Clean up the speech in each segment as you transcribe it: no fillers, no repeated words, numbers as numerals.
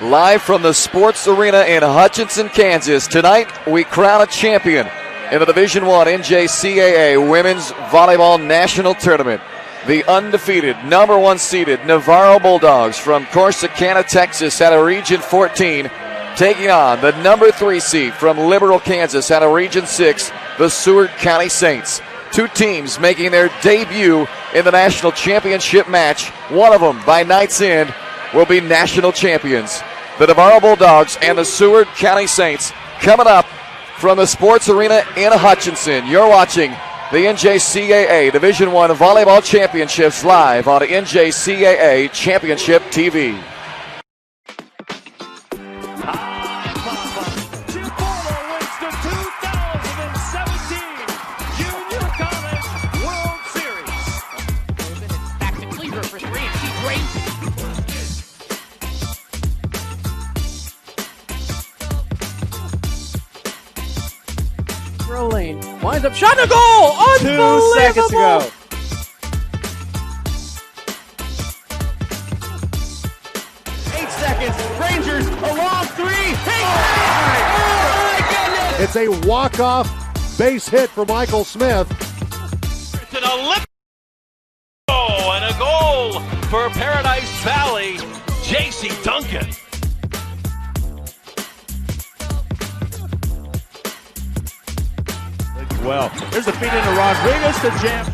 live from the Sports Arena in Hutchinson, Kansas. Tonight, we crown a champion in the Division I NJCAA Women's Volleyball National Tournament. The undefeated, number 1 seeded Navarro Bulldogs from Corsicana, Texas, out of Region 14, taking on the number 3 seed from Liberal, Kansas, out of Region 6, the Seward County Saints. Two teams making their debut in the national championship match. One of them, by night's end, will be national champions. The Navarro Bulldogs and the Seward County Saints coming up from the Sports Arena in Hutchinson. You're watching the NJCAA Division I Volleyball Championships live on NJCAA Championship TV. Lane winds up, shot, and a goal! Unbelievable! 2 seconds to go. Rangers, a long 3. Oh my goodness! It's a walk-off base hit for Michael Smith. It's an Olympic and a goal for Paradise Valley, J.C. Duncan. Well, there's the feed into Rodriguez to jam.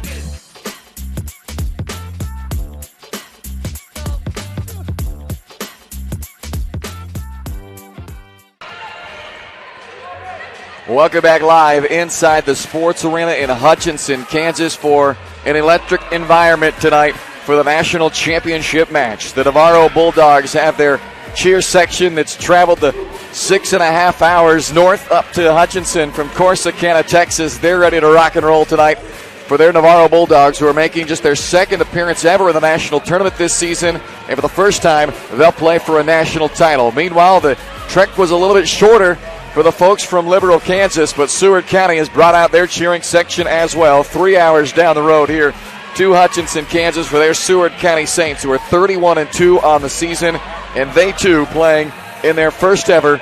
Welcome back live inside the Sports Arena in Hutchinson, Kansas, for an electric environment tonight for the national championship match. The Navarro Bulldogs have their cheer section that's traveled the 6.5 hours north up to Hutchinson from Corsicana, Texas. They're ready to rock and roll tonight for their Navarro Bulldogs, who are making just their second appearance ever in the national tournament this season, and for the first time, they'll play for a national title. Meanwhile, the trek was a little bit shorter for the folks from Liberal, Kansas, but Seward County has brought out their cheering section as well. 3 hours down the road here to Hutchinson, Kansas, for their Seward County Saints, who are 31-2 on the season, and they too playing in their first ever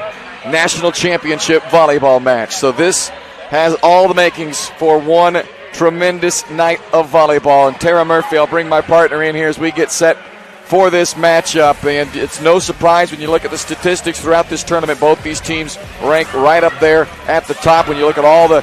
national championship volleyball match. So this has all the makings for one tremendous night of volleyball. And Tara Murphy, I'll bring my partner in here as we get set for this matchup. And it's no surprise when you look at the statistics throughout this tournament. Both these teams rank right up there at the top. When you look at all the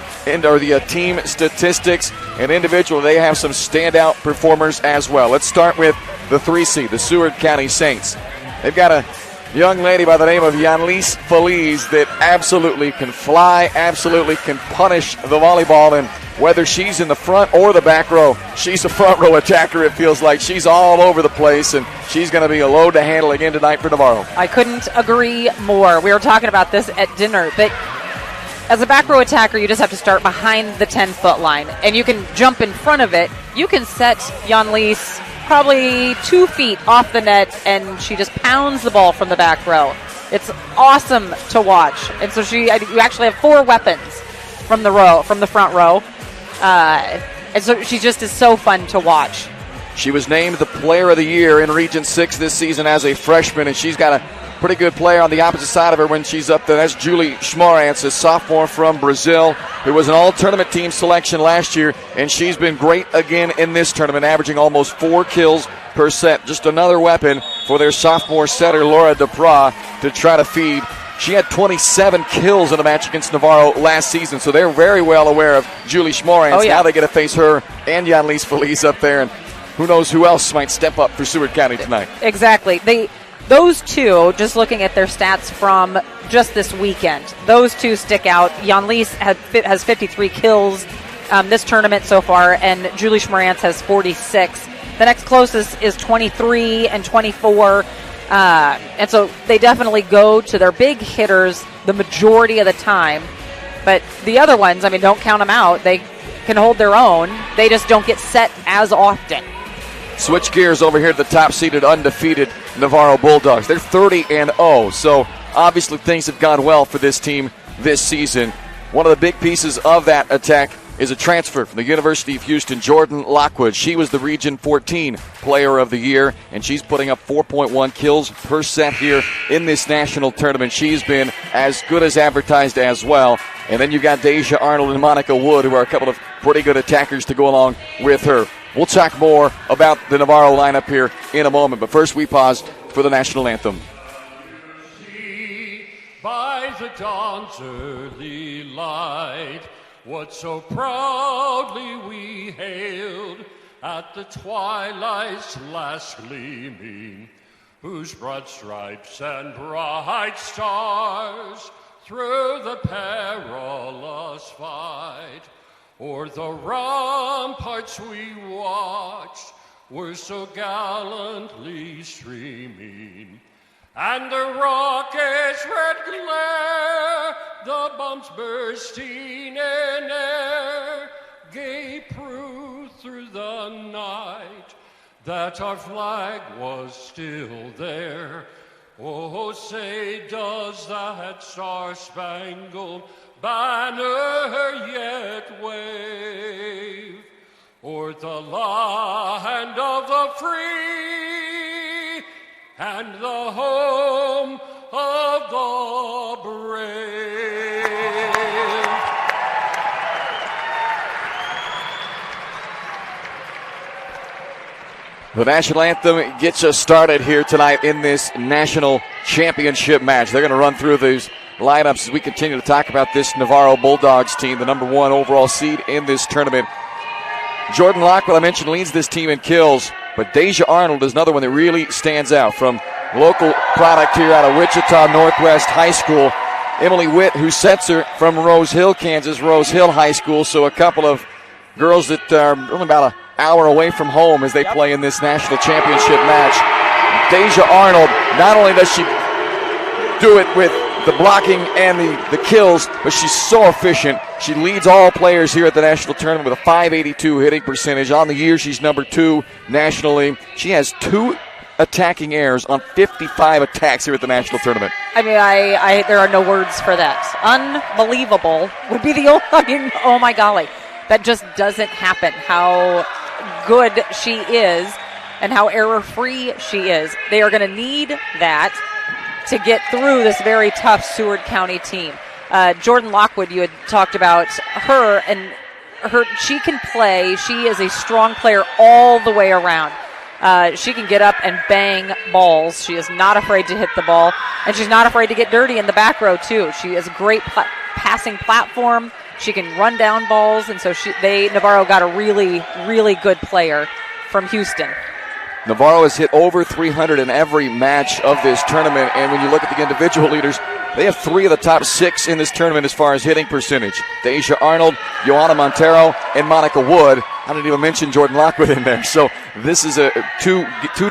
team statistics and individual, they have some standout performers as well. Let's start with the 3 seed, the Seward County Saints. They've got a young lady by the name of Yanlise Feliz that absolutely can fly, absolutely can punish the volleyball, and whether she's in the front or the back row, she's a front row attacker. It feels like she's all over the place, and she's going to be a load to handle again tonight for Navarro. I couldn't agree more. We were talking about this at dinner, that as a back row attacker, you just have to start behind the 10-foot line, and you can jump in front of it. You can set Yanlise probably 2 feet off the net, and she just pounds the ball from the back row. It's awesome to watch. And so you actually have 4 weapons from the front row. And so she just is so fun to watch. She was named the Player of the Year in Region 6 this season as a freshman, and she's got a pretty good player on the opposite side of her when she's up there. That's Julie Schmarantz, a sophomore from Brazil, who was an all-tournament team selection last year, and she's been great again in this tournament, averaging almost 4 kills per set. Just another weapon for their sophomore setter, Laura Duprat, to try to feed. She had 27 kills in a match against Navarro last season, so they're very well aware of Julie Schmarantz. Oh, yeah. Now they get to face her and Yanlise Feliz up there, and who knows who else might step up for Seward County tonight. Exactly. Those two, just looking at their stats from just this weekend, those two stick out. Yanlise has 53 kills this tournament so far, and Julie Schmarantz has 46. The next closest is 23 and 24. And so they definitely go to their big hitters the majority of the time. But the other ones, don't count them out. They can hold their own. They just don't get set as often. Switch gears over here to the top-seeded, undefeated Navarro Bulldogs. They're 30-0, so obviously things have gone well for this team this season. One of the big pieces of that attack is a transfer from the University of Houston, Jordan Lockwood. She was the Region 14 Player of the Year, and she's putting up 4.1 kills per set here in this national tournament. She's been as good as advertised as well. And then you've got Deja Arnold and Monica Wood, who are a couple of pretty good attackers to go along with her. We'll talk more about the Navarro lineup here in a moment, but first we pause for the national anthem. By the dawn's early light, what so proudly we hailed at the twilight's last gleaming, whose broad stripes and bright stars through the perilous fight o'er the ramparts we watched were so gallantly streaming. And the rocket's red glare, the bombs bursting in air, gave proof through the night that our flag was still there. Oh, say, does that star-spangled banner yet wave o'er the land of the free and the home of the brave? The national anthem gets us started here tonight in this national championship match. They're going to run through these lineups as we continue to talk about this Navarro Bulldogs team, the number 1 overall seed in this tournament. Jordan Lockwood, I mentioned, leads this team in kills, but Deja Arnold is another one that really stands out from local product here out of Wichita Northwest High School. Emily Witt, who sets her from Rose Hill, Kansas, Rose Hill High School, so a couple of girls that are only about an hour away from home as they play in this national championship match. Deja Arnold, not only does she do it with the blocking and the kills, but she's so efficient. She leads all players here at the national tournament with a .582 hitting percentage. On the year, she's number 2 nationally. She has 2 attacking errors on 55 attacks here at the national tournament. I mean, I there are no words for that. Unbelievable would be the only, I mean, oh my golly. That just doesn't happen. How good she is and how error-free she is. They are going to need that to get through this very tough Seward County team. Jordan Lockwood, you had talked about her, and she can play. She is a strong player all the way around. She can get up and bang balls. She is not afraid to hit the ball, and she's not afraid to get dirty in the back row, too. She has a great passing platform. She can run down balls, and so Navarro got a really, really good player from Houston. Navarro has hit over 300 in every match of this tournament, and when you look at the individual leaders, they have 3 of the top 6 in this tournament as far as hitting percentage. Deja Arnold, Joanna Montero, and Monica Wood. I didn't even mention Jordan Lockwood in there. So this is two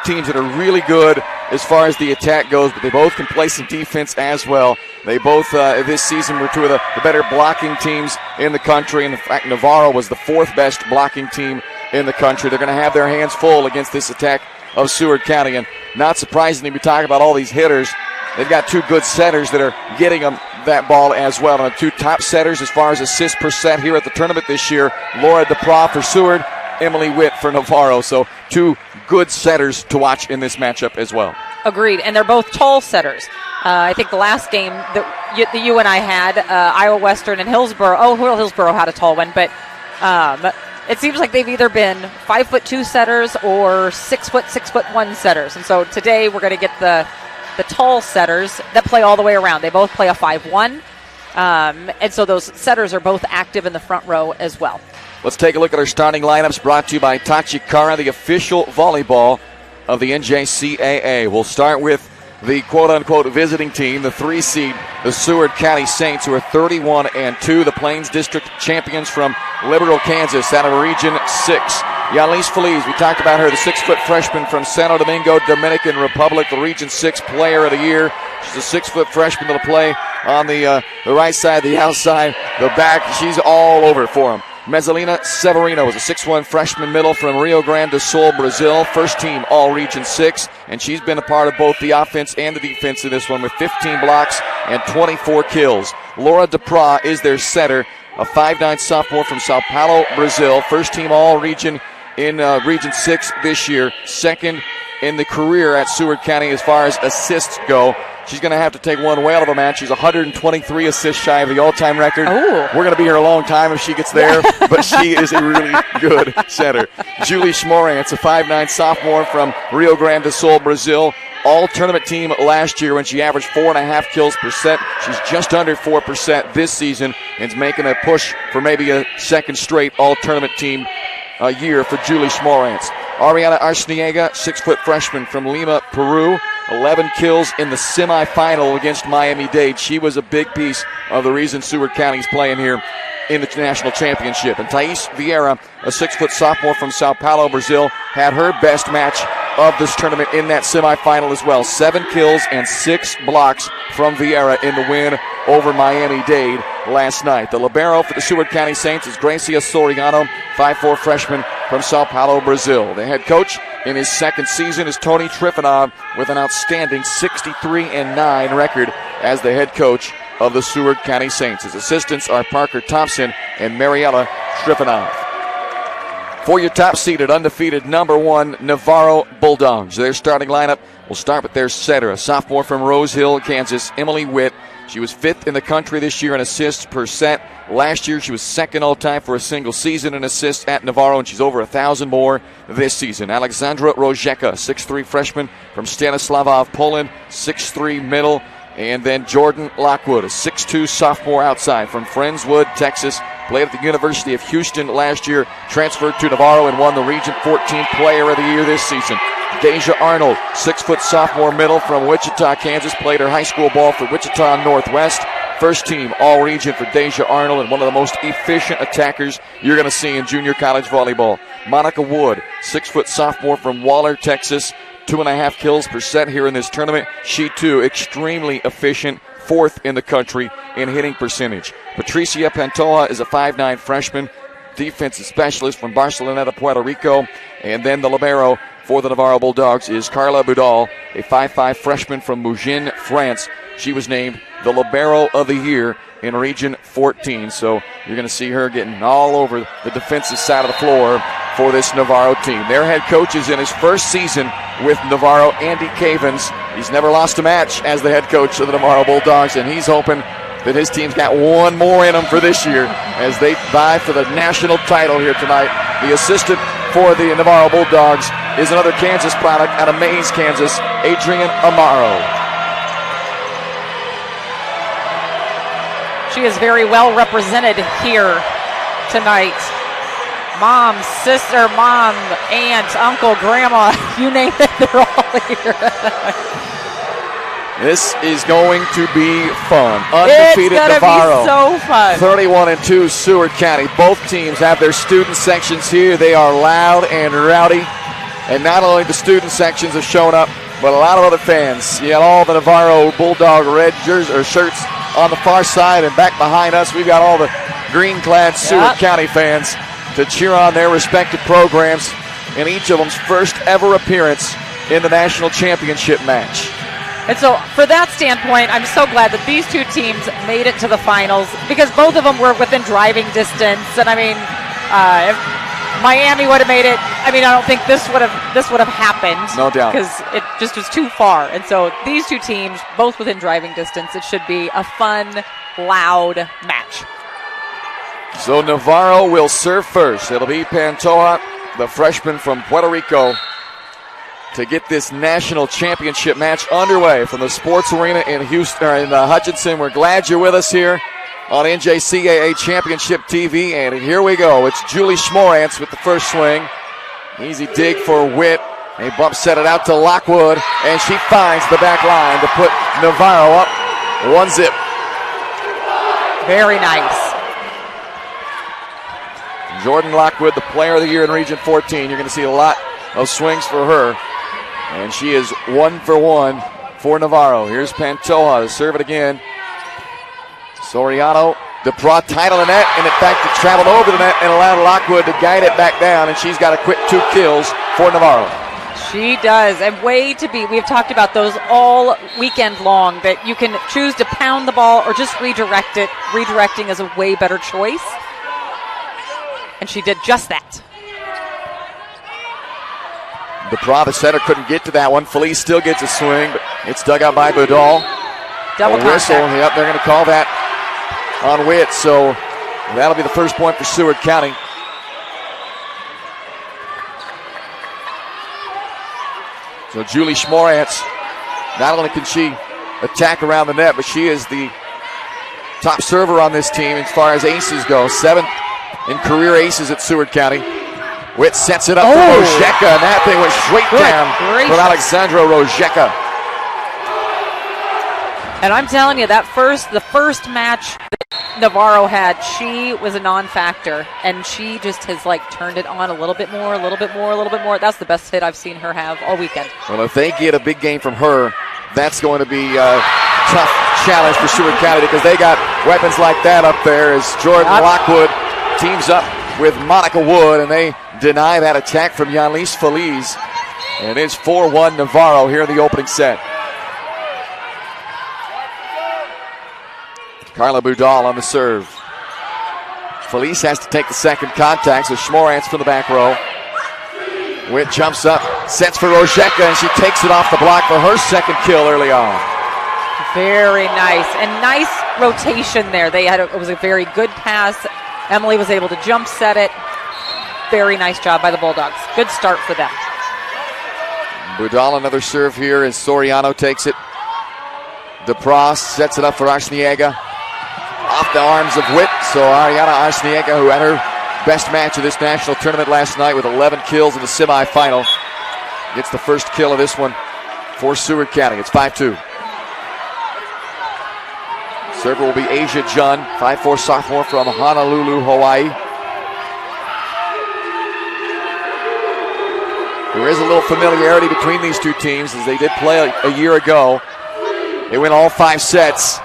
teams that are really good as far as the attack goes, but they both can play some defense as well. They both, this season, were 2 of the better blocking teams in the country. And in fact, Navarro was the 4th best blocking team in the country. They're going to have their hands full against this attack of Seward County. And not surprisingly, we talk about all these hitters. They've got 2 good setters that are getting them that ball as well. And the 2 top setters as far as assists per set here at the tournament this year, Laura DePra for Seward, Emily Witt for Navarro. So 2 good setters to watch in this matchup as well. Agreed, and they're both tall setters. I think the last game that you and I had, Iowa Western and Hillsboro. Oh, well, Hillsboro had a tall one, but it seems like they've either been 5'2" setters or 6'1" setters. And so today we're going to get the tall setters that play all the way around. They both play a 5'1", and so those setters are both active in the front row as well. Let's take a look at our starting lineups brought to you by Tachikara, the official volleyball of the NJCAA. We'll start with the quote-unquote visiting team, the 3 seed, the Seward County Saints, who are 31-2, the Plains District champions from Liberal, Kansas, out of Region 6. Yanlise Feliz, we talked about her, the 6-foot freshman from Santo Domingo, Dominican Republic, the Region 6 Player of the Year. She's a 6-foot freshman that'll play on the right side, the outside, the back. She's all over for them. Mezzalina Severino was a 6'1" freshman middle from Rio Grande do Sul, Brazil. First team All-Region 6, and she's been a part of both the offense and the defense in this one with 15 blocks and 24 kills. Laura DePra is their setter. a 5'9" sophomore from Sao Paulo, Brazil. First team All-Region in Region 6 this year. Second in the career at Seward County as far as assists go. She's going to have to take one whale of a match. She's 123 assists shy of the all-time record. Ooh. We're going to be here a long time if she gets there, but she is a really good setter. Julie Schmorantz, a 5'9" sophomore from Rio Grande do Sul, Brazil. All-tournament team last year when she averaged 4.5 kills per set. She's just under 4% this season and is making a push for maybe a second straight all-tournament team year for Julie Schmorantz. Ariana Arciniega, 6-foot freshman from Lima, Peru. 11 kills in the semifinal against Miami-Dade. She was a big piece of the reason Seward County is playing here in the national championship. And Thais Vieira, a 6-foot sophomore from Sao Paulo, Brazil, had her best match of this tournament in that semifinal as well. 7 kills and 6 blocks from Vieira in the win over Miami-Dade last night. The libero for the Seward County Saints is Gracia Soriano, 5'4" freshman from Sao Paulo, Brazil. The head coach in his second season is Tony Trifonov with an outstanding 63-9 record as the head coach of the Seward County Saints. His assistants are Parker Thompson and Mariella Trifonov. For your top-seeded, undefeated number 1 Navarro Bulldogs. Their starting lineup will start with their setter, a sophomore from Rose Hill, Kansas, Emily Witt. She was 5th in the country this year in assists per set. Last year, she was 2nd all-time for a single season in assists at Navarro, and she's over 1,000 more this season. Alexandra Rozeka, 6'3" freshman from Stanislavov, Poland, 6'3" middle. And then Jordan Lockwood, a 6'2" sophomore outside from Friendswood, Texas. Played at the University of Houston last year, transferred to Navarro and won the Region 14 Player of the Year this season. Deja Arnold, 6-foot sophomore middle from Wichita, Kansas. Played her high school ball for Wichita Northwest. First team All-Region for Deja Arnold and one of the most efficient attackers you're going to see in junior college volleyball. Monica Wood, 6-foot sophomore from Waller, Texas. 2.5 kills per set here in this tournament. She, too, extremely efficient, 4th in the country in hitting percentage. Patricia Pantoja is a 5'9" freshman, defensive specialist from Barceloneta, Puerto Rico. And then the libero for the Navarro Bulldogs is Carla Budal, a 5'5" freshman from Mougins, France. She was named the libero of the year in Region 14. So you're going to see her getting all over the defensive side of the floor for this Navarro team. Their head coach is in his first season with Navarro, Andy Cavens. He's never lost a match as the head coach of the Navarro Bulldogs, and he's hoping that his team's got one more in them for this year as they vie for the national title here tonight. The assistant for the Navarro Bulldogs is another Kansas product out of Mays, Kansas, Adrian Amaro. She is very well represented here tonight. Mom, sister, mom, aunt, uncle, grandma, you name it, they're all here. This is going to be fun. Undefeated Navarro. It's going to be so fun. 31-2 Seward County. Both teams have their student sections here. They are loud and rowdy. And not only the student sections have shown up, but a lot of other fans. You got all the Navarro Bulldog red jerseys or shirts on the far side, and back behind us, we've got all the green-clad Seward County fans to cheer on their respective programs in each of them's first ever appearance in the national championship match. And so, for that standpoint, I'm so glad that these two teams made it to the finals because both of them were within driving distance. And I mean, if Miami would have made it, I mean, I don't think this would have happened. No doubt, because it just was too far. And so, these two teams, both within driving distance, it should be a fun, loud match. So Navarro will serve first. It'll be Pantoja, the freshman from Puerto Rico, to get this national championship match underway from the sports arena in Houston, or in Hutchinson. We're glad you're with us here on NJCAA Championship TV, and here we go. It's Julie Schmorantz with the first swing. Easy dig for Witt. A bump set it out to Lockwood, and she finds the back line to put Navarro up 1-0. Very nice. Jordan Lockwood, the player of the year in Region 14. You're going to see a lot of swings for her. And she is 1 for 1 for Navarro. Here's Pantoja to serve it again. Soriano brought tight on the net, and in fact it traveled over the net and allowed Lockwood to guide it back down, and she's got a quick 2 kills for Navarro. She does. And we've talked about those all weekend long, that you can choose to pound the ball or just redirect it. Redirecting is a way better choice. And she did just that. DePra, the center, couldn't get to that one. Felice still gets a swing, but it's dug out by Budal. Double whistle. contact. Yep, they're going to call that on Witt. So that'll be the first point for Seward County. So Julie Schmorantz, not only can she attack around the net, but she is the top server on this team as far as aces go. 7 in career aces at Seward County. Witt sets it up for Rojeka, and that thing went straight down for Alexandra Rojeka. And I'm telling you, the first match that Navarro had, she was a non-factor, and she just has turned it on a little bit more. That's the best hit I've seen her have all weekend. Well, if they get a big game from her, that's going to be a tough challenge for Seward County, because they got weapons like that up there as Jordan Lockwood teams up with Monica Wood, and they deny that attack from Yanlise Feliz. And it's 4-1 Navarro here in the opening set. Carla Budal on the serve. Felice has to take the second contact, so Schmorantz from the back row. Witt jumps up, sets for Rojeka, and she takes it off the block for her second kill early on. Very nice, and nice rotation there. It was a very good pass. Emily was able to jump set it. Very nice job by the Bulldogs. Good start for them. Budal another serve here as Soriano takes it. DePra sets it up for Arciniega. Off the arms of Witt, so Ariana Arciniega, who had her best match of this national tournament last night with 11 kills in the semifinal, gets the first kill of this one for Seward County. It's 5-2. Server will be Asia Jun, 5'4" sophomore from Honolulu, Hawaii. There is a little familiarity between these two teams as they did play a year ago. They win all 5 sets,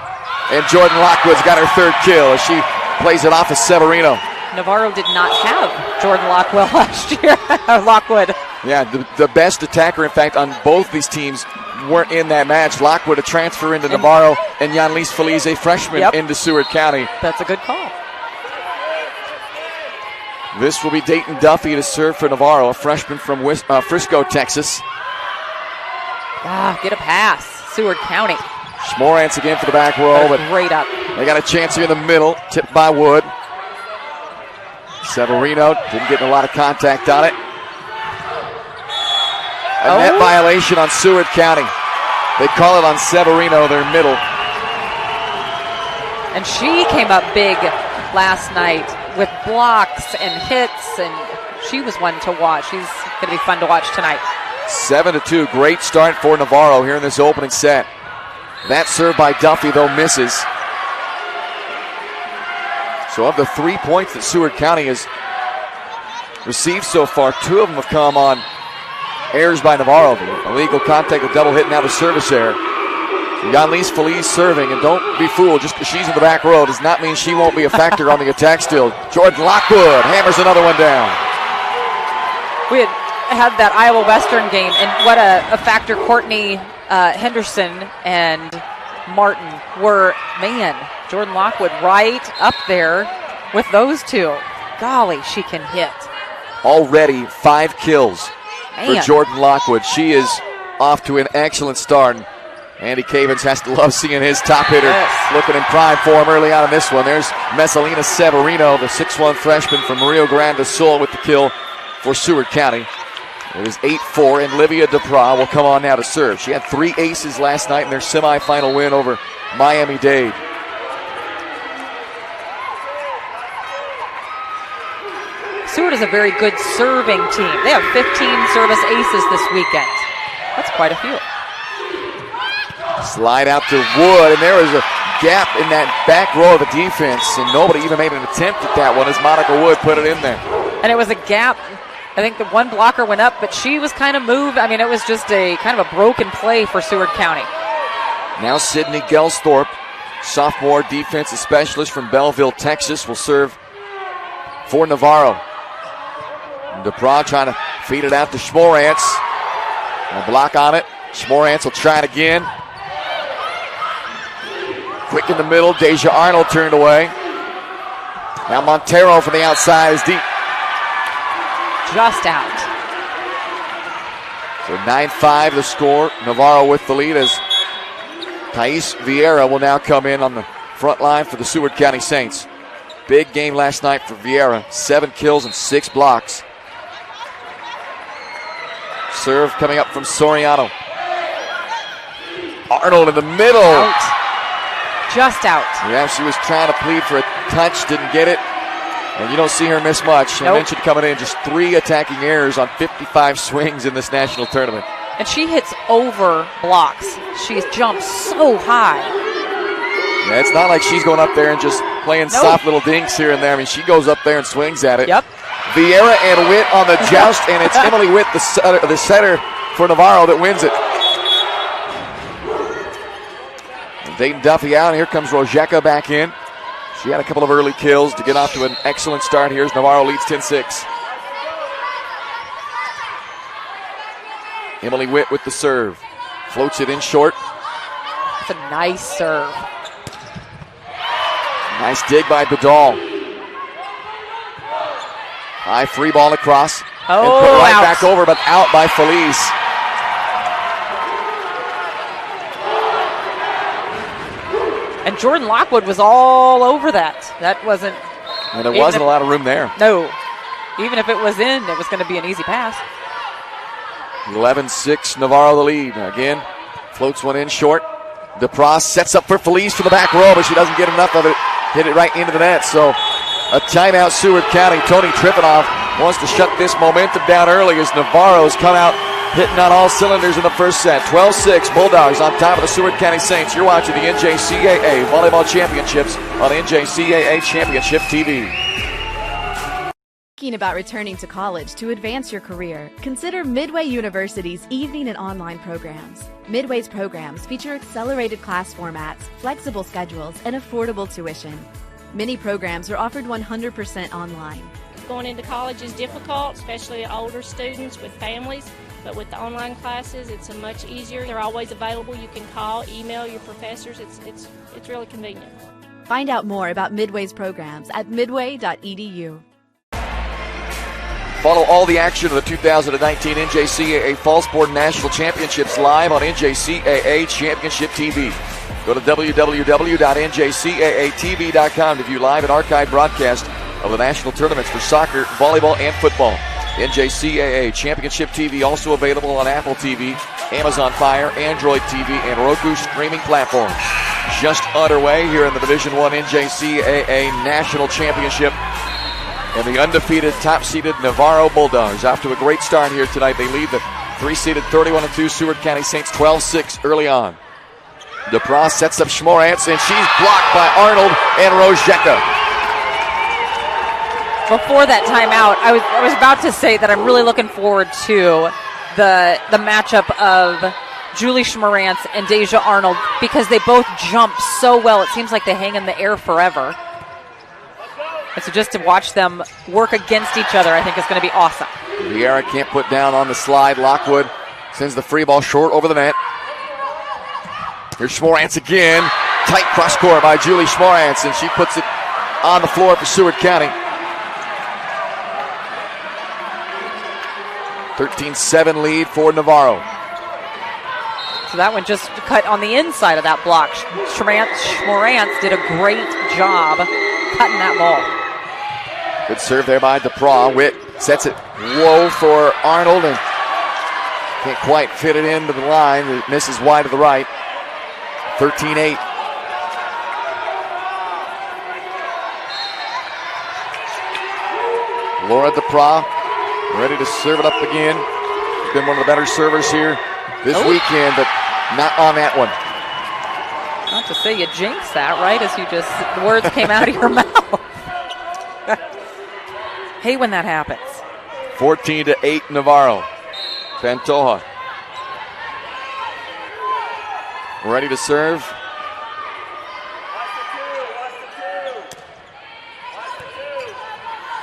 and Jordan Lockwood's got her third kill as she plays it off of Severino. Navarro did not have Jordan Lockwood last year. Lockwood. Yeah, the best attacker, in fact, on both these teams weren't in that match. Lockwood a transfer into Navarro, and Yanlise Feliz, a freshman, into Seward County. That's a good call. This will be Dayton Duffy to serve for Navarro, a freshman from Frisco, Texas. Get a pass. Seward County. Schmorantz again for the back row, but great up. They got a chance here in the middle, tipped by Wood. Severino didn't get a lot of contact on it. A net violation on Seward County. They call it on Severino, their middle. And she came up big last night with blocks and hits, and she was one to watch. She's going to be fun to watch tonight. 7-2, great start for Navarro here in this opening set. That serve by Duffy, though, misses. So of the 3 points that Seward County has received so far, 2 of them have come on errors by Navarro. Illegal contact, a double hit, now the service error. Yanlise Feliz serving, and don't be fooled, just because she's in the back row does not mean she won't be a factor on the attack still. Jordan Lockwood hammers another one down. We had that Iowa Western game, and what a factor Courtney Henderson and Martin were. Man, Jordan Lockwood right up there with those two. Golly, she can hit. Already 5 kills for Jordan Lockwood. She is off to an excellent start. Andy Cavins has to love seeing his top hitter looking in prime form early on in this one. There's Messalina Severino, the 6'1" freshman from Rio Grande do Sul, with the kill for Seward County. It is 8-4, and Livia DePra will come on now to serve. She had 3 aces last night in their semifinal win over Miami-Dade. Seward is a very good serving team. They have 15 service aces this weekend. That's quite a few. Slide out to Wood, and there was a gap in that back row of the defense, and nobody even made an attempt at that one as Monica Wood put it in there. And it was a gap. I think the one blocker went up, but she was kind of moved. I mean, it was just a kind of a broken play for Seward County. Now Sydney Gelsthorpe, sophomore defensive specialist from Belleville, Texas, will serve for Navarro. DePra trying to feed it out to Schmorantz. A block on it. Schmorantz will try it again. Quick in the middle. Deja Arnold turned away. Now Montero from the outside is deep. Just out. So 9-5 the score. Navarro with the lead as Thais Vieira will now come in on the front line for the Seward County Saints. Big game last night for Vieira. 7 kills and 6 blocks. Serve coming up from Soriano. Arnold in the middle. Out. Just out. Yeah, she was trying to plead for a touch, didn't get it. And you don't see her miss much. Nope. I mentioned coming in just 3 attacking errors on 55 swings in this national tournament. And she hits over blocks. She jumps so high. Yeah, it's not like she's going up there and just playing soft little dinks here and there. I mean, she goes up there and swings at it. Yep. Vieira and Witt on the joust, and it's Emily Witt, the setter for Navarro, that wins it. And Dayton Duffy out, and here comes Rojeka back in. She had a couple of early kills to get off to an excellent start here as Navarro leads 10-6. Emily Witt with the serve. Floats it in short. It's a nice serve. Nice dig by Bedall. High free ball across. Oh, and put right out. back over, but out by Felice. And Jordan Lockwood was all over that. That wasn't. And there wasn't a lot of room there. No. Even if it was in, it was going to be an easy pass. 11-6, Navarro the lead. Again, floats one in short. DePras sets up for Felice for the back row, but she doesn't get enough of it. Hit it right into the net. So a timeout, Seward County. Tony Trippenoff wants to shut this momentum down early as Navarro's come out hitting on all cylinders in the first set. 12-6, Bulldogs on top of the Seward County Saints. You're watching the NJCAA Volleyball Championships on NJCAA Championship TV. Thinking about returning to college to advance your career? Consider Midway University's evening and online programs. Midway's programs feature accelerated class formats, flexible schedules, and affordable tuition. Many programs are offered 100% online. Going into college is difficult, especially older students with families, but with the online classes, it's much easier. They're always available. You can call, email your professors. It's really convenient. Find out more about Midway's programs at midway.edu. Follow all the action of the 2019 NJCAA Fall Sport National Championships live on NJCAA Championship TV. Go to www.njcaatv.com to view live and archived broadcast of the national tournaments for soccer, volleyball, and football. NJCAA Championship TV also available on Apple TV, Amazon Fire, Android TV, and Roku streaming platforms. Just underway here in the Division I NJCAA National Championship. And the undefeated, top-seeded Navarro Bulldogs off to a great start here tonight. They lead the 3-seeded 31-2 Seward County Saints 12-6 early on. DePras sets up Schmorantz, and she's blocked by Arnold and Rojeka. Before that timeout, I was about to say that I'm really looking forward to the matchup of Julie Schmorantz and Deja Arnold because they both jump so well. It seems like they hang in the air forever. And so just to watch them work against each other, I think is going to be awesome. Vieira can't put down on the slide. Lockwood sends the free ball short over the net. Here's Schmorantz again. Tight cross court by Julie Schmorantz, and she puts it on the floor for Seward County. 13-7 lead for Navarro. So that one just cut on the inside of that block. Schmorantz did a great job cutting that ball. Good serve there by DePras. Witt sets it low for Arnold and can't quite fit it into the line. It misses wide to the right. 13-8. Laura DePras ready to serve it up again. Been one of the better servers here this weekend, but not on that one. Not to say you jinxed that, right? As the words came out of your mouth. Hey, when that happens. 14-8 Navarro. Pantoja ready to serve.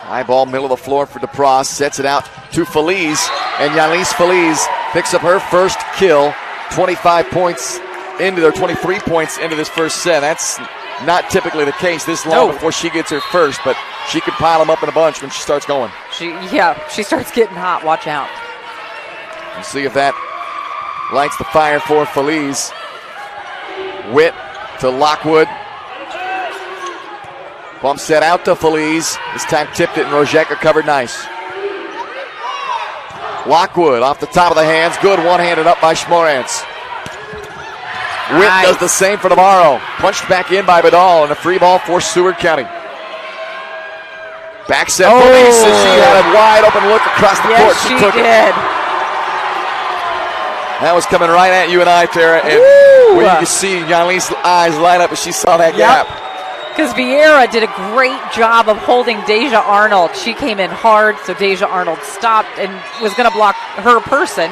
High ball, middle of the floor for DePras. Sets it out to Felice. And Yanis Felice picks up her first kill, 25 points into, or 23 points into this first set. That's not typically the case this long before she gets her first, but she can pile them up in a bunch when she starts going. She starts getting hot. Watch out. And see if that lights the fire for Feliz. Witt to Lockwood. Bump set out to Feliz. This time tipped it and Rojeka covered nice. Lockwood off the top of the hands. Good one-handed up by Schmorantz. Witt does the same for Navarro. Punched back in by Vidal and a free ball for Seward County. Back set Feliz as she had a wide open look across the court. She took it. That was coming right at you and I, Tara. And where you could see Yanli's eyes light up as she saw that gap. Because Vieira did a great job of holding Deja Arnold. She came in hard, so Deja Arnold stopped and was going to block her person,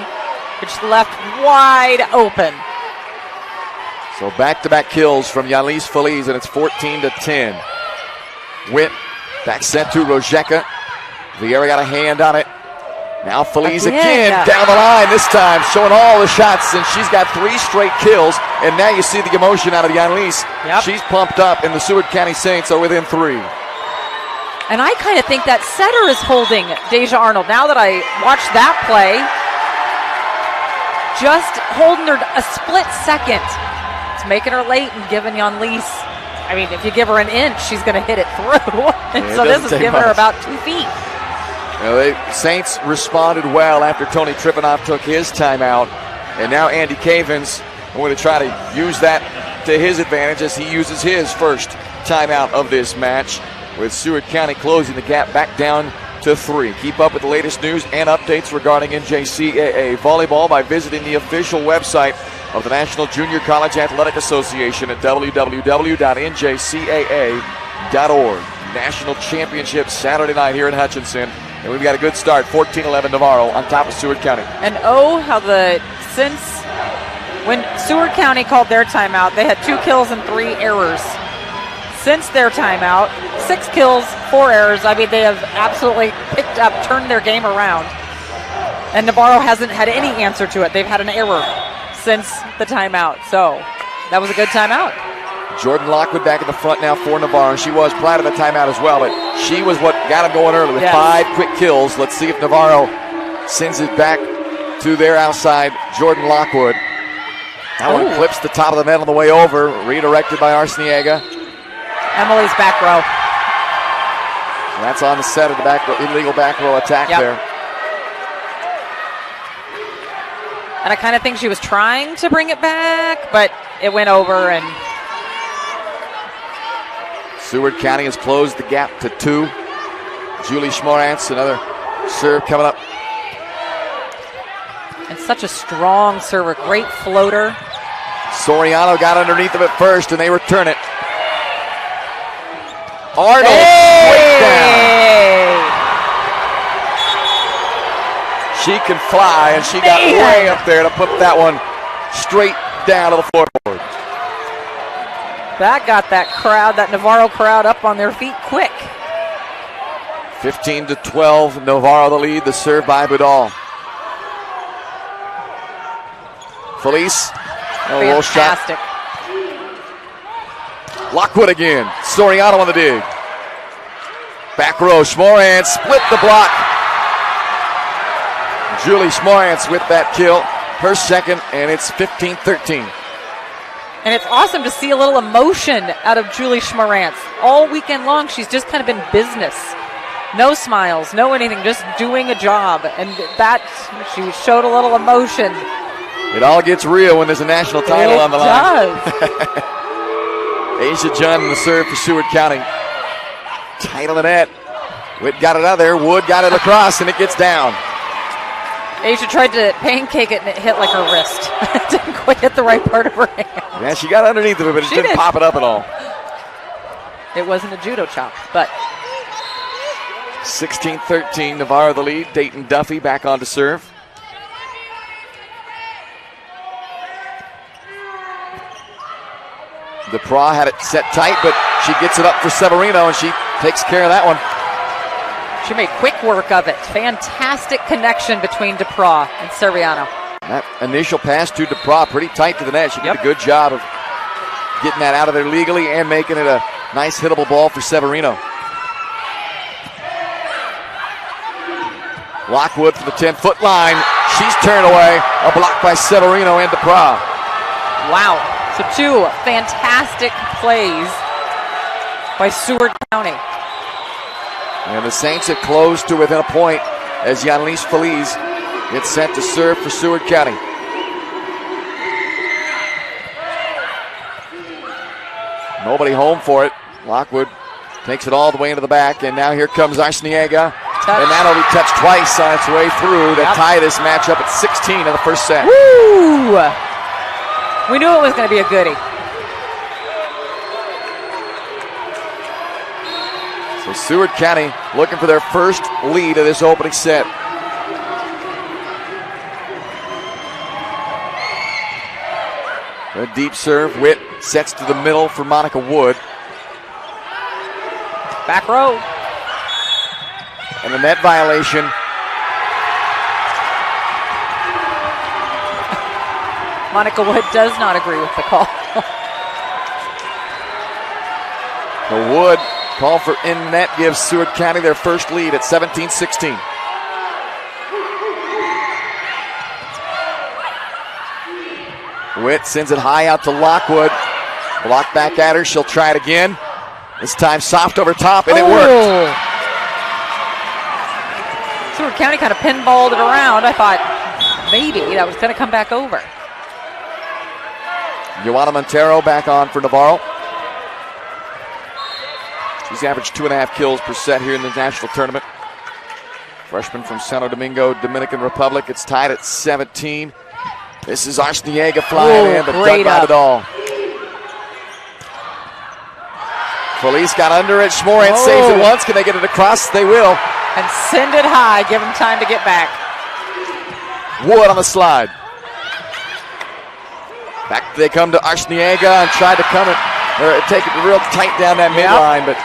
which left wide open. So back-to-back kills from Yanlis Feliz, and it's 14-10. Witt back set to Rojeka. Vieira got a hand on it. Now Feliz again down the line this time, showing all the shots, and she's got 3 straight kills. And now you see the emotion out of Yanlis. She's pumped up, and the Seward County Saints are within 3. And I kind of think that setter is holding Deja Arnold. Now that I watched that play, just holding her a split second. It's making her late and giving Yanlis. I mean, if you give her an inch, she's going to hit it through. And so this is giving her about 2 feet. The Saints responded well after Tony Trippanoff took his timeout. And now Andy Cavins going to try to use that to his advantage as he uses his first timeout of this match, with Seward County closing the gap back down to 3. Keep up with the latest news and updates regarding NJCAA volleyball by visiting the official website of the National Junior College Athletic Association at www.njcaa.org. National Championship Saturday night here in Hutchinson. And we've got a good start, 14-11 Navarro on top of Seward County. And since when Seward County called their timeout, they had 2 kills and 3 errors. Since their timeout, 6 kills, 4 errors. I mean, they have absolutely turned their game around. And Navarro hasn't had any answer to it. They've had an error since the timeout. So that was a good timeout. Jordan Lockwood back in the front now for Navarro. She was prior to the timeout as well, but she was what got him going early with 5 quick kills. Let's see if Navarro sends it back to their outside, Jordan Lockwood. That one clips the top of the net on the way over, redirected by Arciniega. Emily's back row. And that's on the set of the illegal back row attack there. And I kind of think she was trying to bring it back, but it went over. And Seward County has closed the gap to 2. Julie Schmorantz, another serve coming up. And such a strong server, great floater. Soriano got underneath of it first, and they return it. Arnold straight down. She can fly, and she got way up there to put that one straight down to the floorboard. That got that Navarro crowd up on their feet quick. 15-12, Navarro the lead, the serve by Budal. Feliz, a little shot. Lockwood again, Soriano on the dig. Back row, Schmorantz split the block. Julie Schmorantz with that kill, her second, and it's 15-13. And it's awesome to see a little emotion out of Julie Schmorantz. All weekend long, she's just kind of been business. No smiles, no anything, just doing a job. And that, she showed a little emotion. It all gets real when there's a national title on the line. It does. Asia Junn, the serve for Seward County. Tight on the net. Witt got it out of there. Wood got it across, and it gets down. Asia tried to pancake it, and it hit like her wrist. It didn't quite hit the right part of her hand. Yeah, she got underneath of it, but it didn't pop it up at all. It wasn't a judo chop, but 16-13, Navarro the lead. Dayton Duffy back on to serve. DePra had it set tight, but she gets it up for Severino, and she takes care of that one. She made quick work of it. Fantastic connection between DePra and Seriano. That initial pass to DePra, pretty tight to the net. She did a good job of getting that out of there legally and making it a nice hittable ball for Severino. Lockwood for the 10-foot line. She's turned away. A block by Severino and DePra. Wow. So two fantastic plays by Seward County. And the Saints have closed to within a point as Yanlis Feliz gets sent to serve for Seward County. Nobody home for it. Lockwood takes it all the way into the back, and now here comes Arciniega. And that'll be touched twice on its way through to tie this matchup at 16 in the first set. Woo! We knew it was going to be a goodie. So Seward County looking for their first lead of this opening set. A deep serve. Witt sets to the middle for Monica Wood. Back row. And the net violation. Monica Wood does not agree with the call. The Wood call for in net gives Seward County their first lead at 17-16. Witt sends it high out to Lockwood. Block back at her. She'll try it again. This time soft over top, and it worked. Seward County kind of pinballed it around. I thought maybe that was going to come back over. Joanna Montero back on for Navarro. She's averaged 2.5 kills per set here in the national tournament. Freshman from Santo Domingo, Dominican Republic. It's tied at 17. This is Arciniega flying in, but dug by Vidal. Feliz got under it. Schmoran saves it once. Can they get it across? They will. And send it high. Give them time to get back. Wood on the slide. Back they come to Arciniega and tried to come it, or take it real tight down that midline, but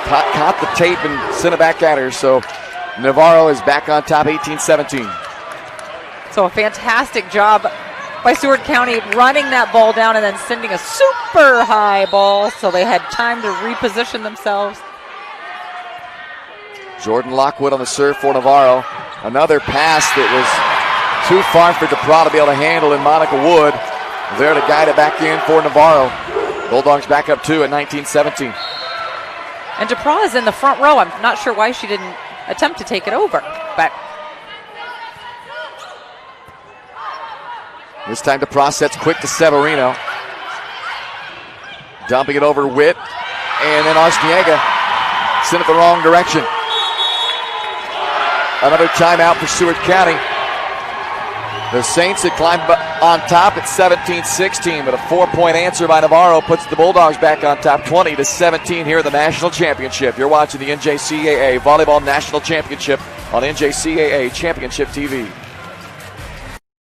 caught the tape and sent it back at her. So Navarro is back on top, 18-17. So a fantastic job by Seward County running that ball down and then sending a super high ball so they had time to reposition themselves. Jordan Lockwood on the serve for Navarro. Another pass that was too far for DePra to be able to handle, and Monica Wood there to guide it back in for Navarro. Bulldogs back up 2 at 19-17. And DePra is in the front row. I'm not sure why she didn't attempt to take it over, but this time DePra sets quick to Severino. Dumping it over Witt, and then Arciniega sent it the wrong direction. Another timeout for Seward County. The Saints had climbed on top at 17-16, but a 4-point answer by Navarro puts the Bulldogs back on top 20-17 here in the national championship. You're watching the NJCAA Volleyball National Championship on NJCAA Championship TV.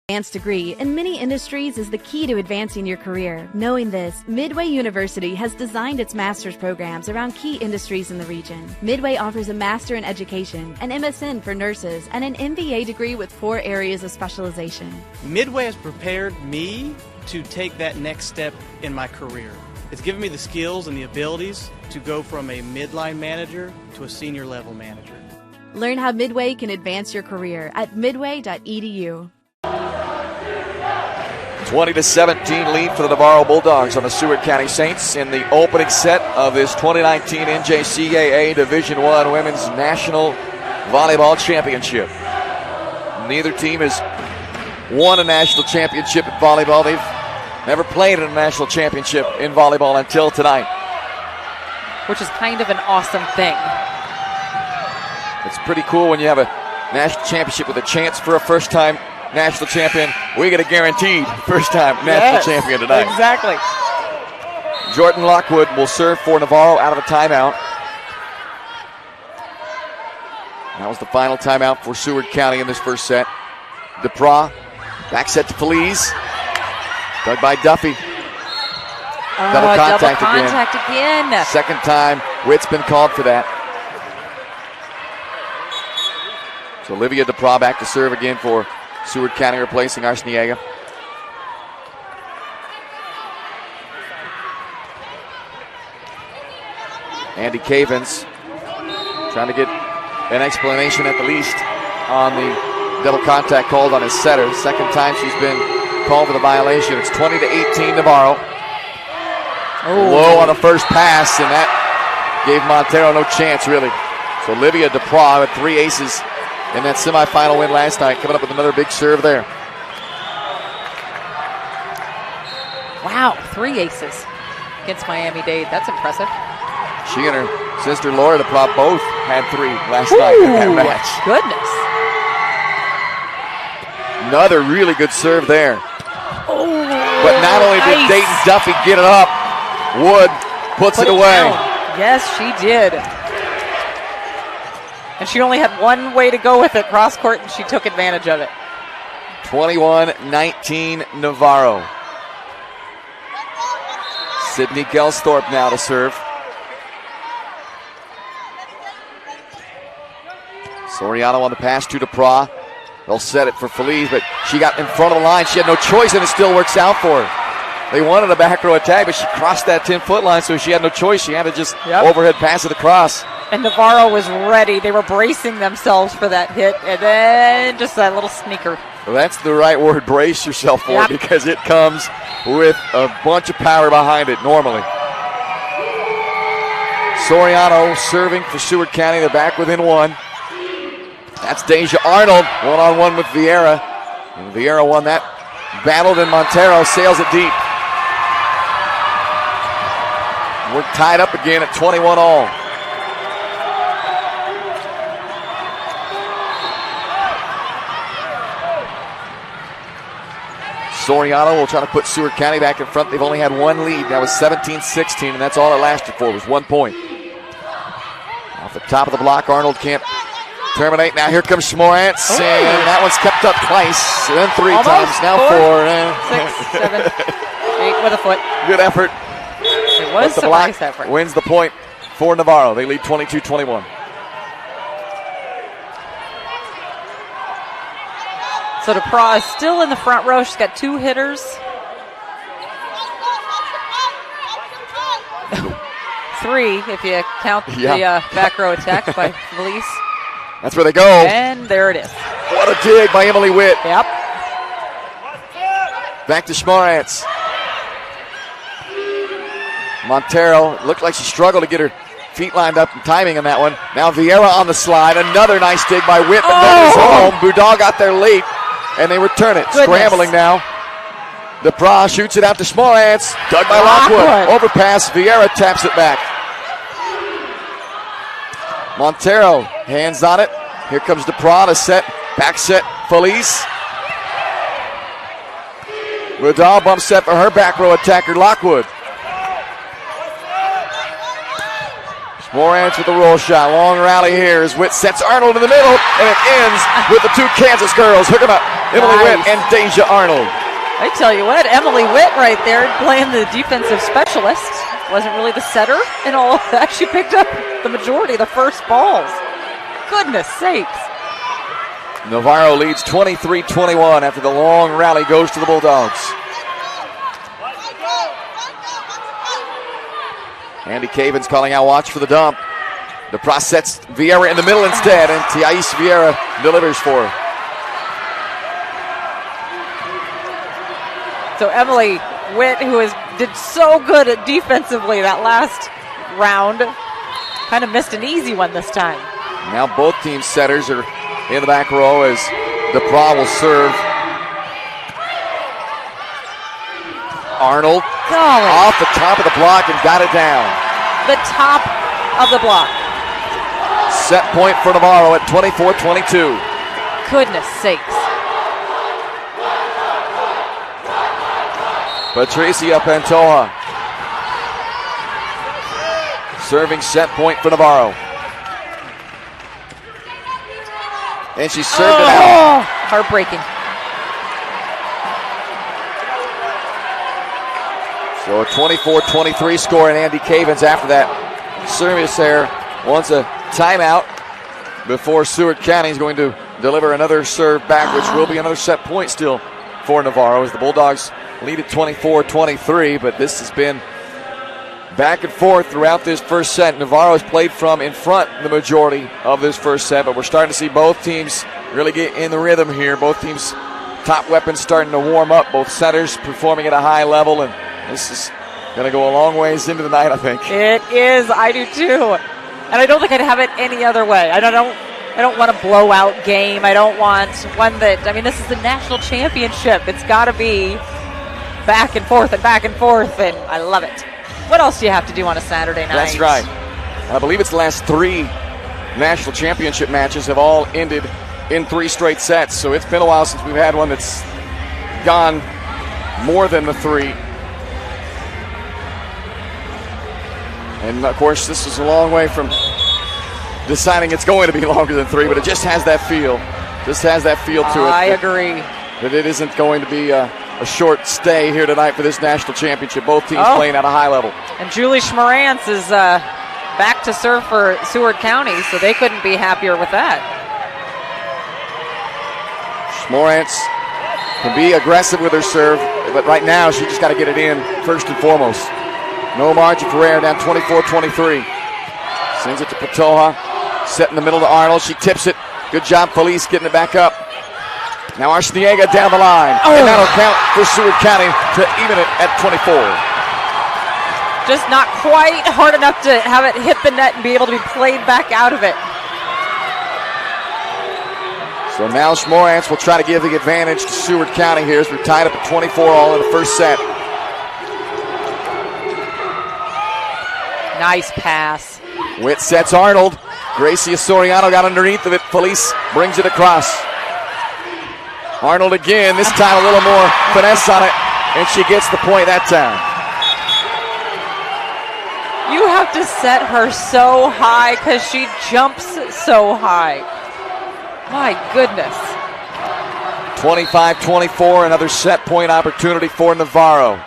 Advanced degree in many industries is the key to advancing your career. Knowing this, Midway University has designed its master's programs around key industries in the region. Midway offers a Master in Education, an MSN for nurses, and an MBA degree with 4 areas of specialization. Midway has prepared me to take that next step in my career. It's given me the skills and the abilities to go from a midline manager to a senior level manager. Learn how Midway can advance your career at midway.edu. 20-17 lead for the Navarro Bulldogs on the Seward County Saints in the opening set of this 2019 NJCAA Division I Women's National Volleyball Championship. Neither team has won a national championship in volleyball. They've never played in a national championship in volleyball until tonight. Which is kind of an awesome thing. It's pretty cool when you have a national championship with a chance for a first-time national champion. We get a guaranteed first-time national champion tonight. Exactly. Jordan Lockwood will serve for Navarro out of a timeout. That was the final timeout for Seward County in this first set. DePra, back set to Feliz. Dug by Duffy. Double contact again. Second time, Witt's been called for that. So Olivia DePra back to serve again for Seward County replacing Arciniega. Andy Cavins trying to get an explanation at the least on the double contact called on his setter. Second time she's been called for the violation. It's 20-18 Navarro. Low on the first pass, and that gave Montero no chance, really. So Olivia DePra with 3 aces in that semifinal win last night, coming up with another big serve there. Wow, 3 aces against Miami-Dade. That's impressive. She and her sister Laura DePra both had 3 last night in that match. Goodness. Another really good serve there. Oh, but not only did nice. Dayton Duffy get it up, Wood puts it away. Yes, she did. And she only had one way to go with it, cross court, and she took advantage of it. 21-19 Navarro. Sydney Gelsthorpe now to serve. Soriano on the pass to DePra. They'll set it for Feliz, but she got in front of the line. She had no choice, and it still works out for her. They wanted a back row attack, but she crossed that 10-foot line, so she had no choice. She had to just overhead pass it across. And Navarro was ready. They were bracing themselves for that hit, and then just that little sneaker. Well, that's the right word, brace yourself for it, because it comes with a bunch of power behind it normally. Soriano serving for Seward County. They're back within 1. That's Deja Arnold, one-on-one with Vieira. And Vieira won that battle, then Montero sails it deep. We're tied up again at 21 all. Soriano will try to put Seward County back in front. They've only had 1 lead. That was 17-16, and that's all it lasted for, was 1 point. Off the top of the block, Arnold can't terminate. Now here comes Schmorantz, and that one's kept up twice, and then 3 times, now 4. 6, 7, 8 with a foot. Good effort. It was the a block nice effort. wins the point for Navarro. They lead 22-21. So DePra is still in the front row. She's got 2 hitters. 3 if you count the back row attack by Felice. That's where they go. And there it is. What a dig by Emily Witt. Yep. Back to Schmorantz. Montero looked like she struggled to get her feet lined up and timing on that one. Now Vieira on the slide. Another nice dig by Witt. The net is home. Boudal got there late, and they return it. Goodness. Scrambling now. DePra shoots it out to Schmorantz. Dug by Lockwood. Overpass. Vieira taps it back. Montero hands on it. Here comes DePra to set. Back set Felice. Boudal bump set for her back row attacker Lockwood. Schmorantz with the roll shot. Long rally here as Witt sets Arnold in the middle, and it ends with the 2 Kansas girls. Hook 'em up. Emily Witt and Deja Arnold. I tell you what, Emily Witt right there playing the defensive specialist. Wasn't really the setter and all of that. She picked up the majority of the first balls. Goodness sakes. Navarro leads 23-21 after the long rally goes to the Bulldogs. Andy Cavins calling out watch for the dump. DePra sets Vieira in the middle instead, and Thais Vieira delivers for her. So Emily Witt, who did so good at defensively that last round, kind of missed an easy one this time. Now both team setters are in the back row as DePra will serve. Arnold off the top of the block and got it down. The top of the block. Set point for Navarro at 24-22. Goodness sakes. Patricia Pantoja serving set point for Navarro. And she served it out. Heartbreaking. So a 24-23 score, and Andy Cavins after that service there wants a timeout before Seward County is going to deliver another serve back, which will be another set point still for Navarro as the Bulldogs lead at 24-23, but this has been back and forth throughout this first set. Navarro has played from in front the majority of this first set, but we're starting to see both teams really get in the rhythm here. Both teams' top weapons starting to warm up, both setters performing at a high level, and this is going to go a long ways into the night, I think. It is. I do too. And I don't think I'd have it any other way. I don't want a blowout game. I don't want one that, I mean, this is the national championship. It's got to be back and forth, and I love it. What else do you have to do on a Saturday night? That's right. I believe it's the last 3 national championship matches have all ended in 3 straight sets, so it's been a while since we've had one that's gone more than the 3. And, of course, this is a long way from deciding it's going to be longer than 3, but it just has that feel. Just has that feel to it. I agree. That it isn't going to be a short stay here tonight for this national championship. Both teams playing at a high level. And Julie Schmarantz is back to serve for Seward County, so they couldn't be happier with that. Schmarantz can be aggressive with her serve, but right now she just got to get it in first and foremost. No margin for error, down 24-23. Sends it to Patoja. Set in the middle to Arnold. She tips it. Good job, Felice, getting it back up. Now Arciniega down the line. And that'll count for Seward County to even it at 24. Just not quite hard enough to have it hit the net and be able to be played back out of it. So now Schmarantz will try to give the advantage to Seward County here as we're tied up at 24 all in the first set. Nice pass. Witt sets Arnold. Gracia Soriano got underneath of it. Felice brings it across. Arnold again, this time a little more finesse on it, and she gets the point that time. You have to set her so high because she jumps so high. My goodness. 25-24, another set point opportunity for Navarro.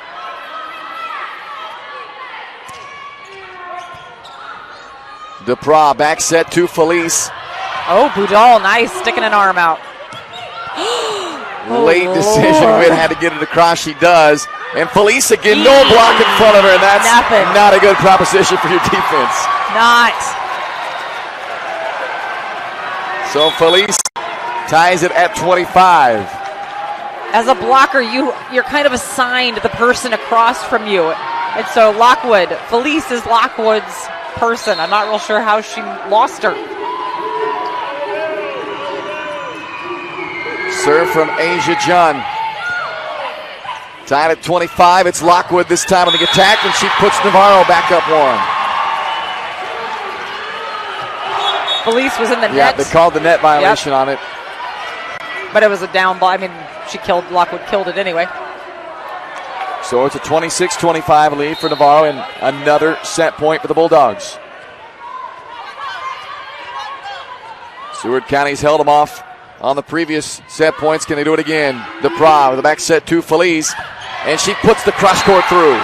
Duprat back set to Felice. Oh, Boudal, nice, sticking an arm out. Late decision. Witt had to get it across. She does. And Felice again, no block in front of her. And that's not a good proposition for your defense. Not. So Felice ties it at 25. As a blocker, you're kind of assigned the person across from you. And so Lockwood, Felice is Lockwood's person. I'm not real sure how she lost her. Serve from Asia Jun. Tied at 25. It's Lockwood this time on the attack, and she puts Navarro back up 1. Felice was in the net. Yeah, they called the net violation on it. But it was a down ball. I mean, Lockwood killed it anyway. So it's a 26-25 lead for Navarro and another set point for the Bulldogs. Seward County's held them off on the previous set points. Can they do it again? Duprat with the back set to Felice, and she puts the cross court through.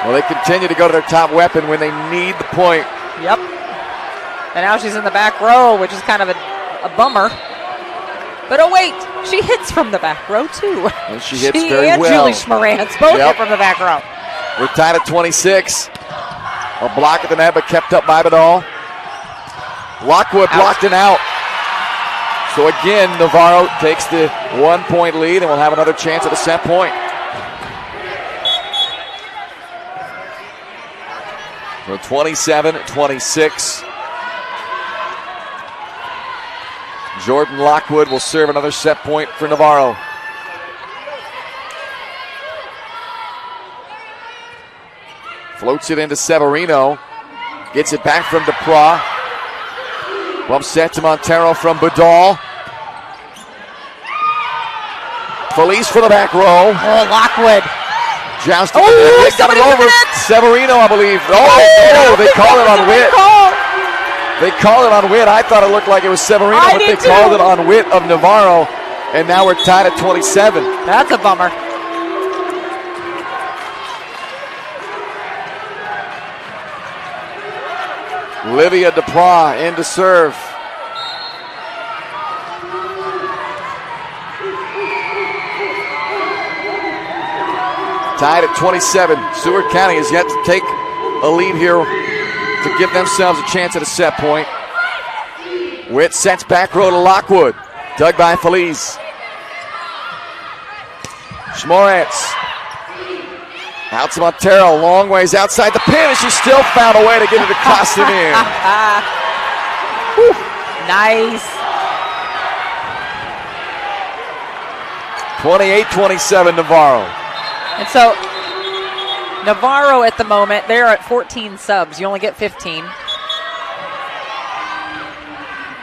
Well, they continue to go to their top weapon when they need the point. Yep. And now she's in the back row, which is kind of a bummer. But oh wait, she hits from the back row too. And she hits very well. Julie Schmarantz both hit from the back row. We're tied at 26. A block at the net, but kept up by Vidal. Lockwood blocked and out. So again, Navarro takes the 1-point lead and will have another chance at a set point. So 27-26. Jordan Lockwood will serve another set point for Navarro. Floats it into Severino. Gets it back from Duprat. Bump set to Montero from Boudal. Felice for the back row. Oh, Lockwood. Jousting. They got it over. Severino, I believe. Oh, they call it on Witt. They call it on Witt. I thought it looked like it was Severino, but they called it on Witt of Navarro. And now we're tied at 27. That's a bummer. Olivia Duprat in to serve. Tied at 27. Seward County has yet to take a lead here to give themselves a chance at a set point. Witt sets back row to Lockwood. Dug by Feliz. Schmorantz. Out to Montero, long ways outside the pin, and she still found a way to get it across and in. Nice. 28-27 Navarro. And so Navarro at the moment, they're at 14 subs. You only get 15.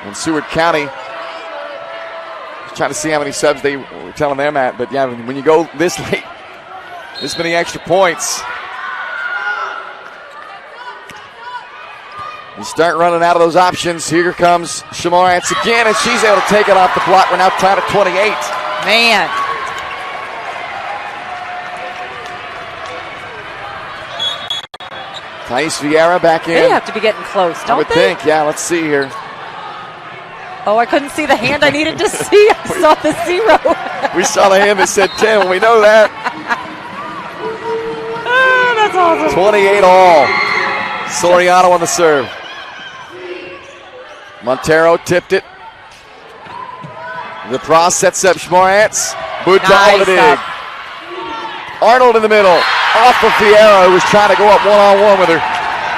And Seward County, just trying to see how many subs they were telling them at. But yeah, when you go this late, this many extra points, you start running out of those options. Here comes Schmorantz again, and she's able to take it off the block. We're now tied at 28. Man. Thais Vieira back in. They have to be getting close, don't they? I would think, yeah. Let's see here. Oh, I couldn't see the hand I needed to see. I saw the 0. We saw the hand that said 10. We know that. Oh, that's awesome. 28 all. Soriano on the serve. Montero tipped it. The Pras sets up Schmorantz. Boudal to dig. Arnold in the middle. Off of Vieira, who was trying to go up one-on-one with her.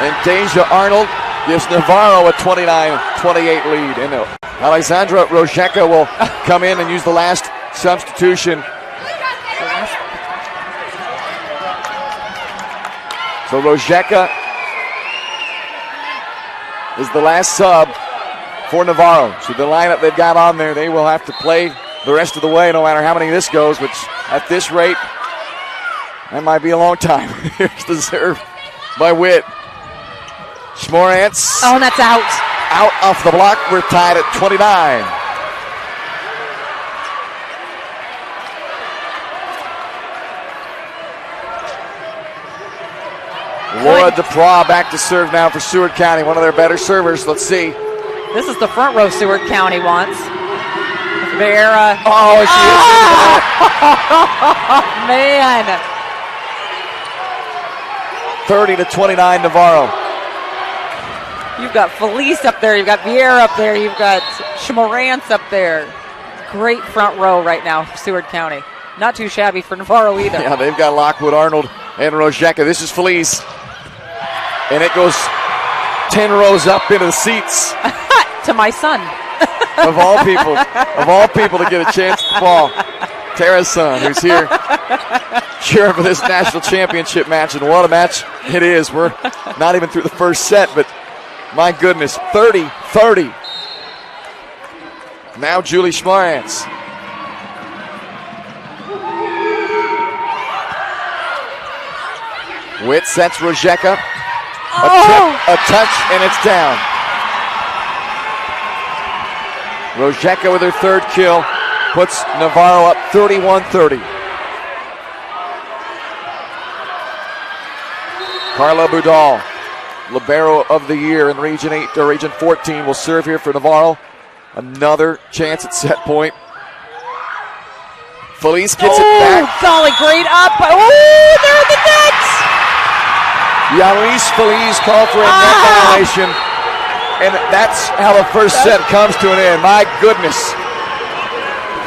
And Deja Arnold gives Navarro a 29-28 lead. And Alexandra Rojeka will come in and use the last substitution. So Rojeka is the last sub for Navarro. So the lineup they've got on there, they will have to play the rest of the way no matter how many this goes, which at this rate, that might be a long time. Here's the serve by Witt. Schmorantz. Oh, and that's out. Out off the block. We're tied at 29. Laura DePra back to serve now for Seward County, one of their better servers. Let's see. This is the front row Seward County wants. Vieira. Oh, she is. Man. 30-29 Navarro. You've got Felice up there. You've got Vieira up there. You've got Schmorantz up there. Great front row right now for Seward County. Not too shabby for Navarro either. Yeah, they've got Lockwood, Arnold, and Rojeka. This is Felice. And it goes 10 rows up into the seats. To my son. Of all people to get a chance to fall. Tara's son, who's here cheering for this national championship match. And what a match it is. We're not even through the first set, but my goodness, 30-30. Now Julie Schmorantz. Witt sets Rojeka. A touch, and it's down. Rojeka with her third kill puts Navarro up 31-30. Carla Boudal, libero of the year in Region 8 or Region 14, will serve here for Navarro. Another chance at set point. Felice gets it back. Golly, great up. Oh, they're in the net. Yanis Feliz called for a net violation. And that's how the first set comes to an end. My goodness.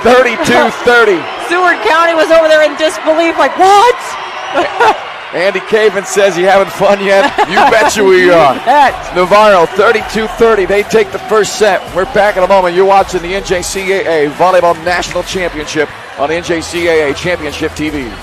32-30. Seward County was over there in disbelief, like, what? Andy Caven says, you having fun yet? You betcha we are. Navarro, 32-30. They take the first set. We're back in a moment. You're watching the NJCAA Volleyball National Championship on NJCAA Championship TV.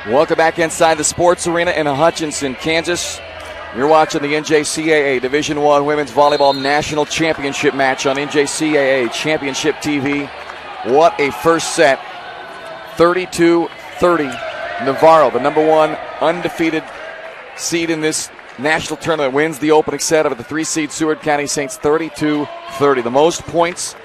Welcome back inside the sports arena in Hutchinson, Kansas. You're watching the NJCAA Division I Women's Volleyball National Championship match on NJCAA Championship TV. What a first set. 32-30. Navarro, the number one undefeated seed in this national tournament, wins the opening set of the 3-seed Seward County Saints 32-30. The most points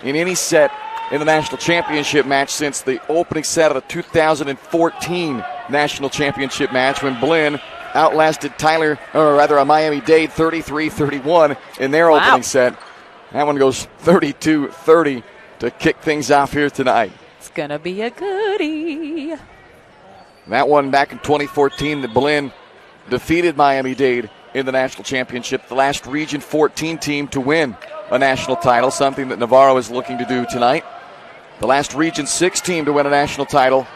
in any set in the national championship match since the opening set of the 2014 national championship match when Blinn outlasted Miami-Dade 33-31 in their opening set. That one goes 32-30 to kick things off here tonight. It's going to be a goodie. That one back in 2014, the Blinn defeated Miami-Dade in the national championship, the last Region 14 team to win a national title, something that Navarro is looking to do tonight. The last Region 6 team to win a national title,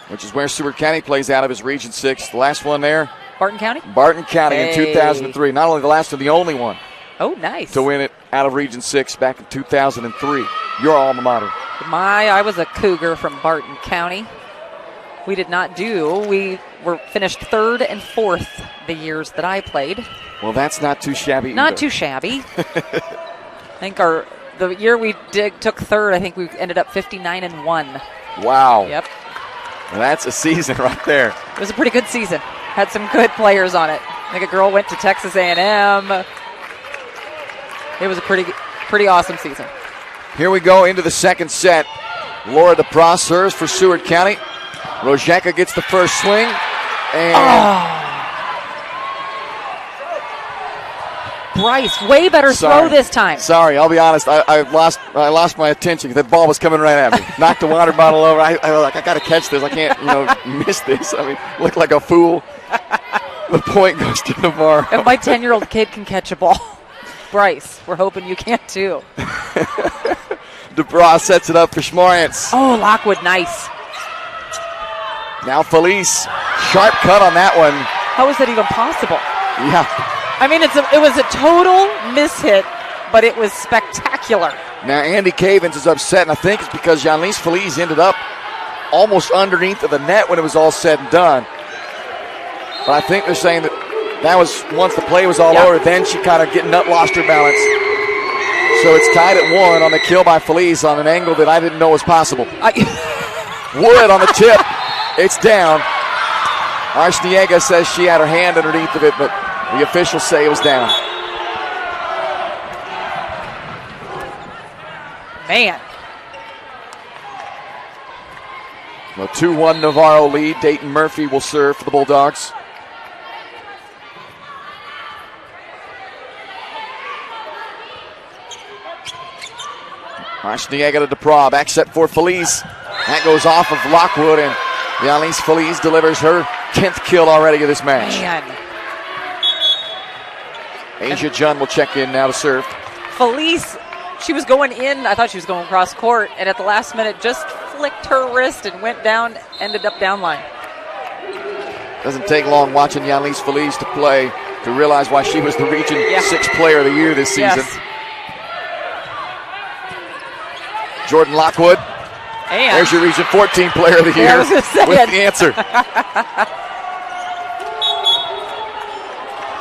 which is where Seward County plays out of, is Region 6. The last one there, Barton County? Barton County in 2003. Not only the last one, the only one. Oh, nice. To win it out of Region 6 back in 2003. Your alma mater. I was a Cougar from Barton County. We did not do. We were finished 3rd and 4th the years that I played. Well, that's not too shabby Not either. too shabby. I think the year we took 3rd, I think we ended up 59-1. Wow. Yep. Well, that's a season right there. It was a pretty good season. Had some good players on it. I think a girl went to Texas A&M. It was a pretty awesome season. Here we go into the second set. Laura DePras serves for Seward County. Rojeka gets the first swing. And Bryce, way better throw this time. Sorry, I'll be honest. I lost my attention. That ball was coming right at me. Knocked the water bottle over. I was like, I got to catch this. I can't, miss this. I mean, look like a fool. The point goes to Navarro. If my 10-year-old kid can catch a ball, Bryce, we're hoping you can too. DeBras sets it up for Schmarantz. Oh, Lockwood, nice. Now Felice. Sharp cut on that one. How is that even possible? Yeah. I mean, it was a total mishit, but it was spectacular. Now Andy Cavins is upset, and I think it's because Janlise Felice ended up almost underneath of the net when it was all said and done. But I think they're saying that was once the play was all over, then she kind of lost her balance. So it's tied at 1 on the kill by Felice on an angle that I didn't know was possible. Wood on the tip. It's down. Arciniega says she had her hand underneath of it, but the officials say it was down. Man. A 2-1 Navarro lead. Dayton Murphy will serve for the Bulldogs. Arciniega to DePras. Back set for Felice. That goes off of Lockwood, and Janlise Felice delivers her 10th kill already of this match. Man. Asia Jun will check in now to serve. Felice, she was going in. I thought she was going cross court, and at the last minute just flicked her wrist and went down, ended up down line. Doesn't take long watching Janlise Felice to play to realize why she was the Region 6 Player of the Year this season. Yes. Jordan Lockwood. And there's your Region 14 Player of the Year with the answer.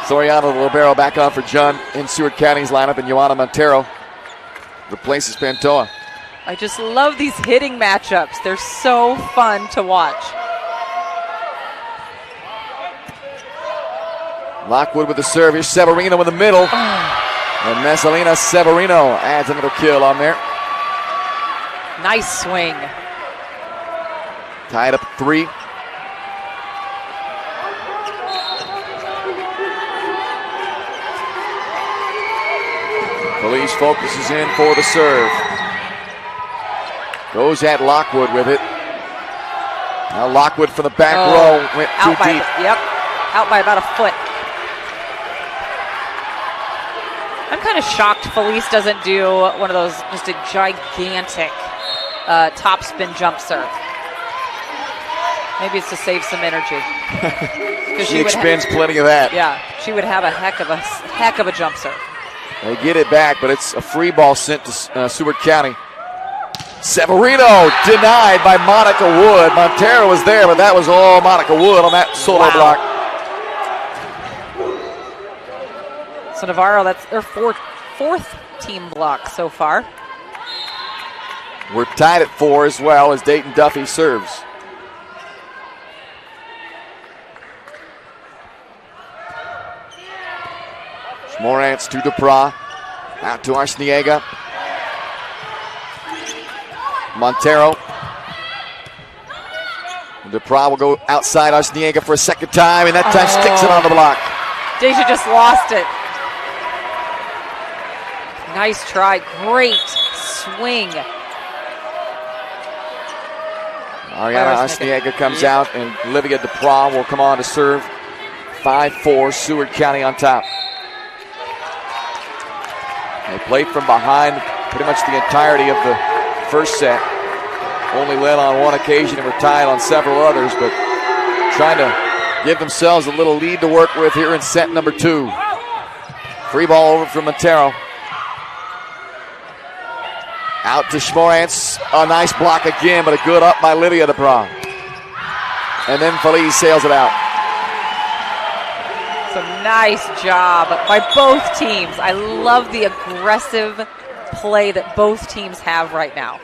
Soriano the libero back on for Jun in Seward County's lineup, and Joanna Montero replaces Pantoa. I just love these hitting matchups. They're so fun to watch. Lockwood with the serve. Here's Severino in the middle. And Messalina Severino adds another kill on there. Nice swing. Tied up 3. Felice focuses in for the serve. Goes at Lockwood with it. Now Lockwood from the back row went too deep. Out by about a foot. I'm kind of shocked Felice doesn't do one of those, just a gigantic top spin jump serve. Maybe it's to save some energy. She expends plenty of that. Yeah, she would have a heck of a jump serve. They get it back, but it's a free ball sent to Seward County. Severino denied by Monica Wood. Montero was there, but that was all Monica Wood on that solo block. So Navarro, that's their fourth team block so far. We're tied at 4 as well as Dayton Duffy serves. Morantz to Dupras. Out to Arciniega. Montero. Dupras will go outside Arciniega for a second time, and that time sticks it on the block. Deja just lost it. Nice try. Great swing. Ariana Arciniega comes out, and Olivia Dupras will come on to serve. 5-4, Seward County on top. They played from behind pretty much the entirety of the first set. Only led on one occasion and were tied on several others, but trying to give themselves a little lead to work with here in set number 2. Free ball over from Montero. Out to Schmorantz. A nice block again, but a good up by Lydia Dupras. And then Feliz sails it out. So nice job by both teams. I love the aggressive play that both teams have right now.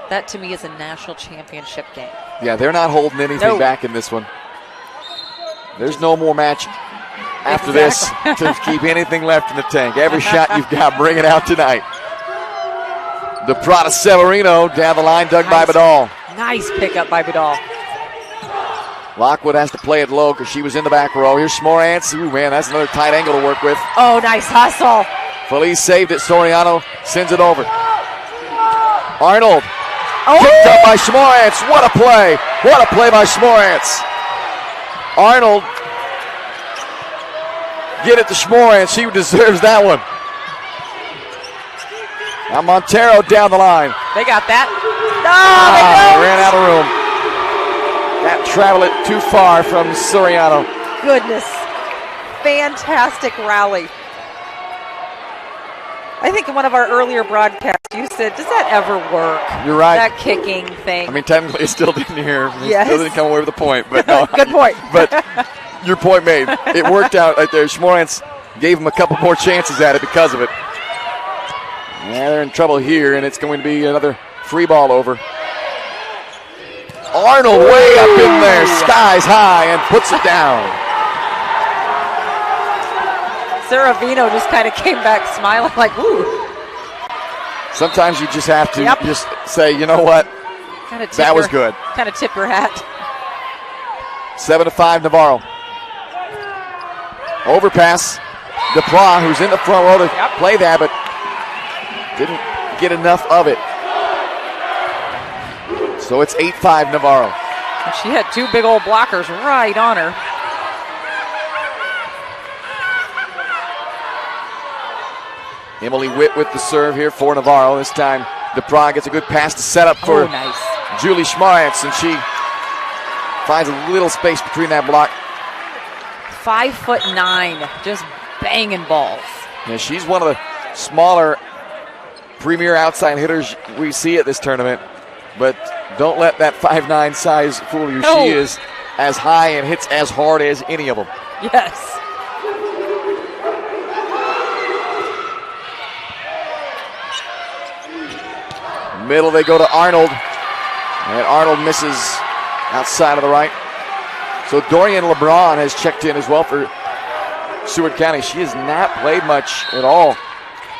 That to me is a national championship game. Yeah, they're not holding anything back in this one. There's no more match after this to keep anything left in the tank. Every shot you've got, bring it out tonight. Dupras to Severino, down the line, dug by Badal. Nice pickup by Badal. Lockwood has to play it low because she was in the back row. Here's Schmorantz. Ooh, man, that's another tight angle to work with. Oh, nice hustle. Feliz saved it. Soriano sends it over. Arnold. Picked up by Schmorantz. What a play. What a play by Schmorantz. Arnold. Get it to Schmorantz. She deserves that one. Now Montero down the line. They got that. No, they ran out of room. That traveled it too far from Soriano. Goodness. Fantastic rally. I think in one of our earlier broadcasts, you said, does that ever work? You're right. That kicking thing. I mean, technically, it still didn't hear. Yes. It still didn't come away with a point. But no. Good point. But your point made. It worked out right there. Schmorantz gave him a couple more chances at it because of it. Yeah, they're in trouble here, and it's going to be another free ball over. Arnold way up in there, skies high, and puts it down. Saravino just kind of came back smiling like, ooh. Sometimes you just have to just say, you know what, that was good. Kind of tip your hat. 7-5 Navarro. Overpass. Dupras, who's in the front row to play that, but didn't get enough of it. So it's 8-5 Navarro. And she had two big old blockers right on her. Emily Witt with the serve here for Navarro. This time Dupras gets a good pass to set up for Julie Schmorantz, and she finds a little space between that block. 5'9", just banging balls. Yeah, she's one of the smaller premier outside hitters we see at this tournament, but don't let that 5'9" size fool you. No. She is as high and hits as hard as any of them. Yes. Middle, they go to Arnold, and Arnold misses outside of the right. So Dorian LeBron has checked in as well for Seward County. She has not played much at all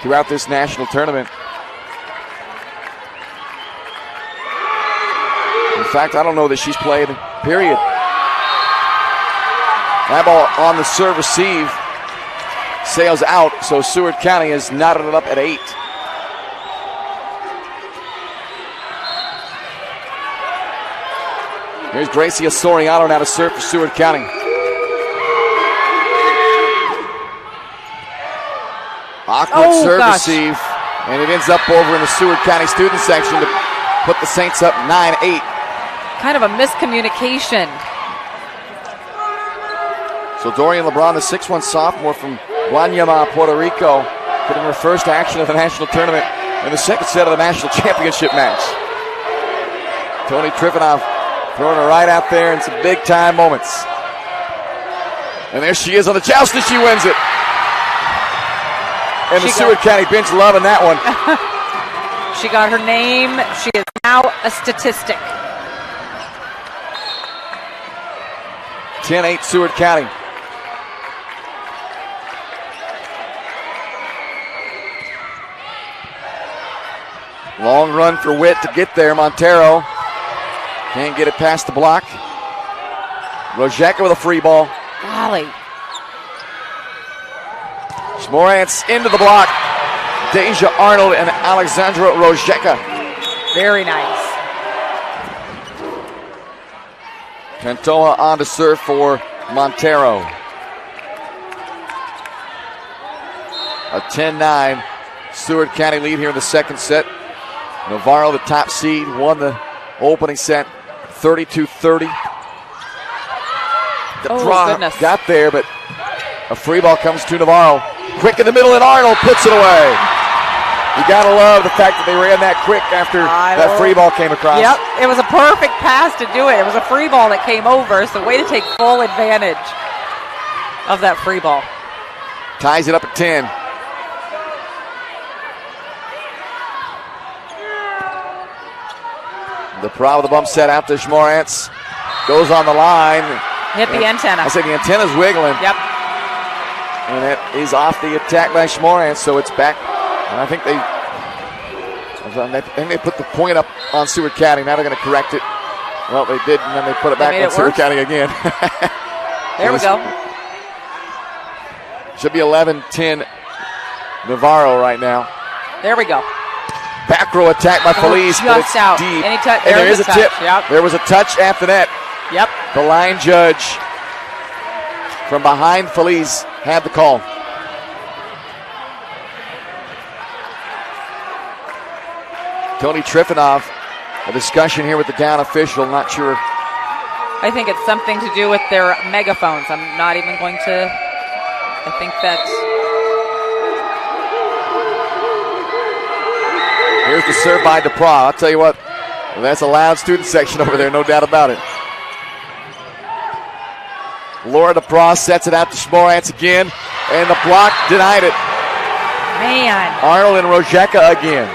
throughout this national tournament. In fact, I don't know that she's played, period. That ball on the serve receive sails out, so Seward County has knotted it up at 8. Here's Gracia Soriano now to serve for Seward County. Awkward serve receive, and it ends up over in the Seward County student section to put the Saints up 9-8. Kind of a miscommunication. So Dorian LeBron, the 6'1" sophomore from Guayama, Puerto Rico, getting her first action of the national tournament in the second set of the national championship match. Tony Trifonov throwing her right out there in some big-time moments. And there she is on the joust, and she wins it. And the Seward County bench loving that one. She got her name. She is now a statistic. 10-8 Seward County. Long run for Witt to get there. Montero can't get it past the block. Rojeka with a free ball. Golly. Smorantz into the block. Deja Arnold and Alexandra Rojeka. Very nice. Cantoa on to serve for Montero. A 10-9 Seward County lead here in the second set. Navarro, the top seed, won the opening set 32-30. The draw got there, but a free ball comes to Navarro. Quick in the middle, and Arnold puts it away. You got to love the fact that they ran that quick after that free ball came across. Yep, it was a perfect pass to do it. It was a free ball that came over, so way to take full advantage of that free ball. Ties it up at 10. The Pro with the bump set out to Schmorantz. Goes on the line. Hit the antenna. I said the antenna's wiggling. Yep. And it is off the attack by Schmorantz, so it's back. And I think they put the point up on Seward County. Now they're going to correct it. Well, they did, and then they put it back on Seward County again. There we go. Should be 11-10 Navarro right now. There we go. Back row attack by Felice, but it's out. deep. Any touch? And there is a tip. Yep. There was a touch after that. Yep. The line judge from behind Felice had the call. Tony Trifonov, a discussion here with the down official. Not sure. I think it's something to do with their megaphones. I'm not even going to. I think that. Here's the serve by DePra. I'll tell you what, that's a loud student section over there, no doubt about it. Laura DePra sets it out to Schmorantz again, and the block denied it. Man. Arnold and Rojeka again.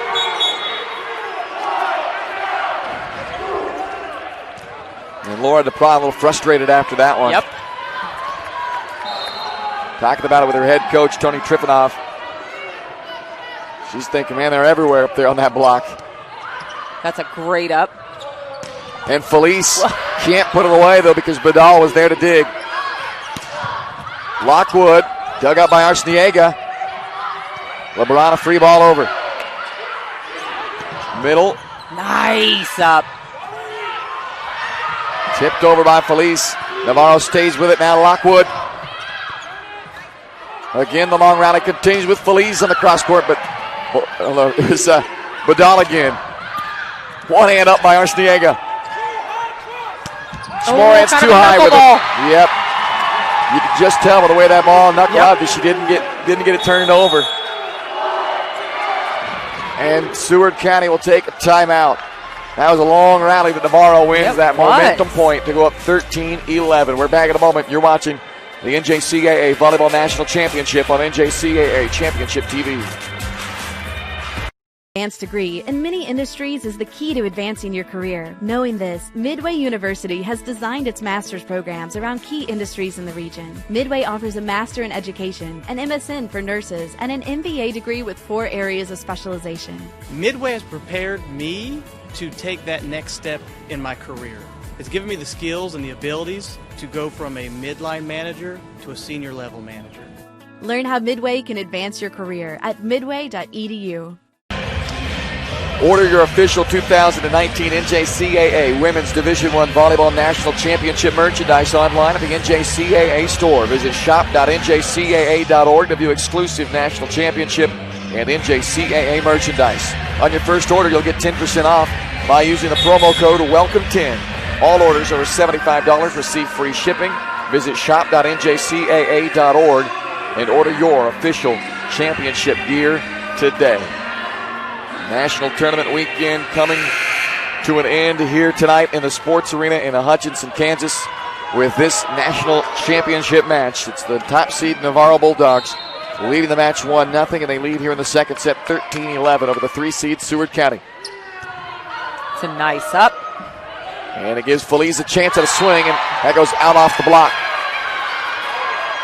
And Laura DePra a little frustrated after that one. Yep. Talking about it with her head coach, Tony Trifonov. She's thinking, man, they're everywhere up there on that block. That's a great up. And Felice can't put it away, though, because Badal was there to dig. Lockwood, dug out by Arciniega. LeBron, a free ball over. Middle. Nice up. Tipped over by Felice. Navarro stays with it now, Lockwood. Again, the long rally continues with Felice on the cross court, but it was Badal again. One hand up by Arciniega. Schmorantz too high with it. Yep. You could just tell by the way that ball knuckled out that she didn't get it turned over. And Seward County will take a timeout. That was a long rally that Navarro wins that momentum point to go up 13-11. We're back in a moment. You're watching the NJCAA Volleyball National Championship on NJCAA Championship TV. Advanced degree in many industries is the key to advancing your career. Knowing this, Midway University has designed its master's programs around key industries in the region. Midway offers a Master in Education, an MSN for nurses, and an MBA degree with 4 areas of specialization. Midway has prepared me to take that next step in my career. It's given me the skills and the abilities to go from a midline manager to a senior level manager. Learn how Midway can advance your career at midway.edu. Order your official 2019 NJCAA Women's Division I Volleyball National Championship merchandise online at the NJCAA store. Visit shop.njcaa.org to view exclusive national championship and NJCAA merchandise. On your first order, you'll get 10% off by using the promo code WELCOME10. All orders over $75 receive free shipping. Visit shop.njcaa.org and order your official championship gear today. National Tournament weekend coming to an end here tonight in the Sports Arena in Hutchinson, Kansas, with this national championship match. It's the top seed Navarro Bulldogs leading the match 1-0, and they lead here in the second set 13-11 over the 3 seed Seward County. It's a nice up. And it gives Feliz a chance at a swing, and that goes out off the block.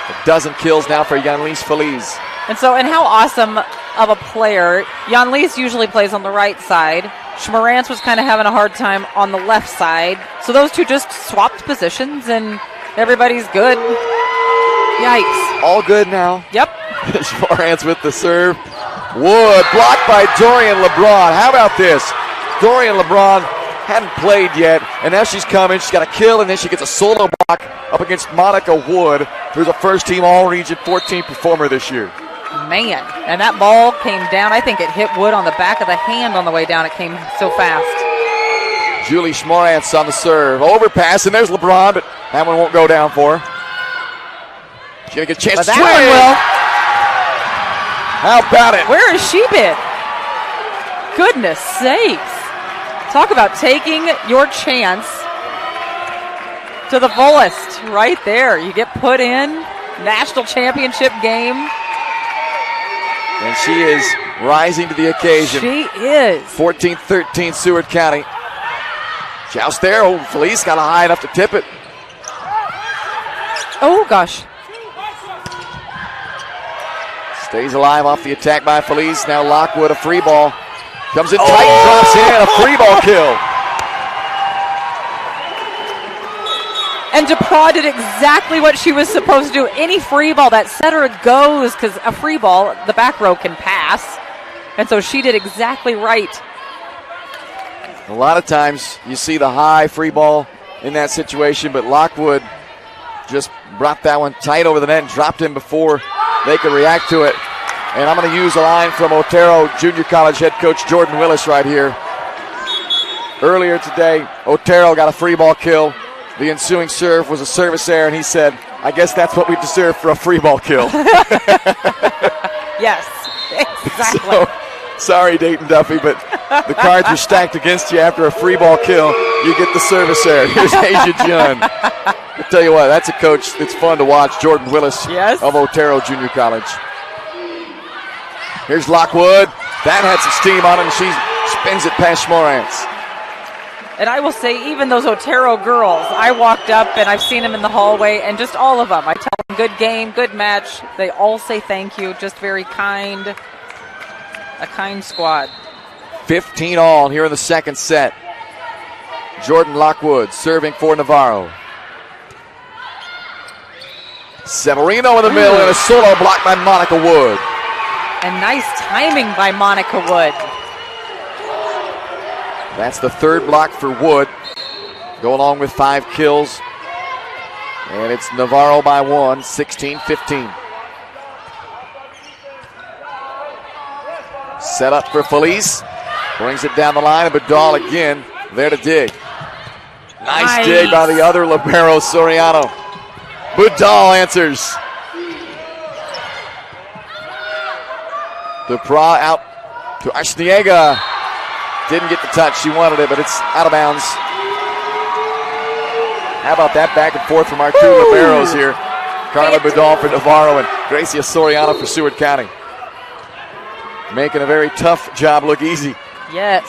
A dozen kills now for Yanlis Feliz. And how awesome of a player. Yanlis usually plays on the right side. Schmarantz was kind of having a hard time on the left side. So those two just swapped positions, and everybody's good. Yikes. All good now. Yep. Schmarantz with the serve. Wood blocked by Dorian LeBron. How about this? Dorian LeBron hadn't played yet, and now she's coming. She's got a kill, and then she gets a solo block up against Monica Wood, who's a first-team All-Region 14 performer this year. Man, and that ball came down. I think it hit Wood on the back of the hand on the way down. It came so fast. Julie Schmarantz on the serve. Overpass, and there's LeBron, but that one won't go down for her. She's going to get a chance to swing. That one will. How about it? Where has she been? Goodness sakes. Talk about taking your chance to the fullest right there. You get put in, national championship game. And she is rising to the occasion. She is. 14-13 Seward County. Joust there. Oh, Feliz got a high enough to tip it. Oh, gosh. Stays alive off the attack by Feliz. Now Lockwood, a free ball. Comes in tight and drops in. A free ball kill. And DePraw did exactly what she was supposed to do. Any free ball, that setter goes, because a free ball, the back row can pass. And so she did exactly right. A lot of times you see the high free ball in that situation, but Lockwood just brought that one tight over the net and dropped him before they could react to it. And I'm going to use a line from Otero Junior College head coach Jordan Willis right here. Earlier today, Otero got a free ball kill. The ensuing serve was a service error, and he said, I guess that's what we deserve for a free ball kill. Yes, exactly. So, sorry, Dayton Duffy, but the cards are stacked against you after a free ball kill. You get the service error. Here's Asia Jun. I'll tell you what, that's a coach that's fun to watch, Jordan Willis of Otero Junior College. Here's Lockwood. That had some steam on it, and she spins it past Schmarantz. And I will say, even those Otero girls, I walked up and I've seen them in the hallway, and just all of them, I tell them, good game, good match. They all say thank you, just very kind, a kind squad. 15 all here in the second set. Jordan Lockwood serving for Navarro. Severino in the middle and a solo block by Monica Wood. And nice timing by Monica Wood. That's the third block for Wood. Go along with 5 kills. And it's Navarro by 1, 16-15. Set up for Feliz. Brings it down the line, and Badal again there to dig. Nice dig by the other libero, Soriano. Badal answers. DePraw out to Ashniega. Didn't get the touch. She wanted it, but it's out of bounds. How about that back and forth from our two liberos here? Carla Badal for Navarro and Gracia Soriano for Seward County. Making a very tough job look easy. Yes.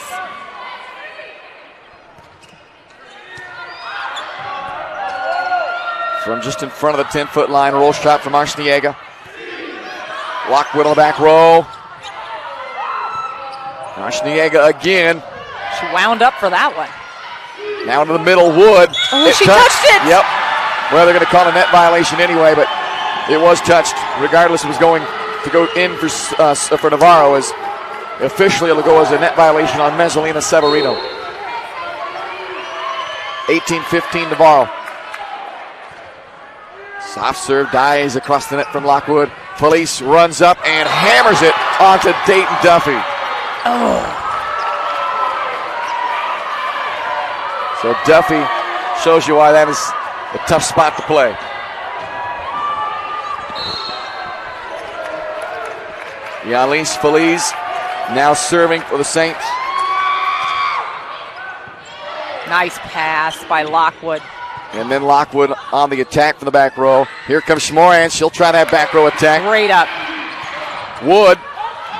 From just in front of the 10-foot line, roll shot from Arshniega. Lockwood on the back row. Arshniega again. She wound up for that one. Now into the middle, Wood. Oh, she touched it. Yep. Well, they're going to call a net violation anyway, but it was touched. Regardless, it was going to go in for Navarro, as officially it'll go as a net violation on Mezzalina Severino. 18-15 Navarro. Soft serve dies across the net from Lockwood. Feliz runs up and hammers it onto Dayton Duffy. Oh. So Duffy shows you why that is a tough spot to play. Yanlis Feliz now serving for the Saints. Nice pass by Lockwood. And then Lockwood on the attack from the back row. Here comes Schmorantz. She'll try that back row attack. Great up. Wood,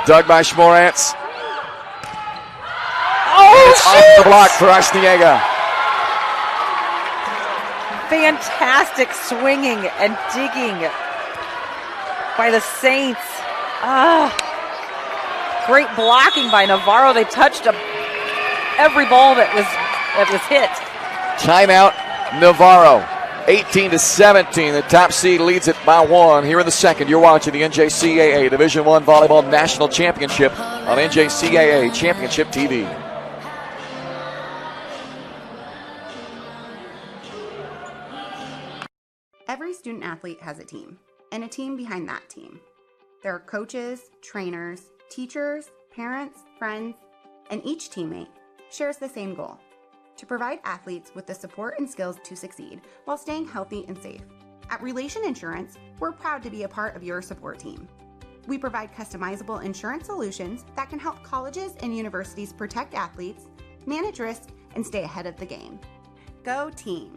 dug by Schmorantz. Oh, it's off the block for Arciniega. Fantastic swinging and digging by the Saints. Great blocking by Navarro. They touched every ball that was hit. Timeout, Navarro. 18-17. The top seed leads it by 1. Here in the second, you're watching the NJCAA Division I Volleyball National Championship on NJCAA Championship TV. Every student athlete has a team, and a team behind that team. There are coaches, trainers, teachers, parents, friends, and each teammate shares the same goal: to provide athletes with the support and skills to succeed while staying healthy and safe. At Relation Insurance, we're proud to be a part of your support team. We provide customizable insurance solutions that can help colleges and universities protect athletes, manage risk, and stay ahead of the game. Go team!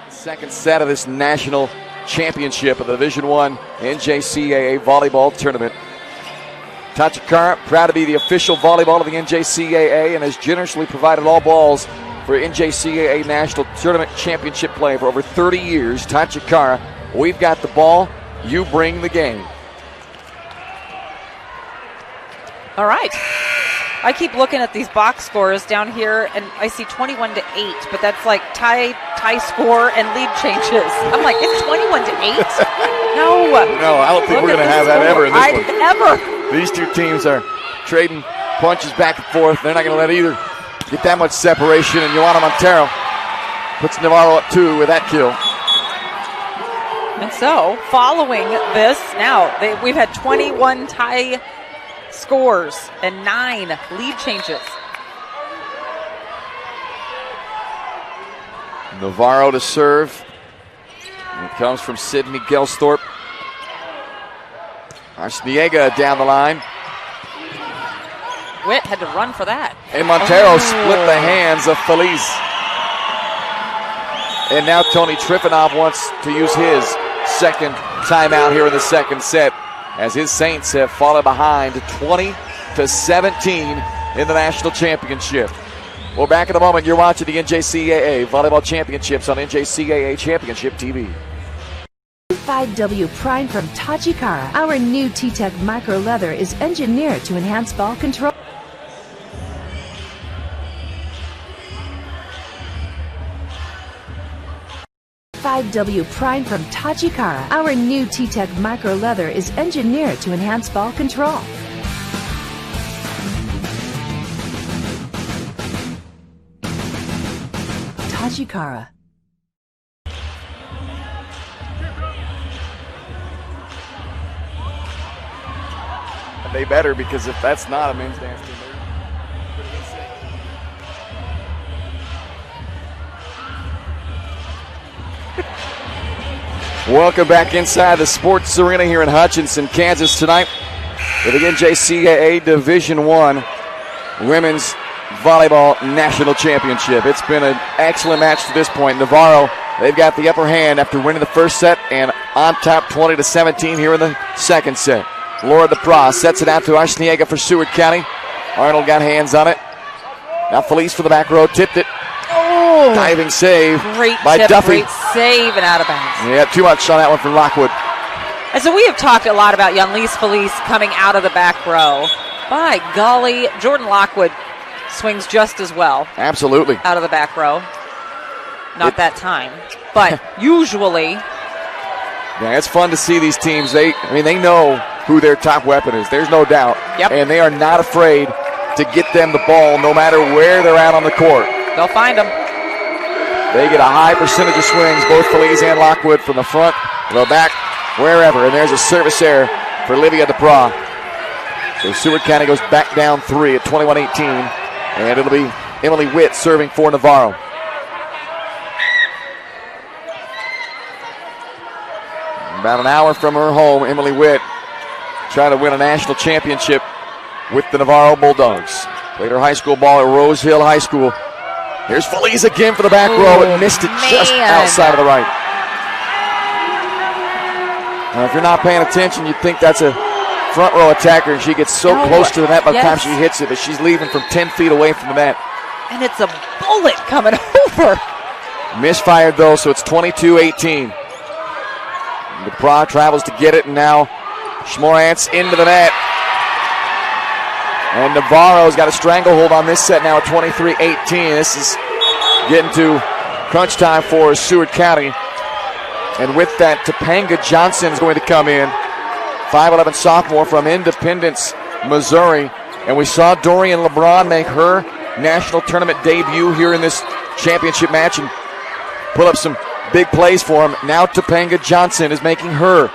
Second set of this national championship of the Division I NJCAA volleyball tournament. Tachikara, proud to be the official volleyball of the NJCAA, and has generously provided all balls for NJCAA National Tournament Championship play for over 30 years. Tachikara, we've got the ball, you bring the game. All right. I keep looking at these box scores down here, and I see 21-8, but that's like tie score and lead changes. I'm like, it's 21-8? No. No, I don't think we're going to have that ever in this one. Ever. These two teams are trading punches back and forth. They're not going to let either get that much separation, and Joanna Montero puts Navarro up 2 with that kill. And so, following this, now we've had 21 tie scores and 9 lead changes. Navarro to serve. It comes from Sydney Gelsthorpe. Arciniega down the line. Witt had to run for that. And Montero split the hands of Feliz. And now Tony Trifonov wants to use his second timeout here in the second set, as his Saints have fallen behind 20-17 in the national championship. Well, back in a moment, you're watching the NJCAA Volleyball Championships on NJCAA Championship TV. 5W Prime from Tachikara. Our new T-Tech micro leather is engineered to enhance ball control. W Prime from Tachikara. Our new T-Tech micro leather is engineered to enhance ball control. Tachikara. They better, because if that's not a men's dance team, welcome back inside the sports arena here in Hutchinson, Kansas tonight with the NJCAA Division I Women's Volleyball National Championship. It's been an excellent match to this point. Navarro, they've got the upper hand after winning the first set and on top 20-17 here in the second set. Laura DePras sets it out to Arciniega for Seward County. Arnold got hands on it. Now Felice for the back row, tipped it. Oh, diving save by tip, Duffy. Great save and out of bounds. Yeah, too much on that one from Lockwood. And so we have talked a lot about Yanlise Felice coming out of the back row. By golly, Jordan Lockwood swings just as well. Absolutely. Out of the back row. Not that time, but usually. Yeah, it's fun to see these teams. They know who their top weapon is. There's no doubt. Yep. And they are not afraid to get them the ball no matter where they're at on the court. They'll find them. They get a high percentage of swings, both Felice and Lockwood, from the front, the back, wherever. And there's a service error for Livia DePras. So Seward County goes back down 3 at 21-18. And it'll be Emily Witt serving for Navarro. About an hour from her home, Emily Witt trying to win a national championship with the Navarro Bulldogs. Played her high school ball at Rose Hill High School. Here's Feliz again for the back row and missed it just outside of the right. Now, if you're not paying attention, you'd think that's a front row attacker, and she gets so close to the net by the time she hits it, but she's leaving from 10 feet away from the net. And it's a bullet coming over. Misfired, though, so it's 22-18. DePra travels to get it, and now Schmorantz into the net. And Navarro's got a stranglehold on this set now at 23-18. This is getting to crunch time for Seward County. And with that, Topanga Johnson is going to come in. 5'11" sophomore from Independence, Missouri. And we saw Dorian LeBron make her national tournament debut here in this championship match and put up some big plays for him. Now Topanga Johnson is making her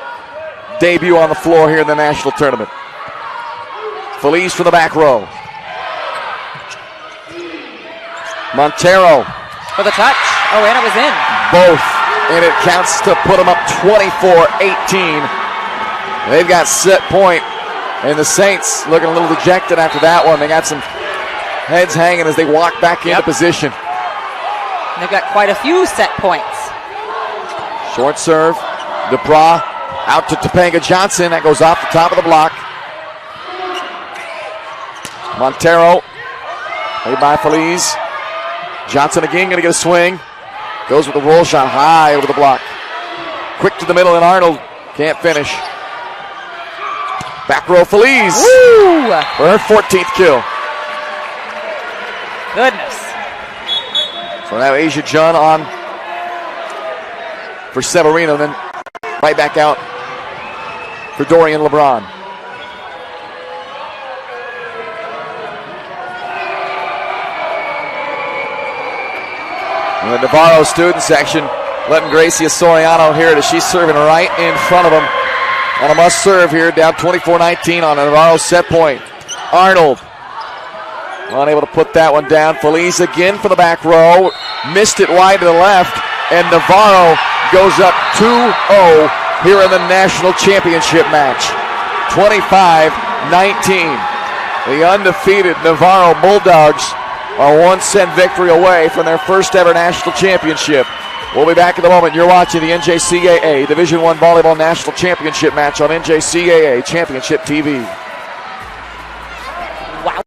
debut on the floor here in the national tournament. Feliz for the back row. Montero for the touch. Oh, and it was in. Both. And it counts to put them up 24-18. They've got set point. And the Saints looking a little dejected after that one. They got some heads hanging as they walk back into position. They've got quite a few set points. Short serve. DePra out to Topanga Johnson. That goes off the top of the block. Montero, played by Feliz. Johnson again going to get a swing. Goes with a roll shot high over the block. Quick to the middle, and Arnold can't finish. Back row Feliz for her 14th kill. Goodness. So now Asia Jun on for Severino, then right back out for Dorian LeBron. And the Navarro student section letting Gracia Soriano hear it as she's serving right in front of them on a must serve here, down 24-19 on a Navarro set point. Arnold unable to put that one down. Feliz again for the back row. Missed it wide to the left. And Navarro goes up 2-0 here in the national championship match. 25-19. The undefeated Navarro Bulldogs are one set victory away from their first ever national championship. We'll be back in a moment. You're watching the NJCAA Division I Volleyball National Championship match on NJCAA Championship TV. Wow.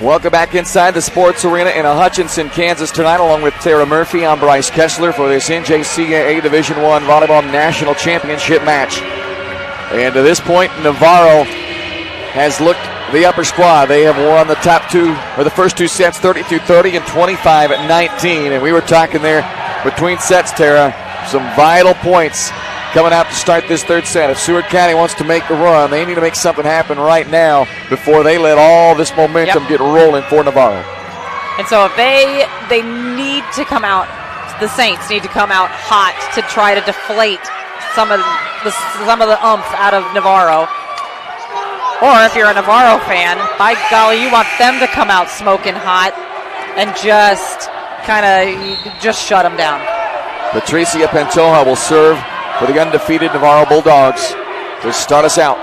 Welcome back inside the sports arena in Hutchinson, Kansas tonight, along with Tara Murphy. I'm Bryce Kessler for this NJCAA Division I Volleyball National Championship match. And to this point, Navarro has looked the upper squad. They have won the top two, or the first two sets, 32-30 and 25-19. And we were talking there between sets, Tara, some vital points coming out to start this third set. If Seward County wants to make a run, they need to make something happen right now before they let all this momentum get rolling for Navarro. And so if they need to come out, the Saints need to come out hot to try to deflate some of the oomph out of Navarro. Or if you're a Navarro fan, by golly, you want them to come out smoking hot and just shut them down. Patricia Pantoja will serve for the undefeated Navarro Bulldogs to start us out.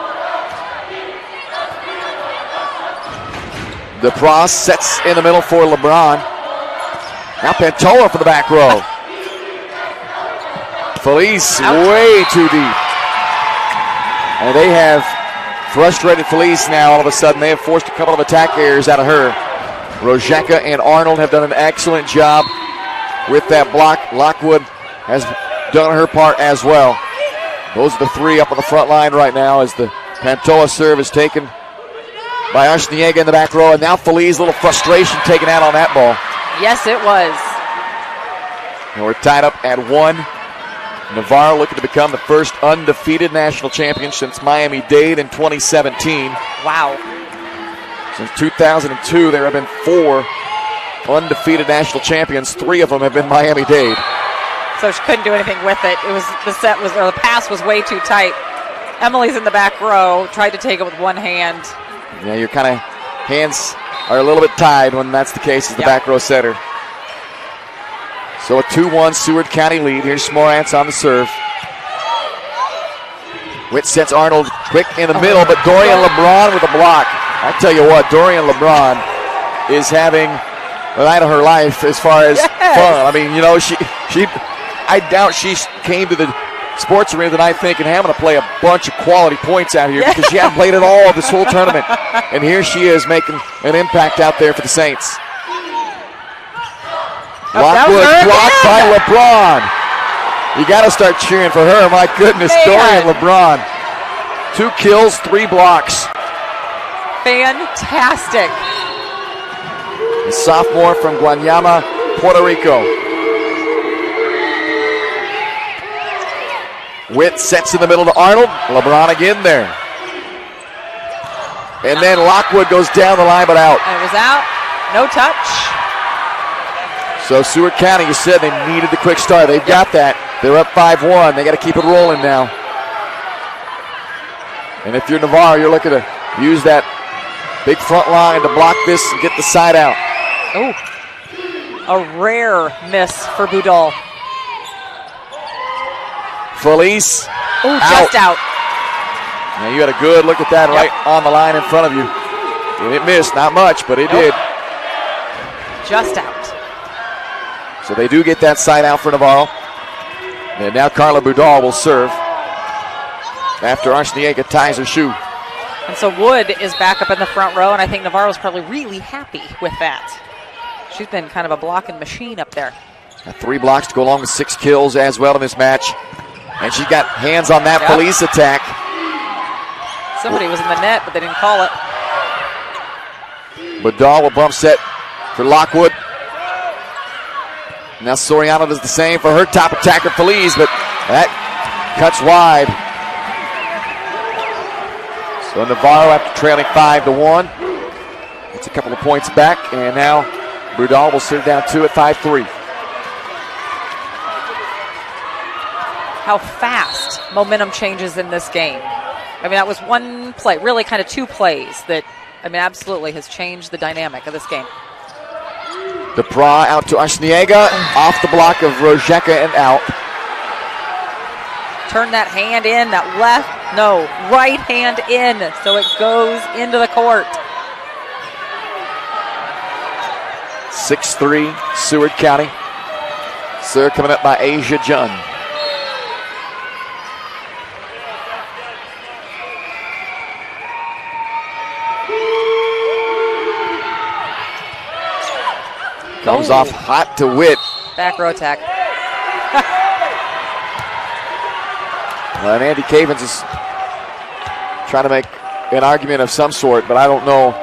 DePros sets in the middle for LeBron. Now Pantoja for the back row. Felice way too deep. And they have frustrated Felice now. All of a sudden, they have forced a couple of attack errors out of her. Rojeka and Arnold have done an excellent job with that block. Lockwood has done her part as well. Those are the three up on the front line right now as the Pantoja serve is taken by Arshniega in the back row. And now Felice, a little frustration taken out on that ball. Yes, it was. And we're tied up at 1. Navarro looking to become the first undefeated national champion since Miami-Dade in 2017. Wow. Since 2002, there have been 4 undefeated national champions. 3 of them have been Miami-Dade. So she couldn't do anything with it. The pass was way too tight. Emily's in the back row, tried to take it with one hand. Yeah, your hands are a little bit tied when that's the case as the back row setter. So a 2-1 Seward County lead. Here's Smorantz on the serve. Witt sets Arnold quick in the middle, but Dorian LeBron with a block. I tell you what, Dorian LeBron is having the night of her life as far as fun. I mean, I doubt she came to the sports arena tonight thinking, hey, I'm going to play a bunch of quality points out here because she hadn't played at all this whole tournament. And here she is making an impact out there for the Saints. Lockwood blocked by LeBron. You got to start cheering for her. My goodness, Dorian LeBron. 2 kills, 3 blocks. Fantastic. The sophomore from Guayama, Puerto Rico. Witt sets in the middle to Arnold. LeBron again there. And then Lockwood goes down the line but out. It was out. No touch. So Seward County, you said they needed the quick start. They've got that. They're up 5-1. They got to keep it rolling now. And if you're Navarro, you're looking to use that big front line to block this and get the side out. Oh, a rare miss for Boudal. Felice. Oh, just out. Now you had a good look at that right on the line in front of you. And it missed, not much, but it did. Just out. So they do get that side out for Navarro. And now Carla Boudal will serve after Arshniega ties her shoe. And so Wood is back up in the front row, and I think Navarro's probably really happy with that. She's been kind of a blocking machine up there. Got 3 blocks to go along with 6 kills as well in this match. And she got hands on that Felice attack. Somebody was in the net, but they didn't call it. Boudal will bump set for Lockwood. Now Soriano does the same for her top attacker, Felice, but that cuts wide. So Navarro, after trailing 5-1, gets a couple of points back, and now Boudal will sit down 2 at 5-3. How fast momentum changes in this game. I mean, that was one play, really kind of 2 plays that, absolutely has changed the dynamic of this game. DePra out to Arshniega, off the block of Rojeka and out. Turn that hand in, right hand in, so it goes into the court. 6-3, Seward County. Serve coming up by Asia Jun. Comes off hot to Witt. Back row attack. And Andy Cavens is trying to make an argument of some sort, but I don't know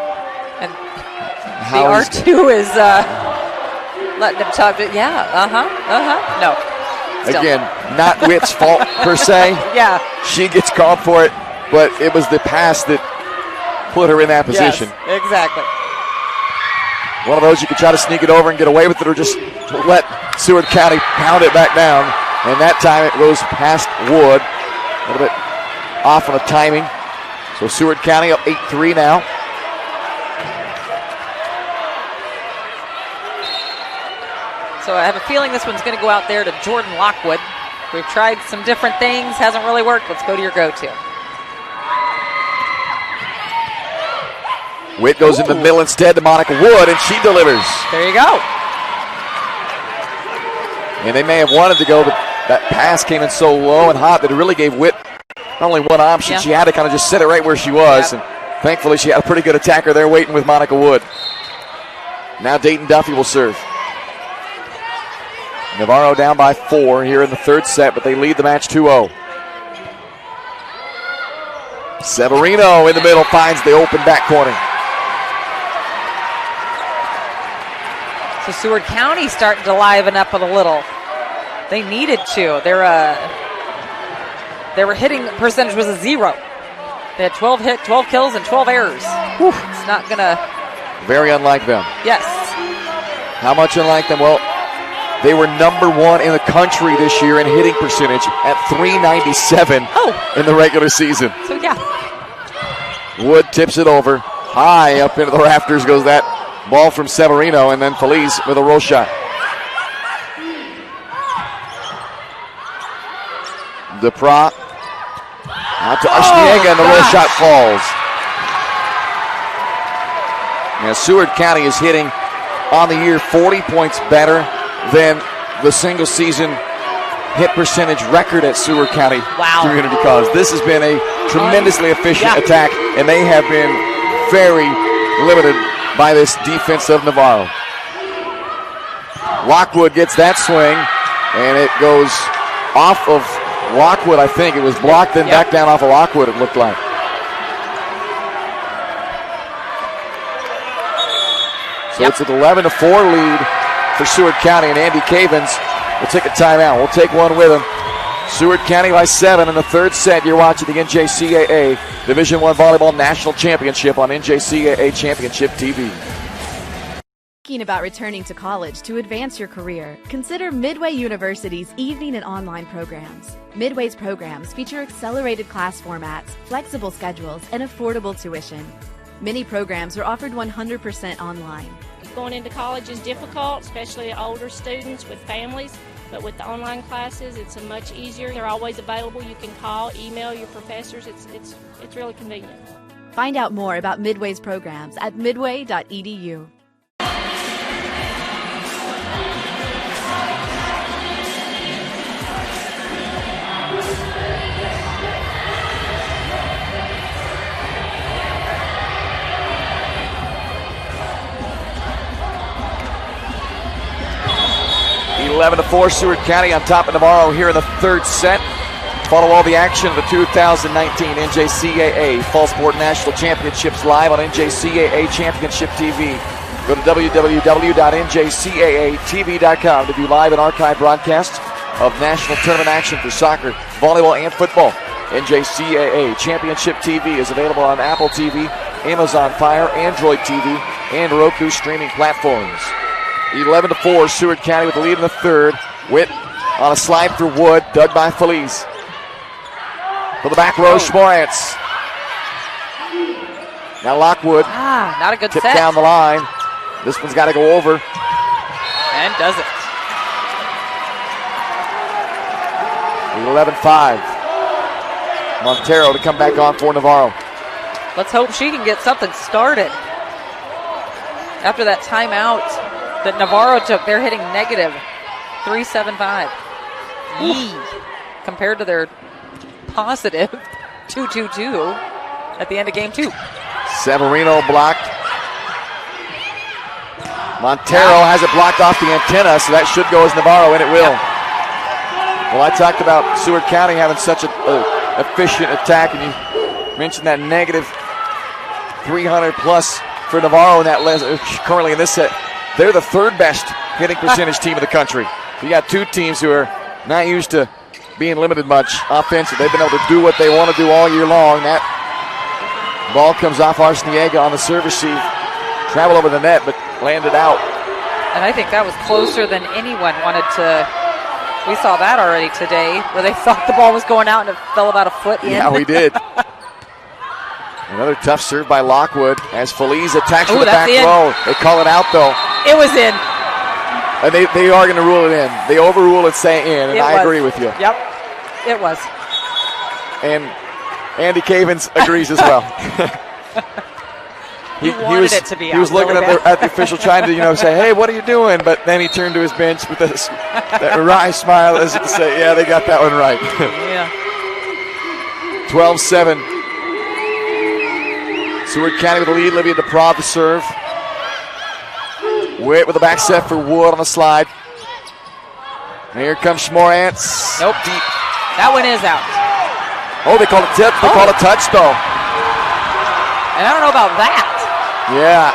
And how the R2 is letting them talk. No. Still. Again, not Witt's fault per se. Yeah. She gets called for it, but it was the pass that put her in that position. Yes, exactly. One of those you could try to sneak it over and get away with it, or just let Seward County pound it back down. And that time it goes past Wood. A little bit off on the timing. So Seward County up 8-3 now. So I have a feeling this one's going to go out there to Jordan Lockwood. We've tried some different things, hasn't really worked. Let's go to your go-to. Witt goes in the middle instead to Monica Wood, and she delivers. There you go. And they may have wanted to go, but that pass came in so low and hot that it really gave Witt only one option. Yeah. She had to kind of just sit it right where she was, and thankfully she had a pretty good attacker there waiting with Monica Wood. Now Dayton Duffy will serve. Navarro down by 4 here in the third set, but they lead the match 2-0. Severino in the middle finds the open back corner. So Seward County starting to liven up a little. They needed to. Their hitting percentage was a 0. They had 12 kills and 12 errors. Whew, it's not gonna. Very unlike them. Yes. How much unlike them? Well, they were number 1 in the country this year in hitting percentage at .397 in the regular season. So yeah. Wood tips it over. High up into the rafters goes that ball from Severino, and then Feliz with a roll shot. DePra out to Arciniega, and the roll shot falls. Now Seward County is hitting on the year 40 points better than the single season hit percentage record at Seward County Community College. This has been a tremendously efficient attack, and they have been very limited by this defense of Navarro. Lockwood gets that swing, and it goes off of Lockwood, I think. It was blocked, then back down off of Lockwood, it looked like. So it's an 11-4 lead for Seward County, and Andy Cavens will take a timeout. We'll take one with him. Seward County by 7 in the third set. You're watching the NJCAA Division I Volleyball National Championship on NJCAA Championship TV. Thinking about returning to college to advance your career? Consider Midway University's evening and online programs. Midway's programs feature accelerated class formats, flexible schedules, and affordable tuition. Many programs are offered 100% online. Going into college is difficult, especially older students with families, but with the online classes, it's a much easier. They're always available. You can call, email your professors. It's really convenient. Find out more about Midway's programs at midway.edu. 11-4, Seward County on top of Navarro here in the third set. Follow all the action of the 2019 NJCAA Fall Sport National Championships live on NJCAA Championship TV. Go to www.njcaatv.com to view live and archive broadcasts of national tournament action for soccer, volleyball, and football. NJCAA Championship TV is available on Apple TV, Amazon Fire, Android TV, and Roku streaming platforms. 11-4, Seward County with the lead in the third. Witt on a slide through Wood, dug by Feliz. For the back row, Schmorantz. Now Lockwood. Not a good tip set. Down the line. This one's got to go over. And does it. 11-5. Montero to come back on for Navarro. Let's hope she can get something started. After that timeout that Navarro took, they're hitting negative 375. Compared to their positive 2-2-2 at the end of game 2. Severino blocked. Montero has it blocked off the antenna, so that should go as Navarro, and it will. Well, I talked about Seward County having such an efficient attack, and you mentioned that negative 300 plus for Navarro in that currently in this set. They're the third best hitting percentage team in the country. You got two teams who are not used to being limited much offensive. They've been able to do what they want to do all year long. That ball comes off Arciniega on the serve receive, traveled over the net, but landed out. And I think that was closer than anyone wanted to. We saw that already today, where they thought the ball was going out and it fell about a foot in. Yeah, we did. Another tough serve by Lockwood as Feliz attacks for the back row. They call it out, though. It was in. And they are going to rule it in. They overrule it, say in, and I agree with you. Yep, it was. And Andy Cavins agrees as well. He wanted it to be out. He was looking really at the official trying to, say, hey, what are you doing? But then he turned to his bench with that wry smile as if to say, yeah, they got that one right. Yeah. 12-7. Seward County with the lead. Olivia DePraw to serve. Witt with the back set for Wood on the slide. And here comes Schmorantz. Nope. Deep. That one is out. Oh, they call it tip. They call it touch, though. And I don't know about that. Yeah,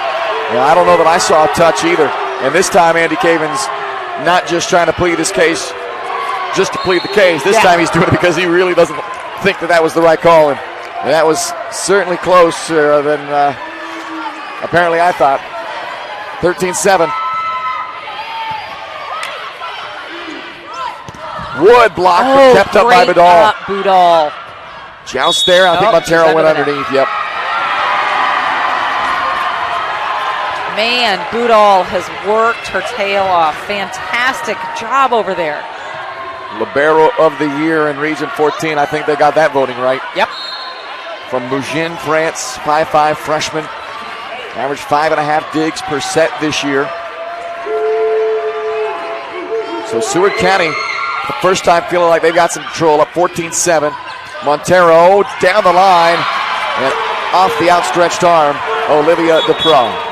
I don't know that I saw a touch either. And this time, Andy Cavins not just trying to plead his case just to plead the case. This time he's doing it because he really doesn't think that was the right call. And that was certainly closer than apparently I thought. 13-7. Wood blocked, but kept up by Budal. Budal. Joust there. I think Montero went underneath. Yep. Man, Budal has worked her tail off. Fantastic job over there. Libero of the year in Region 14. I think they got that voting right. Yep. From Mougins, France, 5'5" freshman. Averaged 5.5 digs per set this year. So Seward County, the first time feeling like they've got some control, up 14-7. Montero down the line and off the outstretched arm, Olivia DePraw.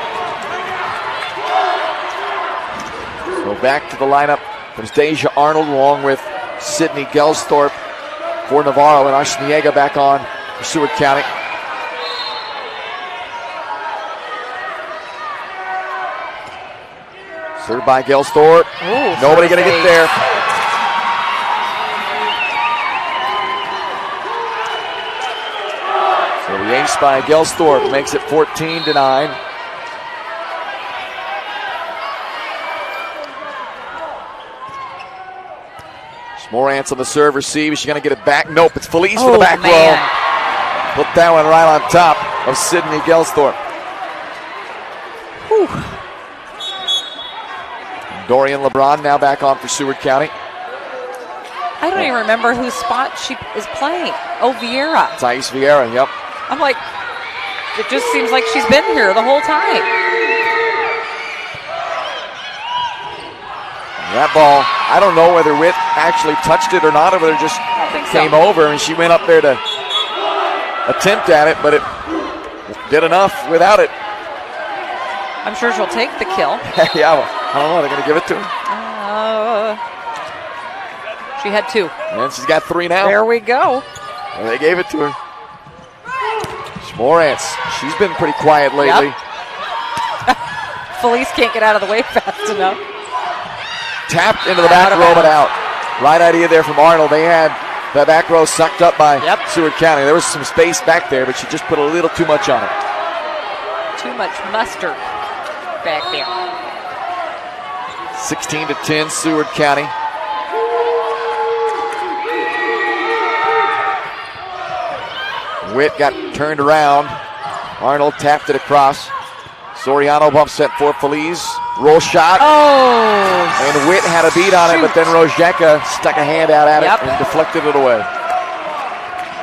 So back to the lineup comes Deja Arnold along with Sydney Gelsthorpe for Navarro, and Arciniega back on for Seward County. Served by Gelsthorpe. Nobody going to get there. So the ace by Gelsthorpe makes it 14-9. Schmorantz on the serve receive. Is she going to get it back? Nope. It's Feliz for the back row. Put that one right on top of Sydney Gelsthorpe. Dorian LeBron now back on for Seward County. I don't even remember whose spot she is playing. Oh, Vieira. Thais Vieira, yep. I'm like, it just seems like she's been here the whole time. That ball, I don't know whether Witt actually touched it or not, or whether it just came over and she went up there to attempt at it, but it did enough without it. I'm sure she'll take the kill. Yeah, well, I don't know. They're going to give it to her. She had 2. And she's got 3 now. There we go. And they gave it to her. Schmorantz, she's been pretty quiet lately. Yep. Feliz can't get out of the way fast enough. Tapped into the back row, but out. Right idea there from Arnold. They had the back row sucked up by Seward County. There was some space back there, but she just put a little too much on it. Too much mustard back there. 16-10, Seward County. Witt got turned around. Arnold tapped it across. Soriano bump set for Feliz. Roll shot. Oh! And Witt had a beat on it, but then Rozhenka stuck a hand out at it and deflected it away.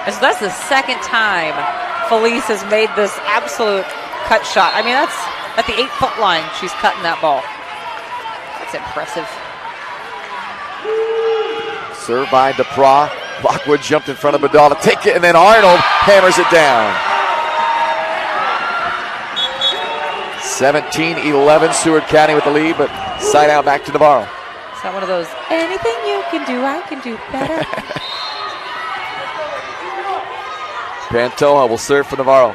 And so that's the second time Feliz has made this absolute cut shot. I mean, that's at the 8-foot line. She's cutting that ball. That's impressive. Served by DePraw. Lockwood jumped in front of Budal to take it, and then Arnold hammers it down. 17-11, Seward County with the lead, but side out back to Navarro. Is that one of those, anything you can do, I can do better? Pantoja will serve for Navarro.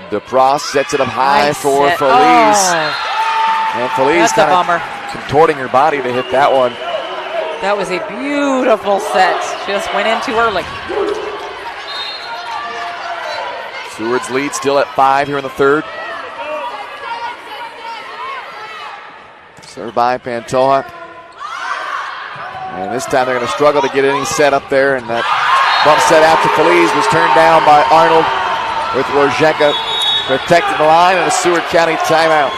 DePros sets it up high for Felice. Oh, and Felice that's a bummer. Contorting her body to hit that one. That was a beautiful set. Just went in too early. Seward's lead still at 5 here in the third. Served by Pantoja. And this time they're going to struggle to get any set up there. And that bump set out to Felice was turned down by Arnold with Rojeka protecting the line and a Seward County timeout.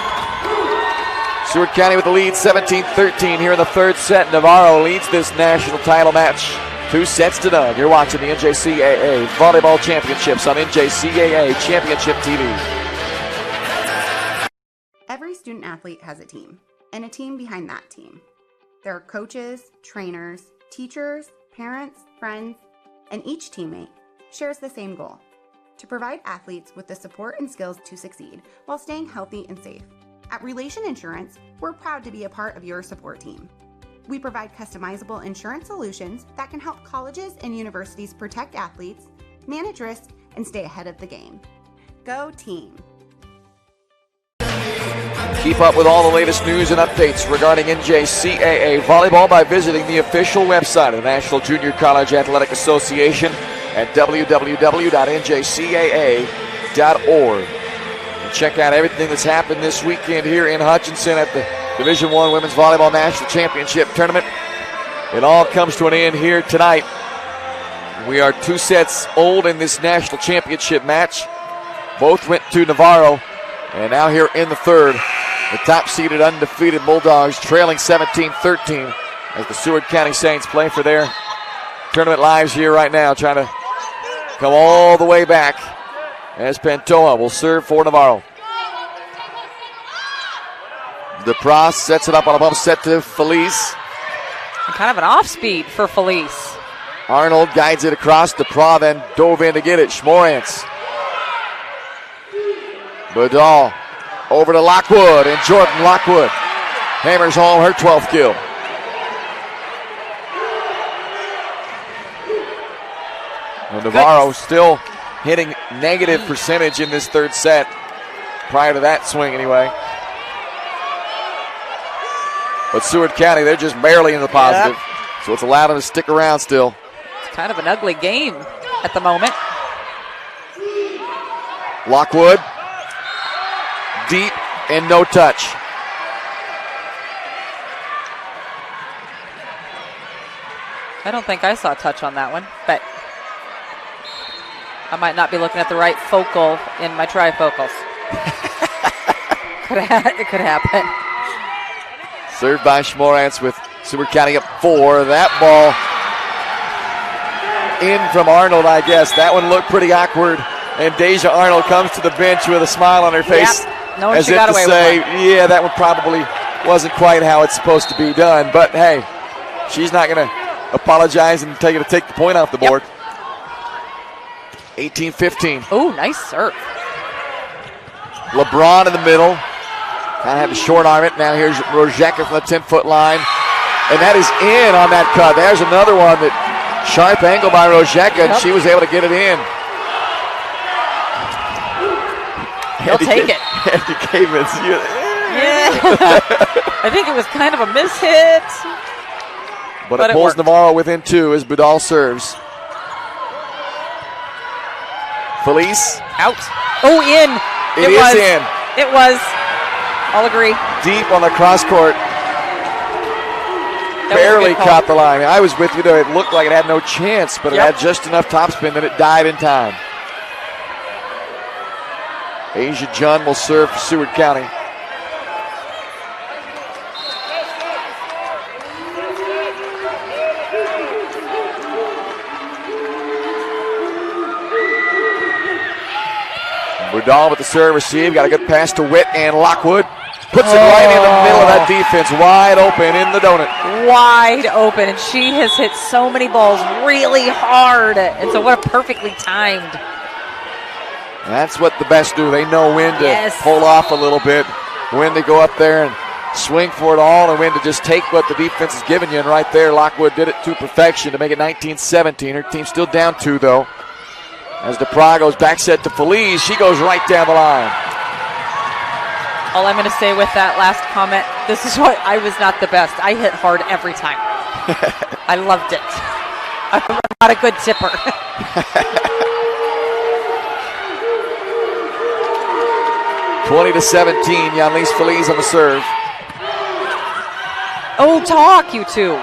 Seward County with the lead, 17-13 here in the third set. Navarro leads this national title match 2-0. You're watching the NJCAA Volleyball Championships on NJCAA Championship TV. Every student athlete has a team, and a team behind that team. There are coaches, trainers, teachers, parents, friends, and each teammate shares the same goal: to provide athletes with the support and skills to succeed while staying healthy and safe. At Relation Insurance, we're proud to be a part of your support team. We provide customizable insurance solutions that can help colleges and universities protect athletes, manage risk, and stay ahead of the game. Go team! Keep up with all the latest news and updates regarding NJCAA volleyball by visiting the official website of the National Junior College Athletic Association at www.njcaa.org. And check out everything that's happened this weekend here in Hutchinson at the Division I Women's Volleyball National Championship Tournament. It all comes to an end here tonight. We are 2 sets old in this national championship match. Both went to Navarro. And now here in the third, the top-seeded undefeated Bulldogs trailing 17-13 as the Seward County Saints play for their tournament lives here right now, trying to come all the way back as Pantoja will serve for Navarro. DePros sets it up on a bump set to Felice. Kind of an off-speed for Felice. Arnold guides it across. DePros then dove in to get it. Schmorantz. Badal over to Lockwood, and Jordan Lockwood hammers home her 12th kill. And Navarro still hitting negative percentage in this third set. Prior to that swing, anyway. But Seward County, they're just barely in the positive. Yep. So it's allowed them to stick around still. It's kind of an ugly game at the moment. Lockwood. Deep and no touch. I don't think I saw a touch on that one, but I might not be looking at the right focal in my trifocals. It could happen. Served by Schmorantz with Seward County up 4. That ball in from Arnold, I guess. That one looked pretty awkward. And Deja Arnold comes to the bench with a smile on her face. Yep. No one as if got to away say, with yeah, that one probably wasn't quite how it's supposed to be done. But hey, she's not going to apologize and tell you to take the point off the board. 18-15. Oh, nice serve. LeBron in the middle. Kind of had to short arm it. Now here's Rojeka from the 10-foot line. And that is in on that cut. There's another one that sharp angle by Rojeka, and she was able to get it in. He'll take it. Andy Cavens. Yeah. I think it was kind of a miss-hit. But it pulls Navarro within 2 as Budal serves. Felice. Out. Oh, in. It is in. It was. I'll agree. Deep on the cross court. Barely caught the line. I was with you there. It looked like it had no chance, but it had just enough topspin that it died in time. Asia Junn will serve for Seward County. Budal with the serve receive. Got a good pass to Witt and Lockwood. Puts it right in the middle of that defense, wide open in the donut. Wide open, and she has hit so many balls really hard. And so what a perfectly timed. That's what the best do. They know when to pull off a little bit, when to go up there and swing for it all, and when to just take what the defense is giving you. And right there, Lockwood did it to perfection to make it 19-17. Her team's still down 2, though. As DePra goes back set to Feliz, she goes right down the line. All I'm going to say with that last comment, this is why I was not the best. I hit hard every time. I loved it. I'm not a good tipper. 20-17, Yanlis Feliz on the serve. Oh, talk, you two.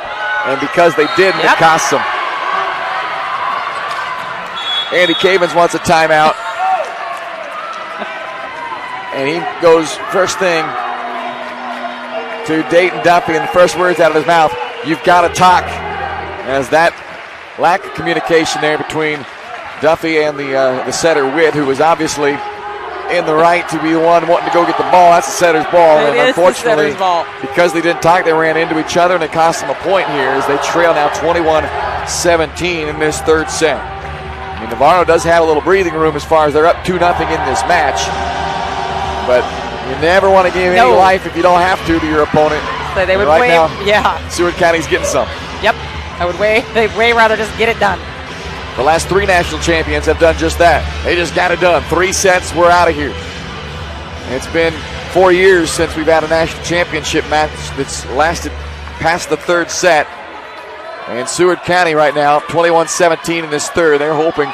And because they didn't, it cost them. Andy Cavens wants a timeout. And he goes first thing to Dayton Duffy, and the first words out of his mouth, "You've got to talk." As that lack of communication there between Duffy and the setter, Witt, who was obviously in the right to be the one wanting to go get the ball. That's the setter's ball. It and is unfortunately, the setter's ball. because they didn't talk, they ran into each other, and it cost them a point here as they trail now 21-17 in this third set. I mean, Navarro does have a little breathing room as far as they're up 2-0 in this match. But you never want to give any life if you don't have to your opponent. So they would right now, Seward County's getting some. Yep, they'd way rather just get it done. The last 3 national champions have done just that. They just got it done. 3 sets, we're out of here. It's been 4 years since we've had a national championship match that's lasted past the third set. And Seward County right now, 21-17 in this third. They're hoping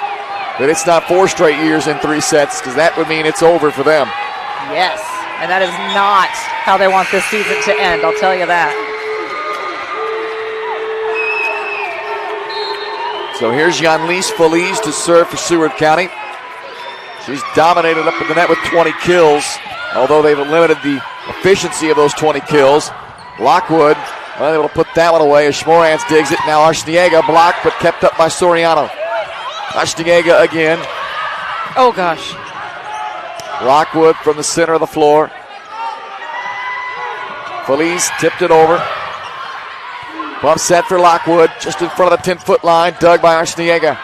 that it's not 4 straight years in 3 sets, because that would mean it's over for them. Yes, and that is not how they want this season to end, I'll tell you that. So here's Yanlis Feliz to serve for Seward County. She's dominated up in the net with 20 kills, although they've limited the efficiency of those 20 kills. Lockwood unable to put that one away as Schmorans digs it. Now Arshniega blocked, but kept up by Soriano. Arshniega again. Oh, gosh. Lockwood from the center of the floor. Feliz tipped it over. Bump set for Lockwood, just in front of the 10-foot line, dug by Arshniega.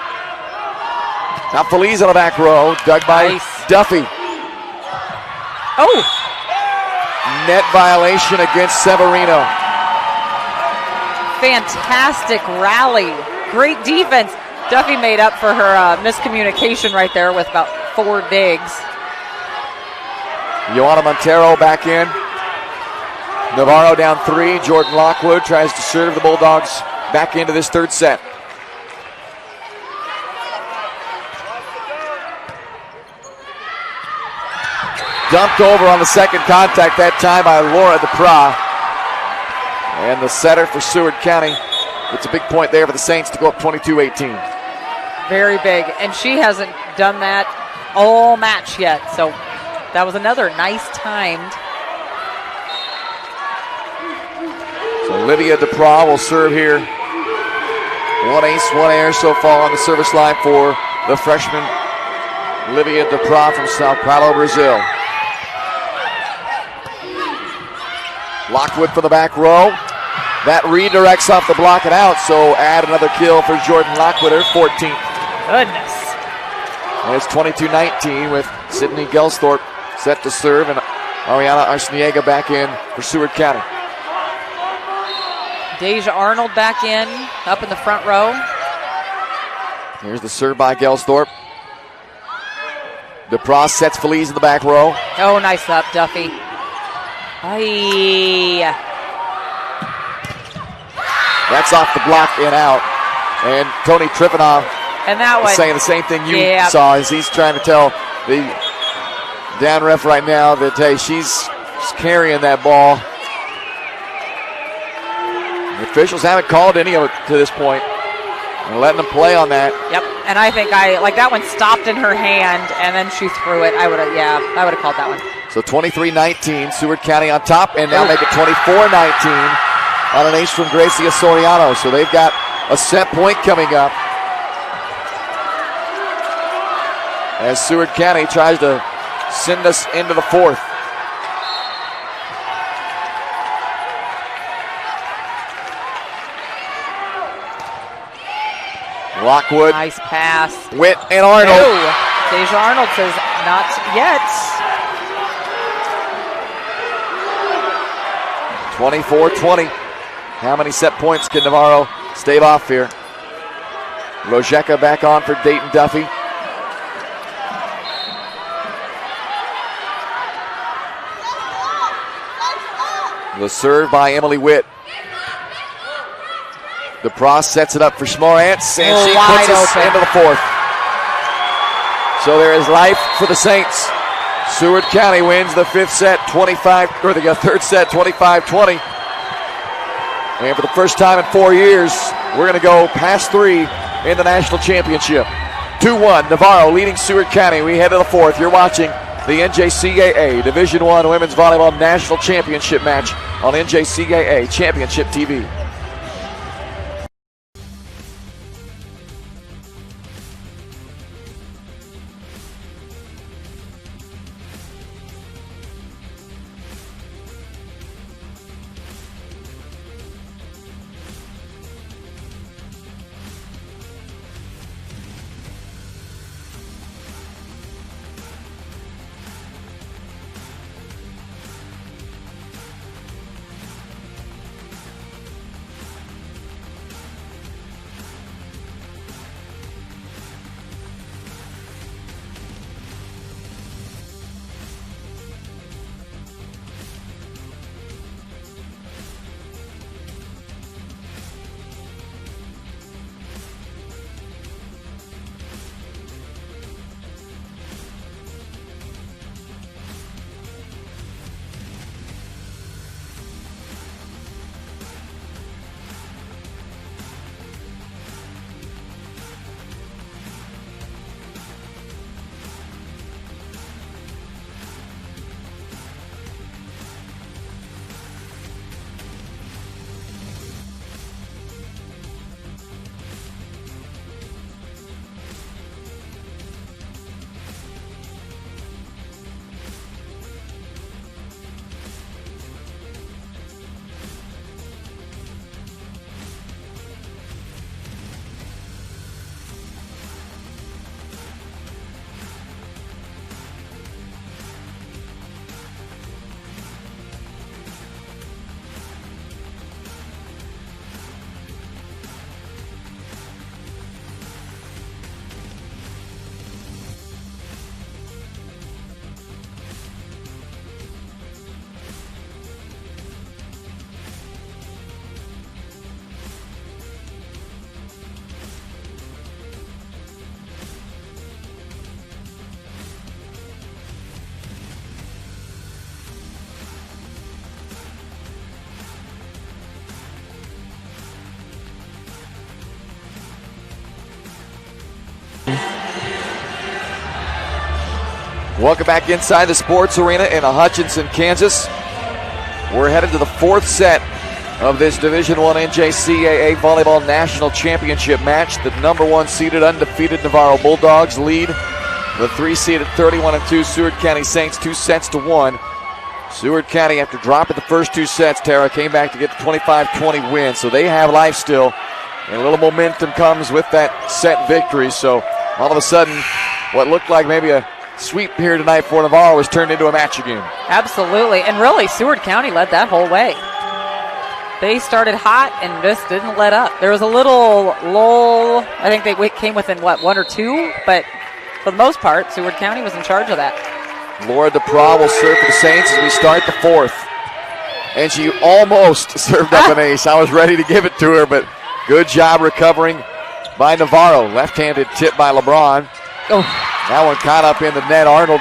Now Feliz on the back row, dug by Duffy. Oh! Net violation against Severino. Fantastic rally. Great defense. Duffy made up for her miscommunication right there with about 4 digs. Joanna Montero back in. Navarro down 3. Jordan Lockwood tries to serve the Bulldogs back into this third set. Dumped over on the second contact that time by Laura DePra. And the setter for Seward County. It's a big point there for the Saints to go up 22-18. Very big. And she hasn't done that all match yet. So that was another nice timed. So Olivia DePra will serve here. 1 ace, 1 error so far on the service line for the freshman Olivia DePra from Sao Paulo, Brazil. Lockwood for the back row. That redirects off the block and out, so add another kill for Jordan Lockwood, her 14th. Goodness. And it's 22-19 with Sydney Gelsthorpe set to serve and Ariana Arshniega back in for Seward County. Deja Arnold back in, up in the front row. Here's the serve by Gelsthorpe. DePra sets Feliz in the back row. Oh, nice up, Duffy. Aye. That's off the block and out. And Tony Trifonov and that one saying the same thing you saw as he's trying to tell the down ref right now that, hey, she's carrying that ball. The officials haven't called any of it to this point. And letting them play on that. Yep, and I think that one stopped in her hand and then she threw it. I would have called that one. So 23-19, Seward County on top, and now make it 24-19 on an ace from Gracia Soriano. So they've got a set point coming up as Seward County tries to send us into the fourth. Lockwood. Nice pass. Witt and Arnold. No. Deja Arnold says not yet. 24-20. How many set points can Navarro stave off here? Rojeka back on for Dayton Duffy. The serve by Emily Witt. DePross sets it up for Schmorantz, and she puts us into the fourth. So there is life for the Saints. Seward County wins the third set 25-20. And for the first time in 4 years, we're going to go past 3 in the national championship. 2-1, Navarro leading Seward County. We head to the fourth. You're watching the NJCAA Division I Women's Volleyball National Championship match on NJCAA Championship TV. Welcome back inside the sports arena in Hutchinson, Kansas. We're headed to the fourth set of this Division I NJCAA Volleyball National Championship match. The number 1 seeded undefeated Navarro Bulldogs lead the 3 seeded 31-2 Seward County Saints 2-1. Seward County, after dropping the first 2 sets, Tara, came back to get the 25-20 win. So they have life still, and a little momentum comes with that set victory. So all of a sudden, what looked like maybe a sweep here tonight for Navarro was turned into a match again. Absolutely, and really Seward County led that whole way. They started hot and just didn't let up. There was a little lull. I think they came within, 1 or 2, but for the most part, Seward County was in charge of that. Laura DePra will serve for the Saints as we start the fourth. And she almost served up an ace. I was ready to give it to her, but good job recovering by Navarro. Left-handed tip by LeBron. Oh. That one caught up in the net. Arnold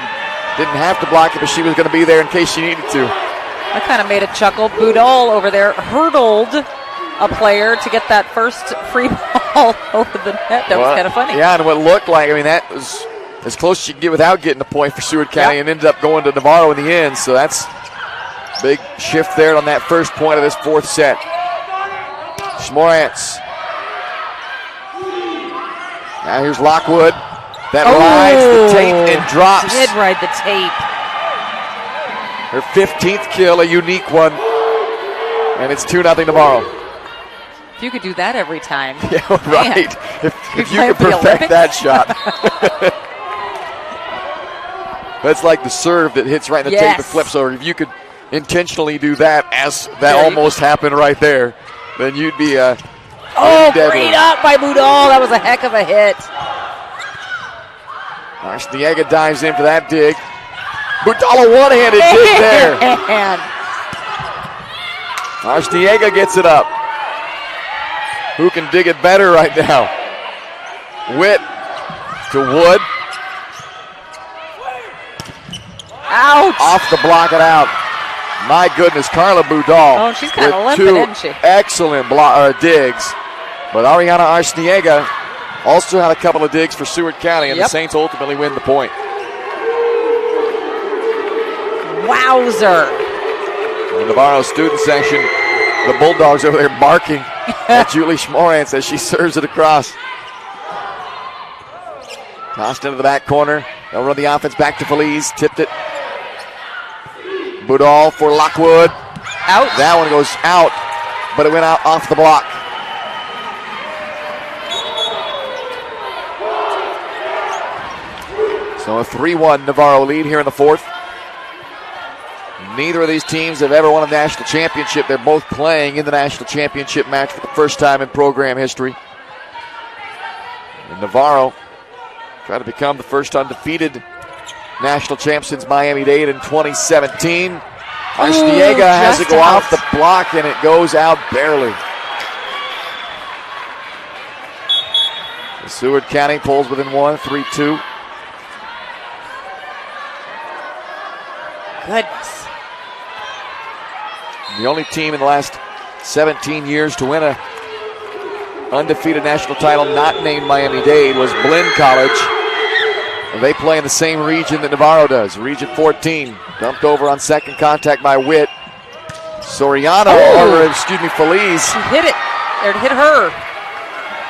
didn't have to block it, but she was going to be there in case she needed to. I kind of made a chuckle. Boudal over there hurdled a player to get that first free ball over the net. That was kind of funny. Yeah, and what looked like, that was as close as you can get without getting a point for Seward County, and ended up going to Navarro in the end. So that's a big shift there on that first point of this fourth set. Schmorantz. Now here's Lockwood. That rides the tape and drops. Did ride the tape. Her 15th kill, a unique one. And it's 2-0 Navarro. If you could do that every time. Yeah, right. Man. If you could perfect that shot. That's like the serve that hits right in the tape that flips over. If you could intentionally do that, as that almost happened right there, then you'd be great up by Budal. That was a heck of a hit. Arciniega dives in for that dig. Budal a one-handed dig there. Arciniega gets it up. Who can dig it better right now? Witt to Wood. Ouch. Off the block and out. My goodness, Carla Budal. Oh, she's kind of limping, isn't she? Excellent digs. But Ariana Arciniega also had a couple of digs for Seward County, and the Saints ultimately win the point. Wowzer. In the Navarro student section, the Bulldogs over there barking at Julie Schmorantz as she serves it across. Tossed into the back corner. They'll run the offense back to Feliz. Tipped it. Budal for Lockwood. Out. That one goes out, but it went out off the block. So a 3-1 Navarro lead here in the fourth. Neither of these teams have ever won a national championship. They're both playing in the national championship match for the first time in program history. And Navarro trying to become the first undefeated national champ since Miami-Dade in 2017. Arciniega has to go off the block, and it goes out barely. Seward County pulls within one, 3-2. Goodness. The only team in the last 17 years to win a undefeated national title not named Miami-Dade was Blinn College. They play in the same region that Navarro does, Region 14. Dumped over on second contact by Witt. Feliz. She hit it. It hit her.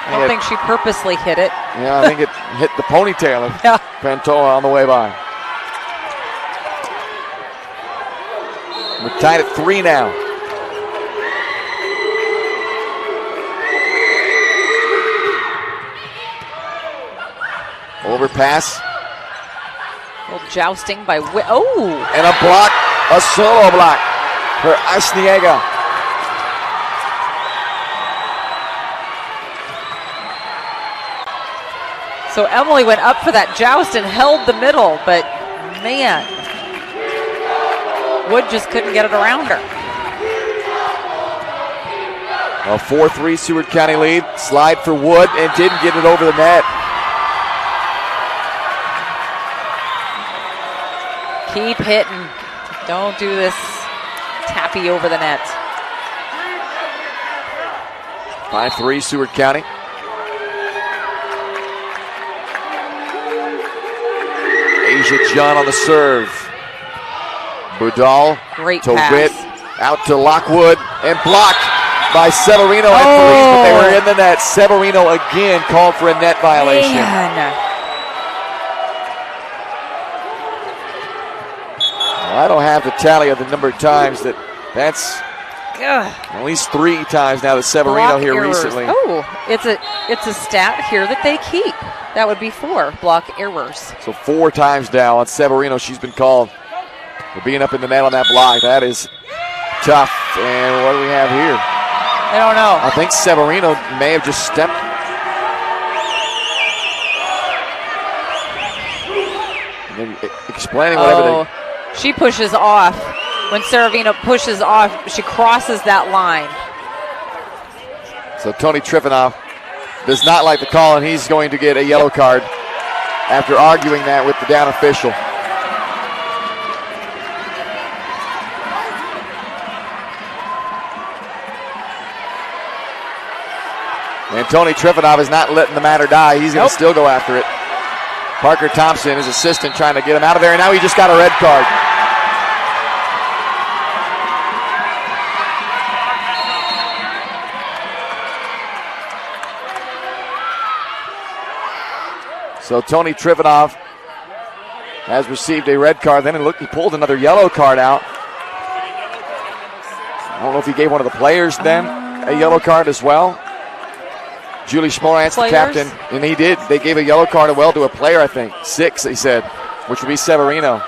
I don't think she purposely hit it. Yeah, I think it hit the ponytail of Pantoja on the way by. We're tied at 3 now. Overpass. A little jousting by Witt. Oh! And a block, a solo block for Arciniega. So Emily went up for that joust and held the middle, but man, Wood just couldn't get it around her. A 4-3 Seward County lead. Slide for Wood and didn't get it over the net. Keep hitting. Don't do this tappy over the net. 5-3 Seward County. Asia John on the serve. Budal to Witt. Out to Lockwood and blocked by Severino and Feliz, but they were in the net. Severino again called for a net violation. I don't have the tally of the number of times that's at least 3 times now that Severino block here errors. recently. Oh, it's a stat here that they keep. That would be 4 block errors. So 4 times now on Severino she's been called for being up in the net on that block. That is tough. And what do we have here? I don't know. I think Severino may have just stepped. Explaining whatever she pushes off. When Severino pushes off, she crosses that line. So Tony Trifonov does not like the call, and he's going to get a yellow card after arguing that with the down official. And Tony Trifonov is not letting the matter die. He's going to still go after it. Parker Thompson, his assistant, trying to get him out of there, and now he just got a red card. So Tony Trifonov has received a red card. Then he pulled another yellow card out. I don't know if he gave one of the players then. a yellow card as well. Julie Schmorantz, the captain, and he did. They gave a yellow card as well to a player, I think. 6, he said, which would be Severino.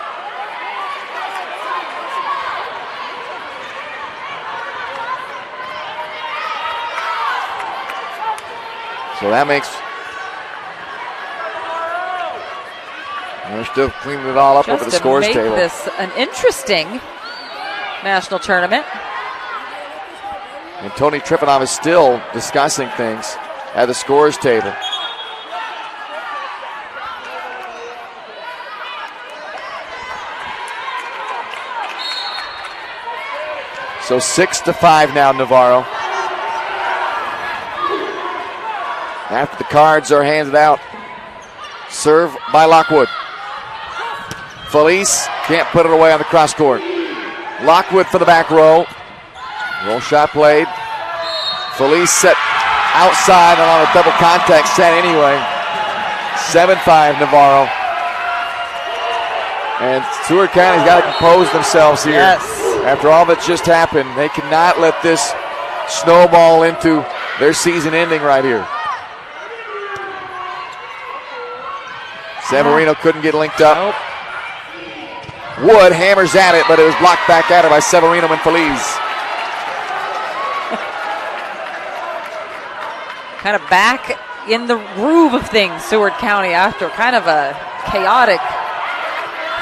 So that makes... They're still cleaning it all up over the scores table. Just to make this an interesting national tournament. And Tony Trifonov is still discussing things at the scores table. So 6-5 now, Navarro. After the cards are handed out. Serve by Lockwood. Felice can't put it away on the cross court. Lockwood for the back row. Roll shot played. Felice set outside and on a double contact set anyway. 7-5 Navarro. And Seward County's got to compose themselves here. Yes. After all that's just happened, they cannot let this snowball into their season ending right here. Severino couldn't get linked up. Nope. Wood hammers at it, but it was blocked back at her by Severino and Felice. Kind of back in the groove of things, Seward County, after kind of a chaotic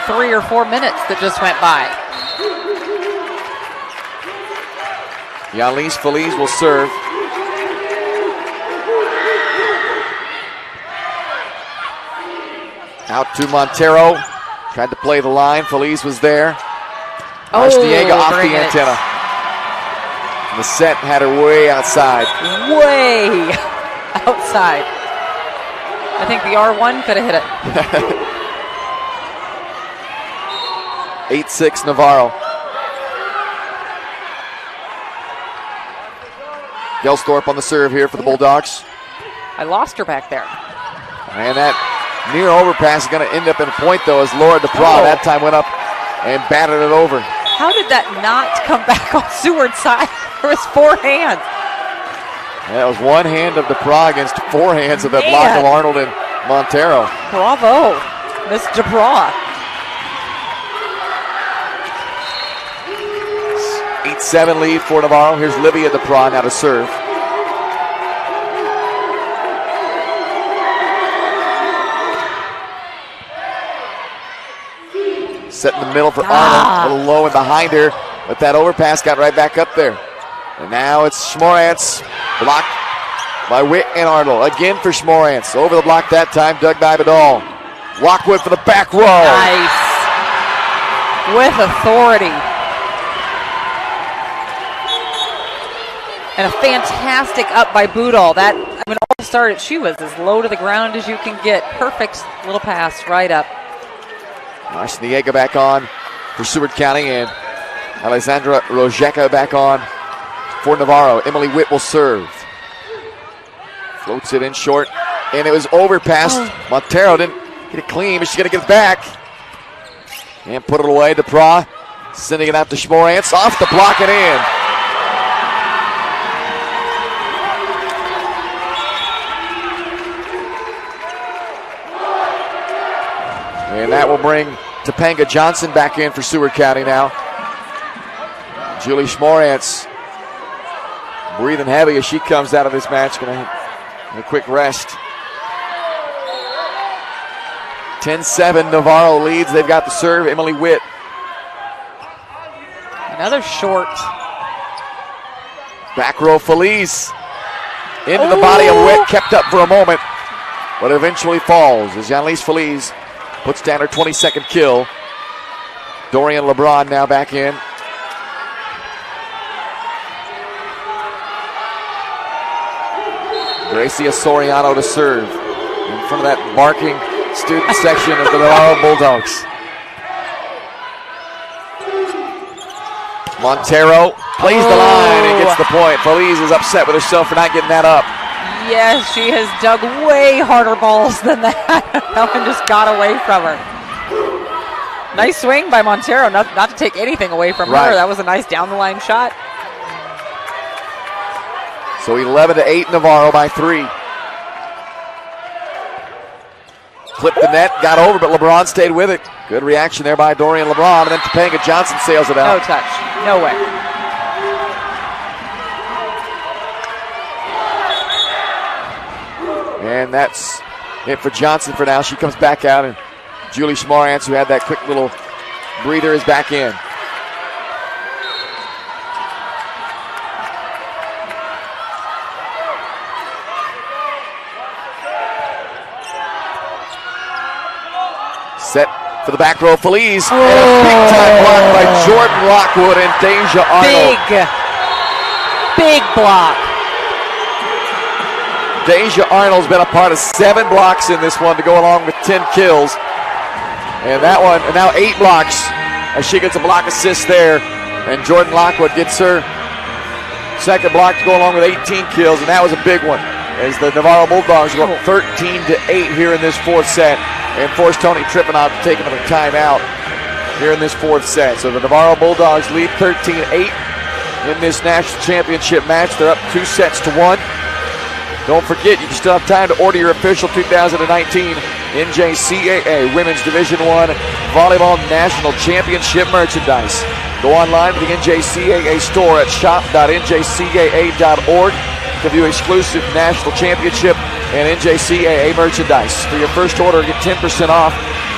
3 or 4 minutes that just went by. Yanlise Felice will serve. Out to Montero. Tried to play the line. Felice was there. Arciniega off the antenna. And the set had her way outside. Way outside. I think the R1 could have hit it. 8-6 Navarro. Gelsthorpe on the serve here for the Bulldogs. I lost her back there. And that near overpass is going to end up in a point, though, as Laura DePra that time went up and batted it over. How did that not come back on Seward's side? There was 4 hands. That was one hand of DePra against 4 hands of that block of Arnold and Montero. Bravo, Miss DePra. 8-7 lead for Navarro. Here's Livia DePra now to serve. Set in the middle for Arnold. A little low and behind her, but that overpass got right back up there. And now it's Schmorantz, blocked by Witt and Arnold. Again for Schmorantz. Over the block that time, Doug Nibadal. Lockwood for the back row. Nice. With authority. And a fantastic up by Budal. That, I mean, all started, she was as low to the ground as you can get. Perfect little pass right up. Arciniega back on for Seward County, and Alexandra Rojeka back on for Navarro. Emily Witt will serve. Floats it in short, and it was overpassed. Montero didn't get it clean, but she's going to get it back. And put it away. DePra sending it out to Schmorantz. Off the block and in. And that will bring Topanga Johnson back in for Seward County now. Julie Schmorantz breathing heavy as she comes out of this match. Going to have a quick rest. 10-7 Navarro leads. They've got the serve. Emily Witt. Another short. Back row Felice. Into the body of Witt. Kept up for a moment, but eventually falls as Yanlise Felice puts down her 22nd kill. Dorian LeBron now back in. Gracia Soriano to serve in front of that barking student section of the Navarro Bulldogs. Montero plays the line and gets the point. Felice is upset with herself for not getting that up. Yes, she has dug way harder balls than that. That one just got away from her. Nice swing by Montero, not to take anything away from her. That was a nice down-the-line shot. So 11-8 Navarro by 3. Clipped the net, got over, but LeBron stayed with it. Good reaction there by Dorian LeBron, and then Topanga Johnson sails it out. No touch. No way. And that's it for Johnson for now. She comes back out, and Julie Schmarantz, who had that quick little breather, is back in. Set for the back row, Feliz. And a big-time block by Jordan Lockwood and Deja Arnold. Big block. Deja Arnold's been a part of 7 blocks in this one to go along with 10 kills. And that one, and now 8 blocks as she gets a block assist there. And Jordan Lockwood gets her second block to go along with 18 kills, and that was a big one. As the Navarro Bulldogs go up 13-8 here in this 4th set, and force Tony Trippenoff to take another timeout here in this 4th set. So the Navarro Bulldogs lead 13-8 in this national championship match. They're up 2 sets to 1. Don't forget, you can still have time to order your official 2019 NJCAA Women's Division I Volleyball National Championship merchandise. Go online to the NJCAA store at shop.njcaa.org to view exclusive national championship and NJCAA merchandise. For your first order, get 10% off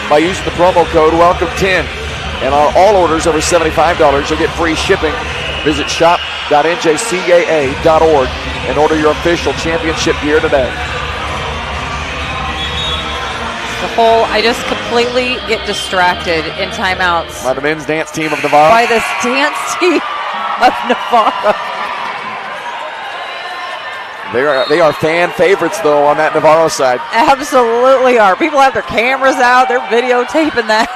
by using the promo code WELCOME10. And on all orders over $75, you'll get free shipping. Visit shop.njcaa.org and order your official championship gear today. I just completely get distracted in timeouts. By the men's dance team of Navarro. By this dance team of Navarro. They are fan favorites, though, on that Navarro side. Absolutely are. People have their cameras out. They're videotaping that.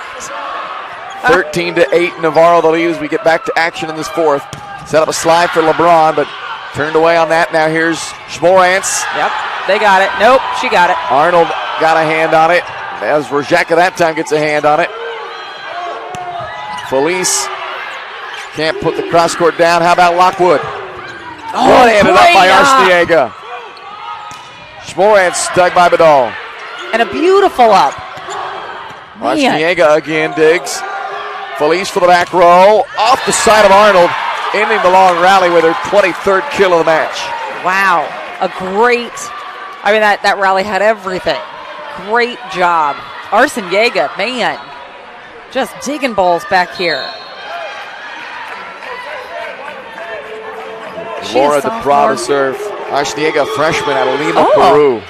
13-8 Navarro the lead as we get back to action in this 4th. Set up a slide for LeBron, but turned away on that. Now here's Schmorantz. Yep, they got it. Nope, she got it. Arnold got a hand on it. As Rojeka that time gets a hand on it. Felice can't put the cross court down. How about Lockwood? One-handed up by Arciniega. Schmorantz dug by Badal. And a beautiful up. Arciniega again digs. Felice for the back row. Off the side of Arnold. Ending the long rally with her 23rd kill of the match. Wow. That rally had everything. Great job. Arciniega, man. Just digging balls back here. Laura DePra to serve. Arciniega, freshman out of Lima, Peru.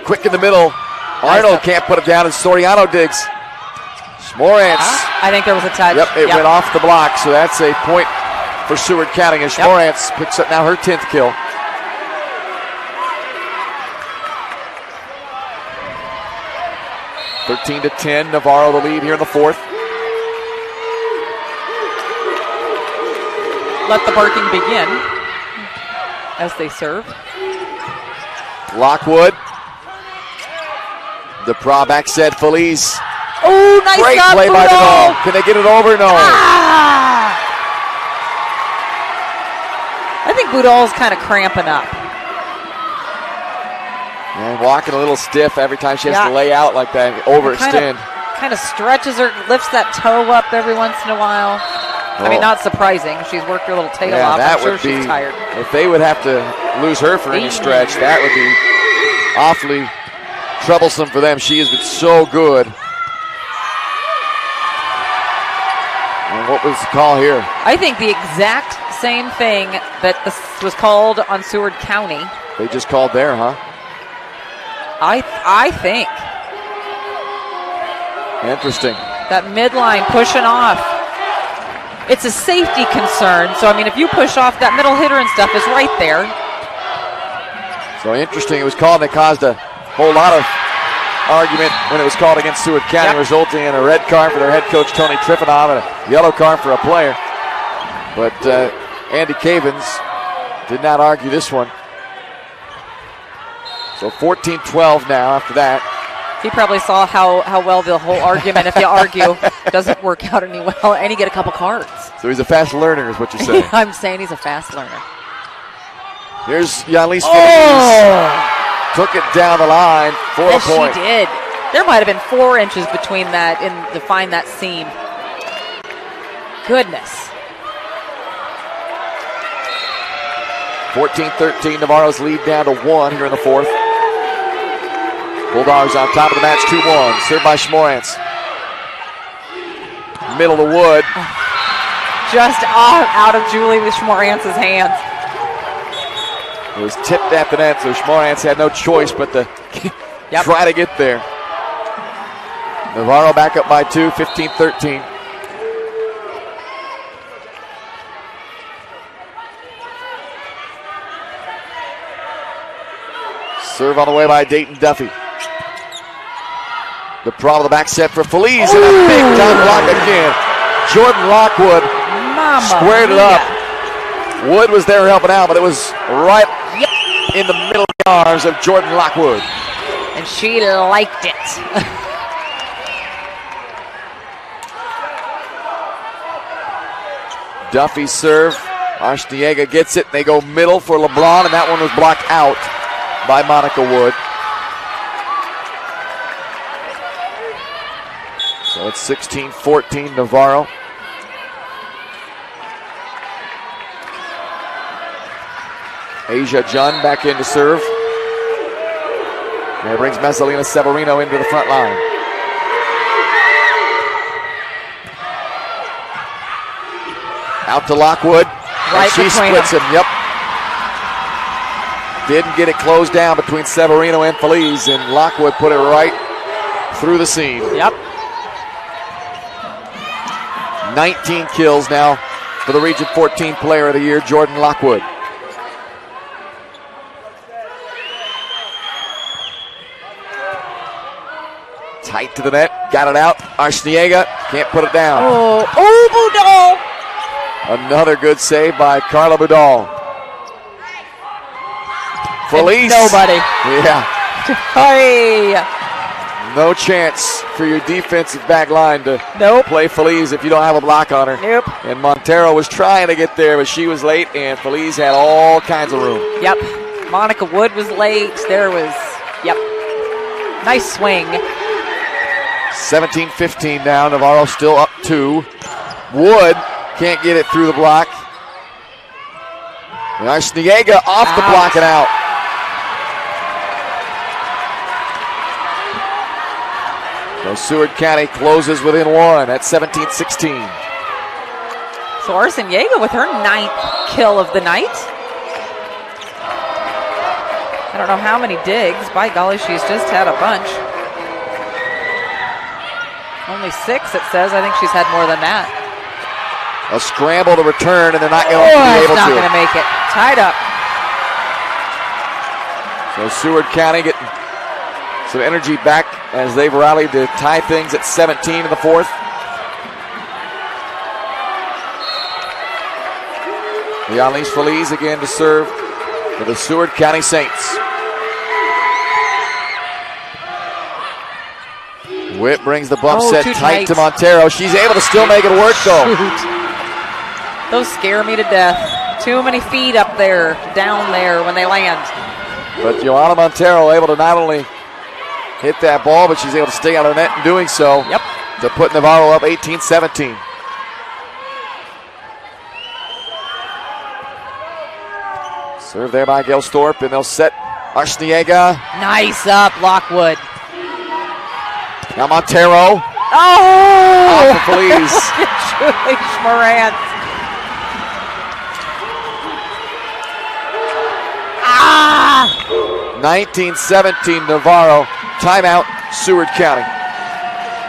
Quick in the middle. Arnold can't put it down, and Soriano digs. Schmorantz. I think there was a touch. Yep, it went off the block, so that's a point for Seward County as Schmorantz picks up now her 10th kill. Yep. 13-10, Navarro the lead here in the 4th. Let the barking begin as they serve. Lockwood. DePra back set, Feliz. Oh, nice Great job, play by Badal. Can they get it over? No. I think Budal's kind of cramping up. And walking a little stiff every time she has to lay out like that, overextend. Kind of stretches her, lifts that toe up every once in a while. I mean, not surprising. She's worked her little tail off. I'm sure she's tired. If they would have to lose her for any stretch, that would be awfully troublesome for them. She has been so good. And what was the call here? I think the exact same thing that this was called on Seward County. They just called there, huh? I think. Interesting. That midline pushing off. It's a safety concern. So, if you push off, that middle hitter and stuff is right there. So interesting. It was called, and it caused a whole lot of argument when it was called against Seward County, resulting in a red card for their head coach, Tony Trippenoff, and a yellow card for a player. But Andy Cavins did not argue this one. So 14-12 now after that. He probably saw how well the whole argument, if you argue, doesn't work out any well, and you get a couple cards. So he's a fast learner is what you're saying. I'm saying he's a fast learner. Here's Yanlis Feliz. Oh! Took it down the line for a point. She did. There might have been 4 inches between that to find that seam. Goodness. 14-13, Navarro's lead down to 1 here in the fourth. Bulldogs on top of the match, 2-1. Served by Schmorantz. Middle of Wood. Just out of Julie Schmorantz's hands. It was tipped at the net, so Schmorantz had no choice but to try to get there. Navarro back up by 2, 15-13. Serve on the way by Dayton Duffy. The problem, the back set for Feliz, and a big time block again. Jordan Lockwood squared it up. Wood was there helping out, but it was right in the middle of the arms of Jordan Lockwood. And she liked it. Duffy serve. Arciniega gets it. They go middle for LeBlanc, and that one was blocked out by Monica Wood. So it's 16-14 Navarro. Asia Jun back in to serve. That brings Mesalina Severino into the front line. Out to Lockwood. Right, she splits him. Yep. Didn't get it closed down between Severino and Feliz, and Lockwood put it right through the seam. Yep. 19 kills now for the Region 14 Player of the Year, Jordan Lockwood. Tight to the net, got it out. Arciniega can't put it down. Boudal! Another good save by Carla Boudal. Feliz. Nobody. Yeah. Hey. No chance for your defensive back line to play Feliz if you don't have a block on her. Nope. And Montero was trying to get there, but she was late, and Feliz had all kinds of room. Yep. Monica Wood was late. There was, nice swing. 17-15 now. Navarro still up 2. Wood can't get it through the block. And Arciniega off the block and out. So Seward County closes within 1 at 17-16. So Arciniega with her 9th kill of the night. I don't know how many digs. By golly, she's just had a bunch. Only 6, it says. I think she's had more than that. A scramble to return, and they're not going to be able to. Not going to make it. Tied up. So Seward County getting some energy back as they've rallied to tie things at 17 in the fourth. Yanlis Feliz again to serve for the Seward County Saints. Whip brings the bump set tight to Montero. She's able to still make it work, though. Those scare me to death. Too many feet up there, down there when they land. But Joanna Montero able to not only hit that ball, but she's able to stay out of the net in doing so. Yep. To put Navarro up 18-17. Serve there by Gelsthorpe, and they'll set Arciniega. Nice up, Lockwood. Now Montero. Oh! Off of Feliz. Julie Schmorantz. 19-17 Navarro. Timeout, Seward County.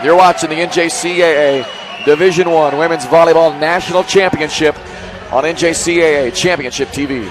You're watching the NJCAA Division I Women's Volleyball National Championship on NJCAA Championship TV.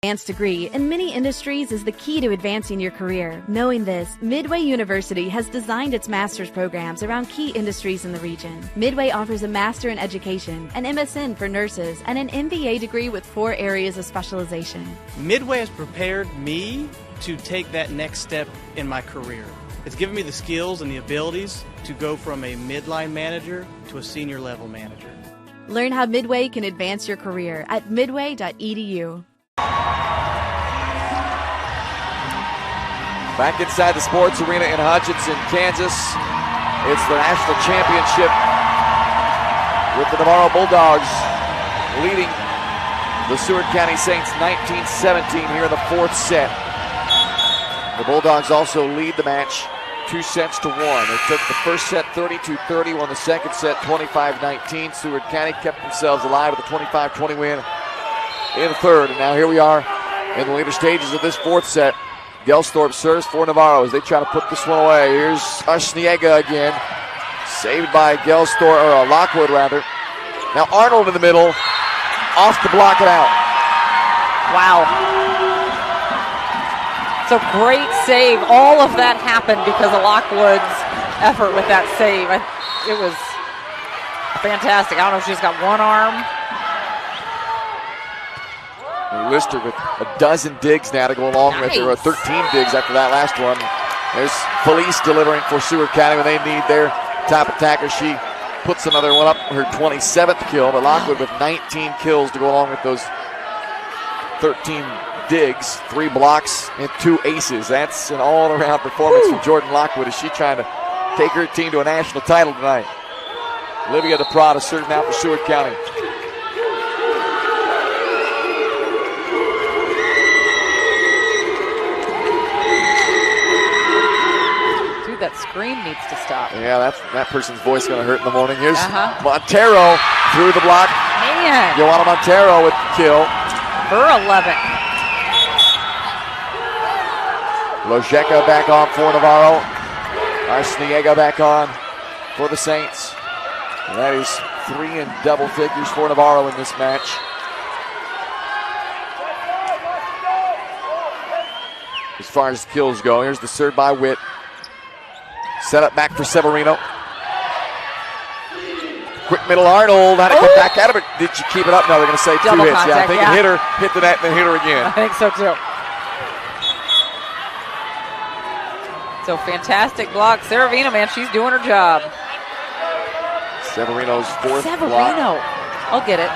Advanced degree in many industries is the key to advancing your career. Knowing this, Midway University has designed its master's programs around key industries in the region. Midway offers a Master in Education, an MSN for nurses, and an MBA degree with 4 areas of specialization. Midway has prepared me to take that next step in my career. It's given me the skills and the abilities to go from a midline manager to a senior level manager. Learn how Midway can advance your career at midway.edu. Back inside the sports arena in Hutchinson, Kansas. It's the national championship with the Navarro Bulldogs leading the Seward County Saints 19-17 here in the fourth set. The Bulldogs also lead the match 2 sets to 1. They took the first set 32-30, won the second set 25-19. Seward County kept themselves alive with a 25-20 win in the third. And now here we are in the later stages of this fourth set. Gelsthorpe serves for Navarro as they try to put this one away. Here's Arciniega again. Saved by Gelsthorpe, or Lockwood rather. Now Arnold in the middle. Off to block it out. Wow. It's a great save. All of that happened because of Lockwood's effort with that save. It was fantastic. I don't know if she's got one arm. Lister with a dozen digs now to go along with her. 13 digs after that last one. There's Felice delivering for Seward County when they need their top attacker. She puts another one up, her 27th kill, but Lockwood with 19 kills to go along with those 13 digs, 3 blocks, and 2 aces. That's an all-around performance from Jordan Lockwood as she trying to take her team to a national title tonight. Olivia DePrada serving out for Seward County. That scream needs to stop. Yeah, that person's voice going to hurt in the morning. Here's Montero through the block. Man. Joanna Montero with the kill. Her 11th. Lojeka back on for Navarro. Arciniega back on for the Saints. And that is 3 in double figures for Navarro in this match. As far as kills go, here's the serve by Witt. Set up back for Severino. Quick middle Arnold. How to come back at it, but did she keep it up? No, they're going to say double 2 hits. Contact, yeah, I think it hit her, hit the net, and then hit her again. I think so too. So fantastic block. Severino, man, she's doing her job. Severino's fourth Severino. block. I'll get it.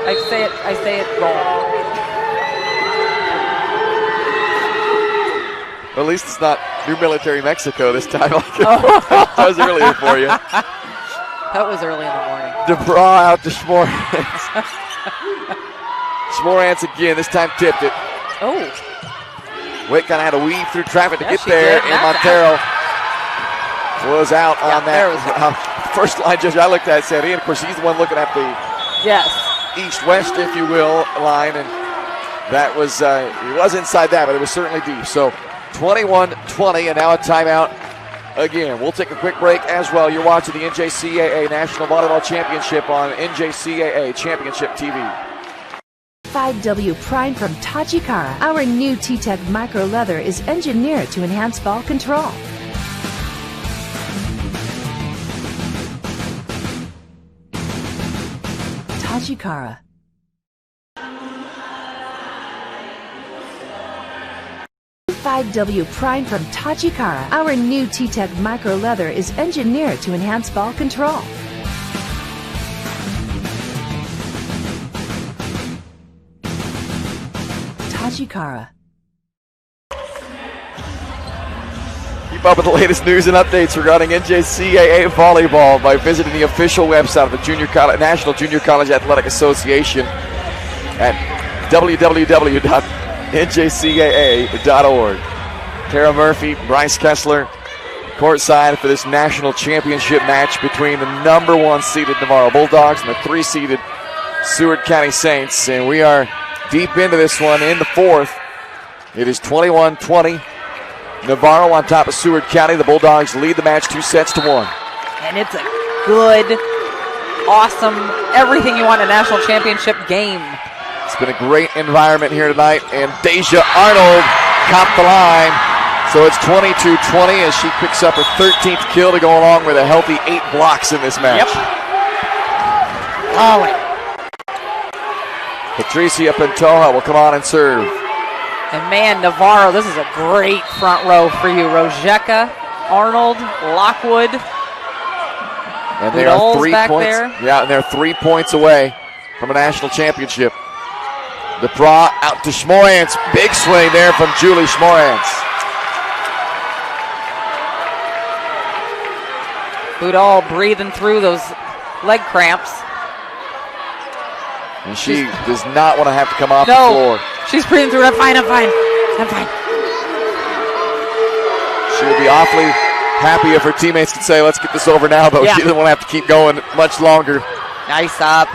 I say it wrong. Well, at least it's not New Military Mexico this time. That was earlier for you. That was early in the morning. DeBra out to Schmorantz. Schmorantz again, this time tipped it. Oh. Witt kind of had to weave through traffic to get there, and Montero was out on that. First line judge I looked at said, and of course he's the one looking at the east-west, if you will, line, and that was, it was inside that, but it was certainly deep. So 21-20, and now a timeout again. We'll take a quick break as well. You're watching the NJCAA National Volleyball Championship on NJCAA Championship TV. 5W Prime from Tachikara. Our new T-Tech micro leather is engineered to enhance ball control. Tachikara. 5W Prime from Tachikara. Our new T-Tech micro leather is engineered to enhance ball control. Tachikara. Keep up with the latest news and updates regarding NJCAA volleyball by visiting the official website of the National Junior College Athletic Association at www.njcaa.org. Tara Murphy, Bryce Kessler, courtside for this national championship match between the #1 seeded Navarro Bulldogs and the 3 seeded Seward County Saints. And we are deep into this one in the fourth. It is 21-20. Navarro on top of Seward County. The Bulldogs lead the match 2-1. And it's a good, awesome, everything you want in a national championship game. It's been a great environment here tonight, and Deja Arnold copped the line. So it's 22-20 as she picks up her 13th kill to go along with a healthy 8 blocks in this match. Volley. Patricia Pantoja will come on and serve. And man, Navarro, this is a great front row for you. Rojeka, Arnold, Lockwood. And they are 3 back points. there. Yeah, and they're 3 points away from a national championship. DePra out to Schmorantz. Big swing there from Julie Schmorantz. Budal breathing through those leg cramps. And she does not want to have to come off the floor. She's breathing through it. I'm fine. She would be awfully happy if her teammates could say, let's get this over now, though. Yeah. She doesn't want to have to keep going much longer. Nice up.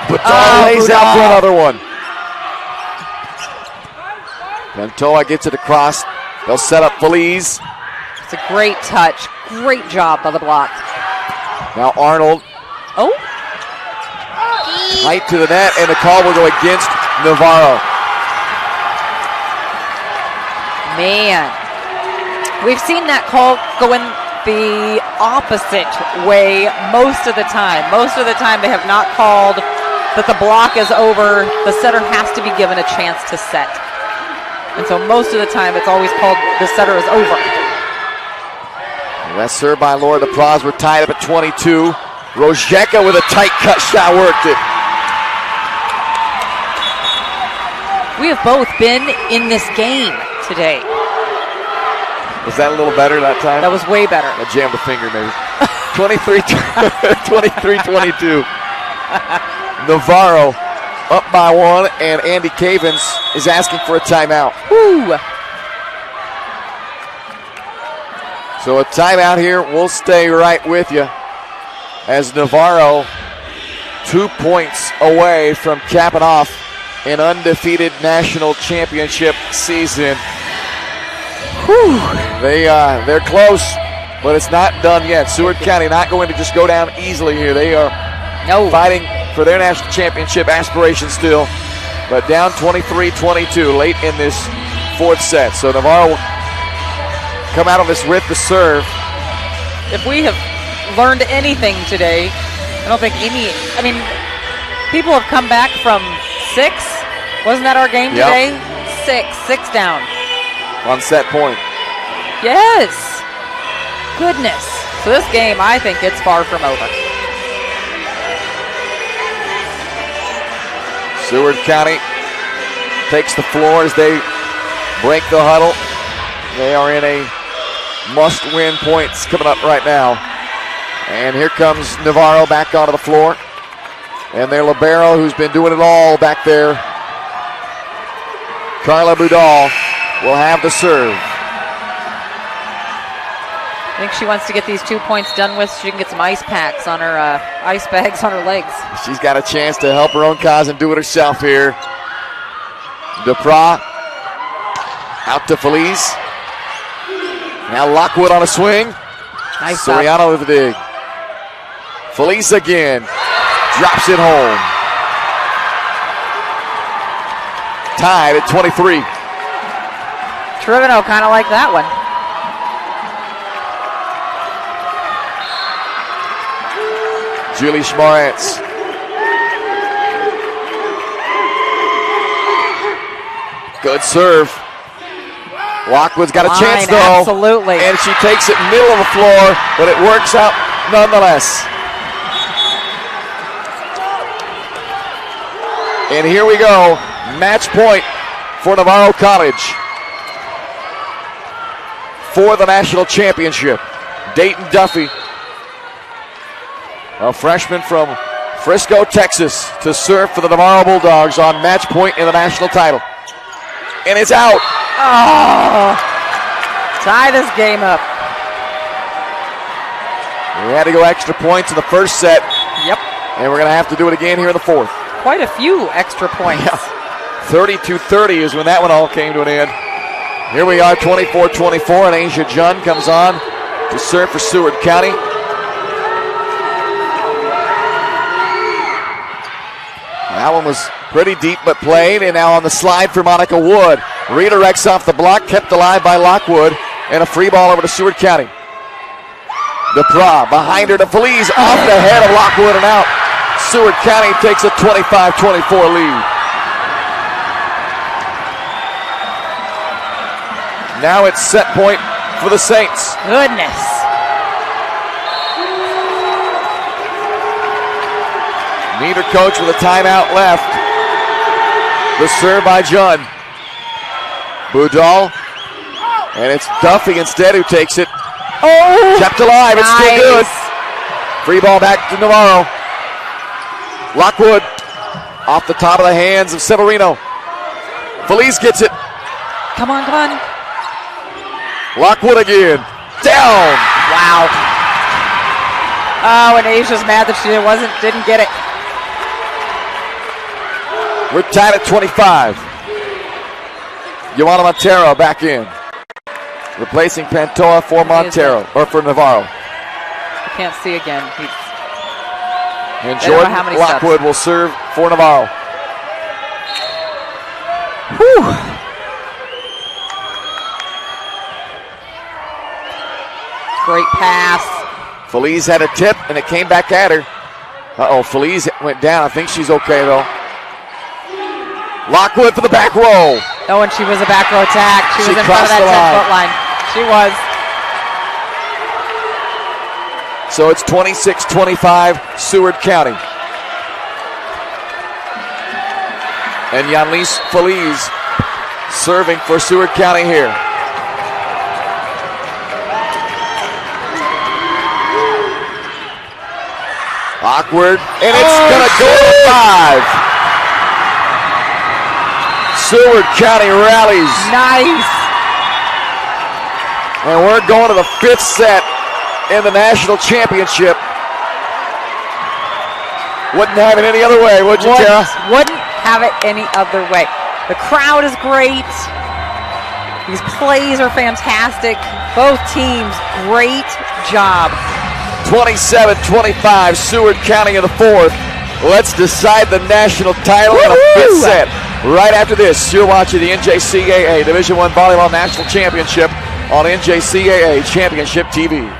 Budal lays out for another one. Mantoa gets it across. They'll set up Feliz. It's a great touch. Great job by the block. Now Arnold. Oh. Tight to the net, and the call will go against Navarro. Man. We've seen that call go in the opposite way most of the time. Most of the time they have not called that the block is over. The setter has to be given a chance to set. And so most of the time it's always called the setter is over. That's served by Laura. The Pras were tied up at 22. Rojeka with a tight cut shot worked it. We have both been in this game today. Was that a little better that time? That was way better. I jammed a finger maybe. 23-22. Navarro up by 1, and Andy Cavens is asking for a timeout. Woo! So a timeout here. We'll stay right with you as Navarro 2 points away from capping off an undefeated national championship season. Whew. They're close, but it's not done yet. Seward County not going to just go down easily here. They are fighting for their national championship aspirations still, but down 23-22 late in this fourth set. So Navarro will come out on this with the serve. If we have learned anything today, I don't think people have come back from 6. Wasn't that our game today? 6 down. On set point. Yes. Goodness. So this game, I think it's far from over. Seward County takes the floor as they break the huddle. They are in a must-win points coming up right now. And here comes Navarro back onto the floor. And their libero, who's been doing it all back there, Carla Budal, will have the serve. I think she wants to get these 2 points done with so she can get some ice packs on her, ice bags on her legs. She's got a chance to help her own cause and do it herself here. DePra out to Feliz. Now Lockwood on a swing. Nice. Soriano with the dig. Feliz again. Drops it home. Tied at 23. Trivino kind of like that one. Julie Schmorantz. Good serve. Lockwood's got a chance though. Absolutely. And she takes it middle of the floor, but it works out nonetheless. And here we go. Match point for Navarro College for the national championship. Dayton Duffy, a freshman from Frisco, Texas, to serve for the Navarro Bulldogs on match point in the national title. And it's out. Oh, tie this game up. We had to go extra points in the first set. Yep. And we're going to have to do it again here in the fourth. Quite a few extra points. Yeah. 32-30 is when that one all came to an end. Here we are, 24-24, and Asia Jun comes on to serve for Seward County. That one was pretty deep but played, and now on the slide for Monica Wood. Redirects off the block, kept alive by Lockwood, and a free ball over to Seward County. DePra behind her to Feliz, off the head of Lockwood and out. Seward County takes a 25-24 lead. Now it's set point for the Saints. Goodness. Neither coach with a timeout left. The serve by Jun. Budal. And it's Duffy instead who takes it. Oh! Kept alive. It's still good. Free ball back to Navarro. Lockwood off the top of the hands of Severino. Feliz gets it. Come on, come on. Lockwood again. Down. Wow. Oh, and Asia's mad that she didn't get it. We're tied at 25. Joanna Montero back in. Replacing Pantoja for Montero, or for Navarro. I can't see again. And Jordan Lockwood will serve for Navarro. Whew. Great pass. Feliz had a tip, and it came back at her. Feliz went down. I think she's okay, though. Lockwood for the back row. Oh, and she was a back row attack. She was in front of that 10-foot line. She was. So it's 26-25, Seward County. And Yanlis Feliz serving for Seward County here. Awkward, and it's going to go to 5. Seward County rallies. Nice. And we're going to the 5th set in the national championship. Wouldn't have it any other way, would you, Tara? Wouldn't have it any other way. The crowd is great. These plays are fantastic. Both teams, great job. 27-25, Seward County in the 4th. Let's decide the national title in a 5th set. Right after this, you're watching the NJCAA Division I Volleyball National Championship on NJCAA Championship TV.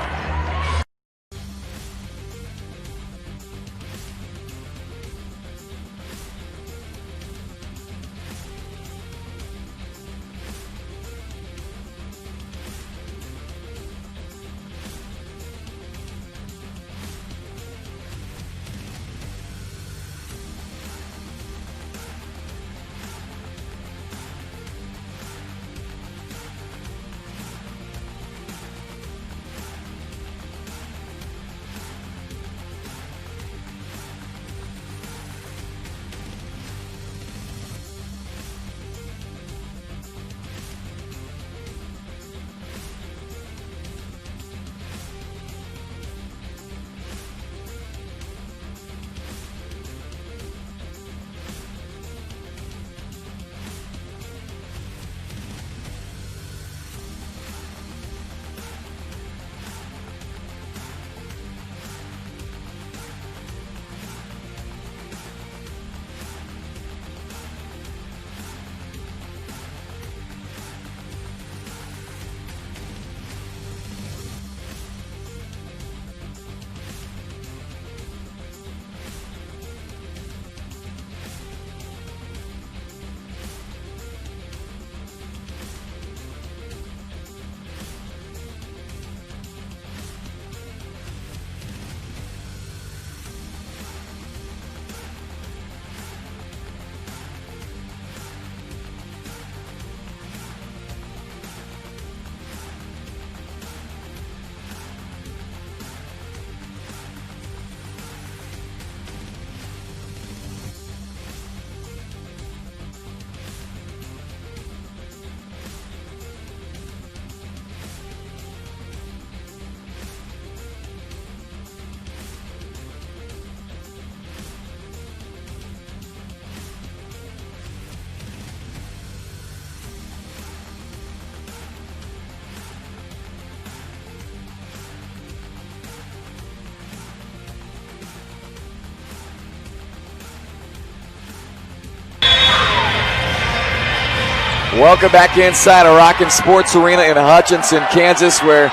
Welcome back inside a Rockin' Sports Arena in Hutchinson, Kansas, where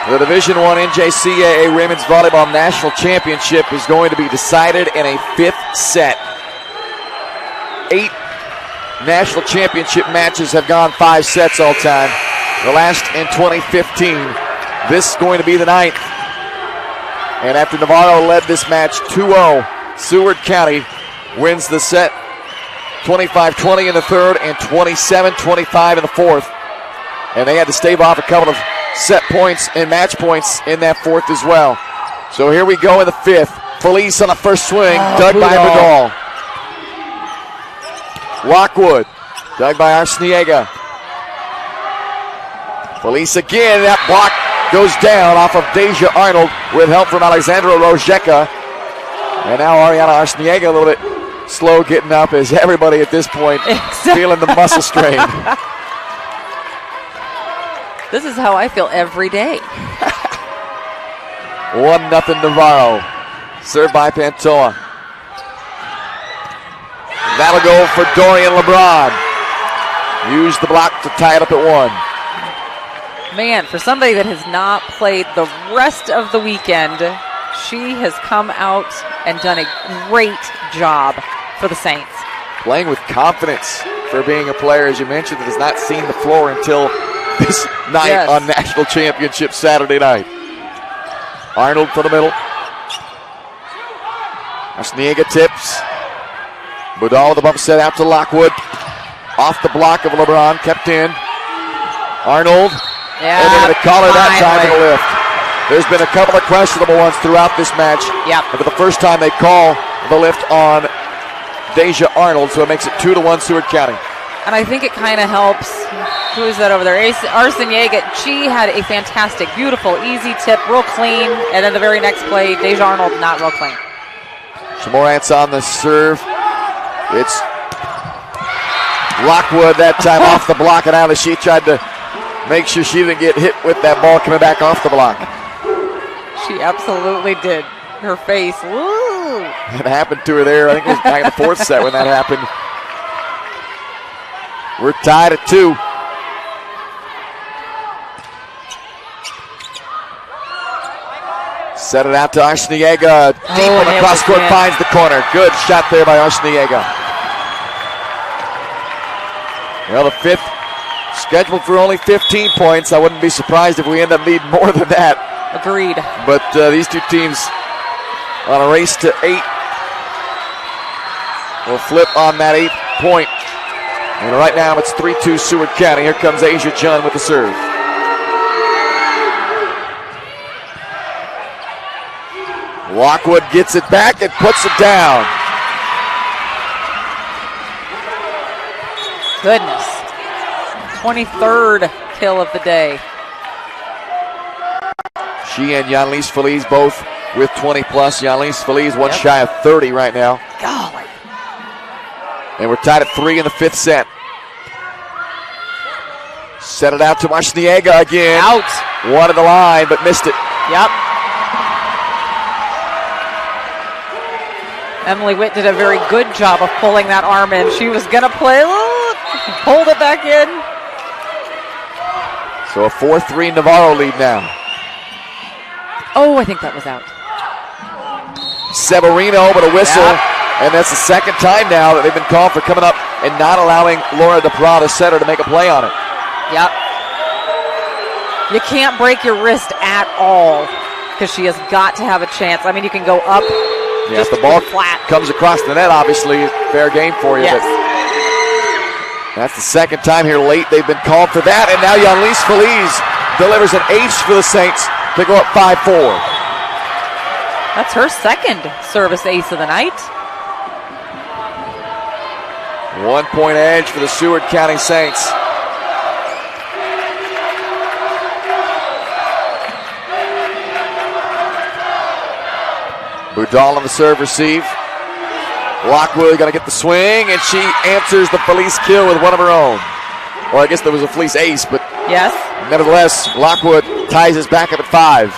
the Division I NJCAA Women's Volleyball National Championship is going to be decided in a 5th set. 8 national championship matches have gone 5 sets all time. the last in 2015. This is going to be the 9th. And after Navarro led this match 2-0, Seward County wins the set 25-20 in the third and 27-25 in the fourth. And they had to stave off a couple of set points and match points in that fourth as well. So here we go in the fifth. Felice on the first swing, dug by Vidal. Lockwood, dug by Arciniega. Felice again, that block goes down off of Deja Arnold with help from Alexandra Rojeka. And now Ariana Arciniega a little bit slow getting up as everybody at this point feeling the muscle strain. This is how I feel every day. 1-0 Navarro. Served by Pantoa. That'll go for Dorian LeBron. Use the block to tie it up at 1. Man, for somebody that has not played the rest of the weekend, she has come out and done a great job for the Saints. Playing with confidence for being a player, as you mentioned, that has not seen the floor until this night on National Championship Saturday night. Arnold for the middle. Arciniega tips. Budal with the bump set out to Lockwood. Off the block of LeBron, kept in. Arnold. Yeah, and they're going to call her that time for the lift. There's been a couple of questionable ones throughout this match. Yep. And for the first time, they call the lift on Deja Arnold, so it makes it 2-1 Seward County. And I think it kind of helps. Who is that over there? Arciniega. She had a fantastic, beautiful, easy tip, real clean. And then the very next play, Deja Arnold, not real clean. Morantz on the serve. It's Lockwood that time off the block, and out as she tried to make sure she didn't get hit with that ball coming back off the block. She absolutely did. Her face, woo! It happened to her there. I think it was back in the fourth set when that happened. We're tied at 2. Set it out to Arciniega. Deep on the cross court, finds the corner. Good shot there by Arciniega. Well, the fifth scheduled for only 15 points. I wouldn't be surprised if we end up needing more than that. Agreed. But these two teams on a race to 8 will flip on that 8th point. And right now it's 3-2 Seward County. Here comes Asia Jun with the serve. Lockwood gets it back and puts it down. Goodness. 23rd kill of the day. She and Yanlis Feliz both with 20 plus. Yanlis Feliz one shy of 30 right now. Golly. And we're tied at 3 in the 5th set. Set it out to Arciniega again. Out. Wanted the line, but missed it. Yep. Emily Witt did a very good job of pulling that arm in. She was going to play, pulled it back in. So a 4-3 Navarro lead now. Oh, I think that was out. Severino, but a whistle. Yep. And that's the second time now that they've been called for coming up and not allowing Laura DePra, the setter, to make a play on it. Yep. You can't break your wrist at all because she has got to have a chance. I mean, you can go up. Yeah, if the ball comes across the net, obviously, fair game for you. Yes. But that's the second time here late they've been called for that. And now Yanlis Feliz delivers an ace for the Saints to go up 5-4. That's her second service ace of the night. 1 point edge for the Seward County Saints. Budal on the serve receive. Lockwood got to get the swing, and she answers the Felice kill with one of her own. Well, I guess there was a Felice ace, but yes. Nevertheless, Lockwood ties us back up at 5.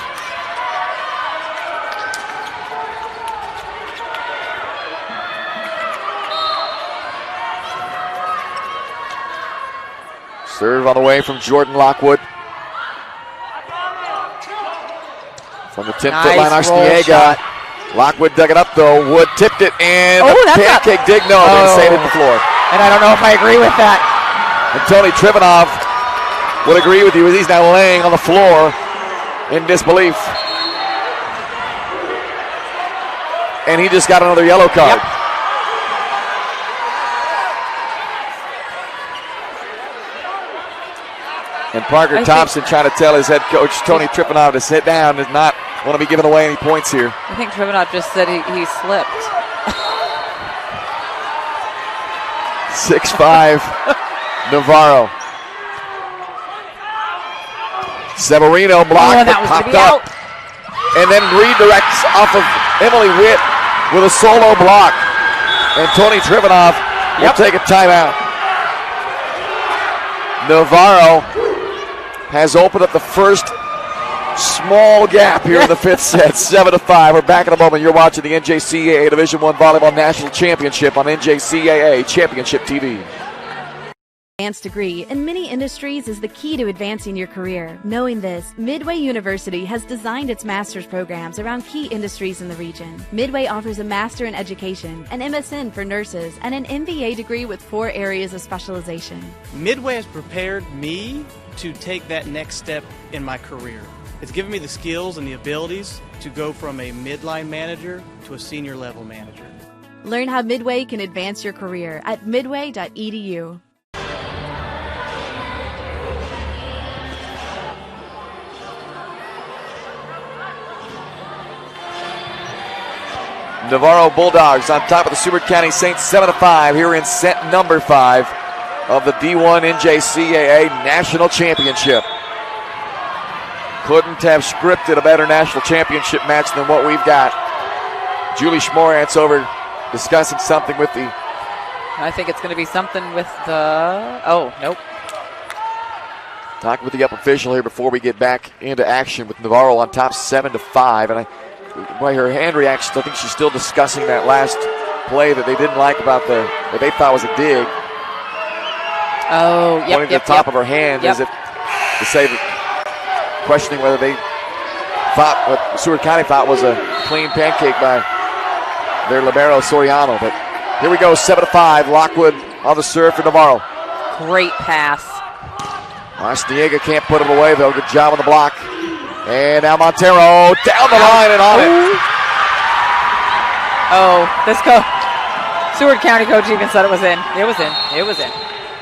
Serve on the way from Jordan Lockwood. From the 10-foot line, Arciniega. Lockwood dug it up, though. Wood tipped it, and pancake dig. No, they saved it to the floor. And I don't know if I agree with that. And Tony Trivanov would agree with you as he's now laying on the floor in disbelief. And he just got another yellow card. Yep. And Parker Thompson trying to tell his head coach, Tony Tripanov, to sit down and not want to be giving away any points here. I think Tripanov just said he slipped. 6'5", Navarro. Severino blocked, that was popped gonna be up. out. And then redirects off of Emily Witt with a solo block. And Tony Tripanov will take a timeout. Navarro has opened up the first small gap here in the fifth set, 7-5. We're back in a moment. You're watching the NJCAA Division I Volleyball National Championship on NJCAA Championship TV. Advanced degree in many industries is the key to advancing your career. Knowing this, Midway University has designed its master's programs around key industries in the region. Midway offers a Master in Education, an MSN for nurses, and an MBA degree with 4 areas of specialization. Midway has prepared me to take that next step in my career. It's given me the skills and the abilities to go from a midline manager to a senior level manager. Learn how Midway can advance your career at midway.edu. Navarro Bulldogs on top of the Seward County Saints 7-5 here in set number 5 of the D1 NJCAA National Championship. Couldn't have scripted a better national championship match than what we've got. Julie Schmorantz over discussing something with the... I think it's going to be something with the... Oh, nope. Talking with the up official here before we get back into action with Navarro on top 7-5. And by her hand reactions, I think she's still discussing that last play that they didn't like about that they thought was a dig. Oh, yep. Pointing to the top of her hand as if to say that, questioning whether they thought what Seward County thought was a clean pancake by their libero Soriano. But here we go, 7-5. Lockwood on the serve for Navarro. Great pass. Arciniega can't put it away though. Good job on the block. And now Montero down the line and on it. Oh, this Seward County coach even said it was in. It was in. It was in.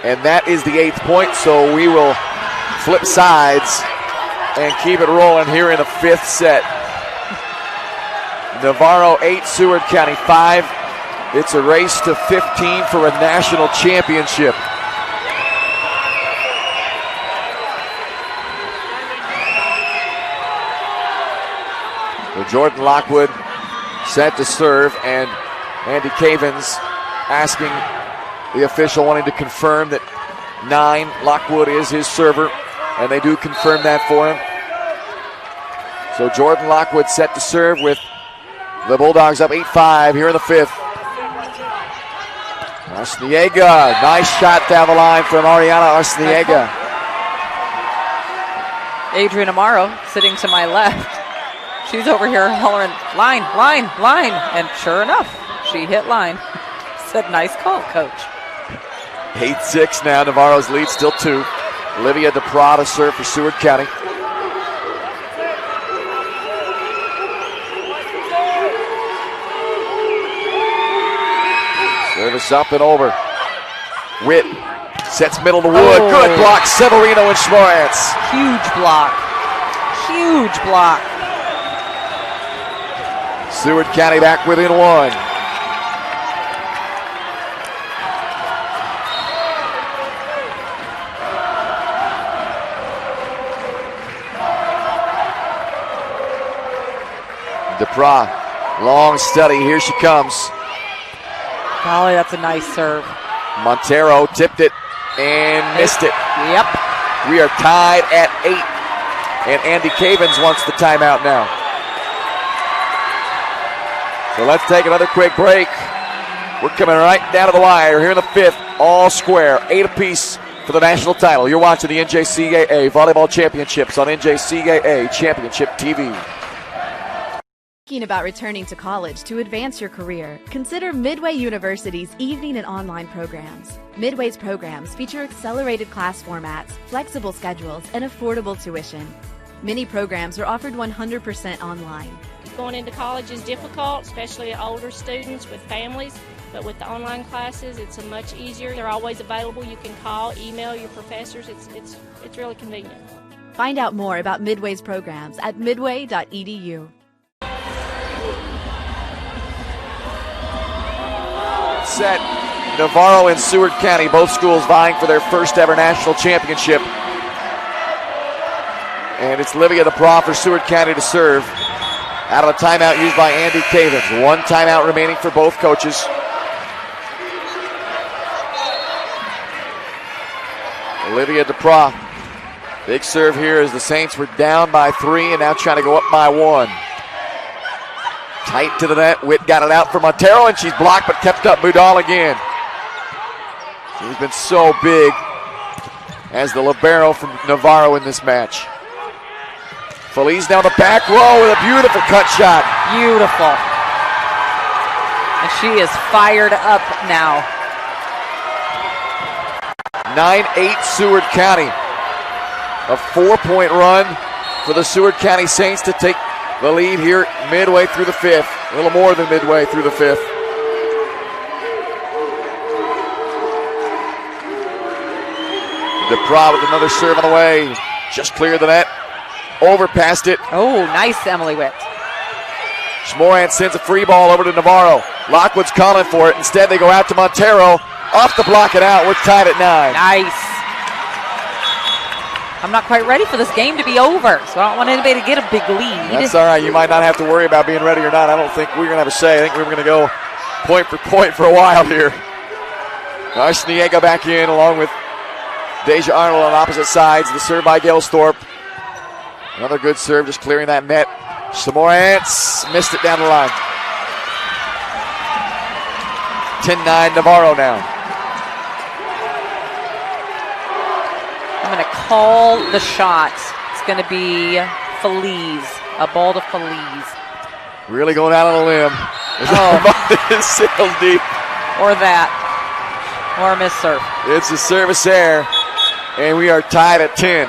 And that is the 8th point, so we will flip sides and keep it rolling here in the 5th set. Navarro 8, Seward County 5. It's a race to 15 for a national championship. So Jordan Lockwood set to serve, and Andy Cavins asking the official, wanting to confirm that 9, Lockwood is his server, and they do confirm that for him. So Jordan Lockwood set to serve with the Bulldogs up 8-5 here in the 5th. Arciniega, nice shot down the line from Ariana Arciniega. Adrian Amaro sitting to my left. She's over here hollering, line, line, line. And sure enough, she hit line. Said, nice call, coach. 8-6 now, Navarro's lead still 2. Olivia DePra to serve for Seward County. Service up and over. Witt sets middle to Wood. Oh. Good block, Severino and Schmorantz. Huge block. Huge block. Seward County back within 1. DePra, long study, here she comes. Golly, that's a nice serve. Montero tipped it and missed it. Yep. We are tied at 8, and Andy Cavins wants the timeout now. So let's take another quick break. We're coming right down to the wire here in the 5th, all square, 8 apiece for the national title. You're watching the NJCAA Volleyball Championships on NJCAA Championship TV. Thinking about returning to college to advance your career? Consider Midway University's evening and online programs. Midway's programs feature accelerated class formats, flexible schedules, and affordable tuition. Many programs are offered 100% online. Going into college is difficult, especially older students with families, but with the online classes, it's a much easier. They're always available. You can call, email your professors. It's really convenient. Find out more about Midway's programs at midway.edu. Set. Navarro and Seward County, both schools vying for their first ever national championship. And it's Livia DePra for Seward County to serve. Out of a timeout used by Andy Cavins. One timeout remaining for both coaches. Olivia DePra. Big serve here as the Saints were down by 3 and now trying to go up by 1. Tight to the net. Witt got it out for Montero and she's blocked but kept up. Budal again. She's been so big as the libero from Navarro in this match. Feliz down the back row with a beautiful cut shot. Beautiful. And she is fired up now. 9-8 Seward County. A 4-point run for the Seward County Saints to take the lead here midway through the 5th. A little more than midway through the 5th. DePra with another serve on the way. Just cleared the net. Over past it. Oh, nice, Emily Witt. Schmoran sends a free ball over to Navarro. Lockwood's calling for it. Instead, they go out to Montero. Off the block and out. We're tied at 9. Nice. I'm not quite ready for this game to be over, so I don't want anybody to get a big lead. That's all right. You might not have to worry about being ready or not. I don't think we're going to have a say. I think we're going to go point for point for a while here. Arciniega back in along with Deja Arnold on opposite sides. The serve by Gilsthorpe. Another good serve, just clearing that net. Some more ants. Missed it down the line. 10-9 Navarro now. I'm going to call the shot. It's going to be Feliz. A ball to Feliz. Really going out on a limb. It's sails deep. Or that. Or a miss serve. It's a service error. And we are tied at 10.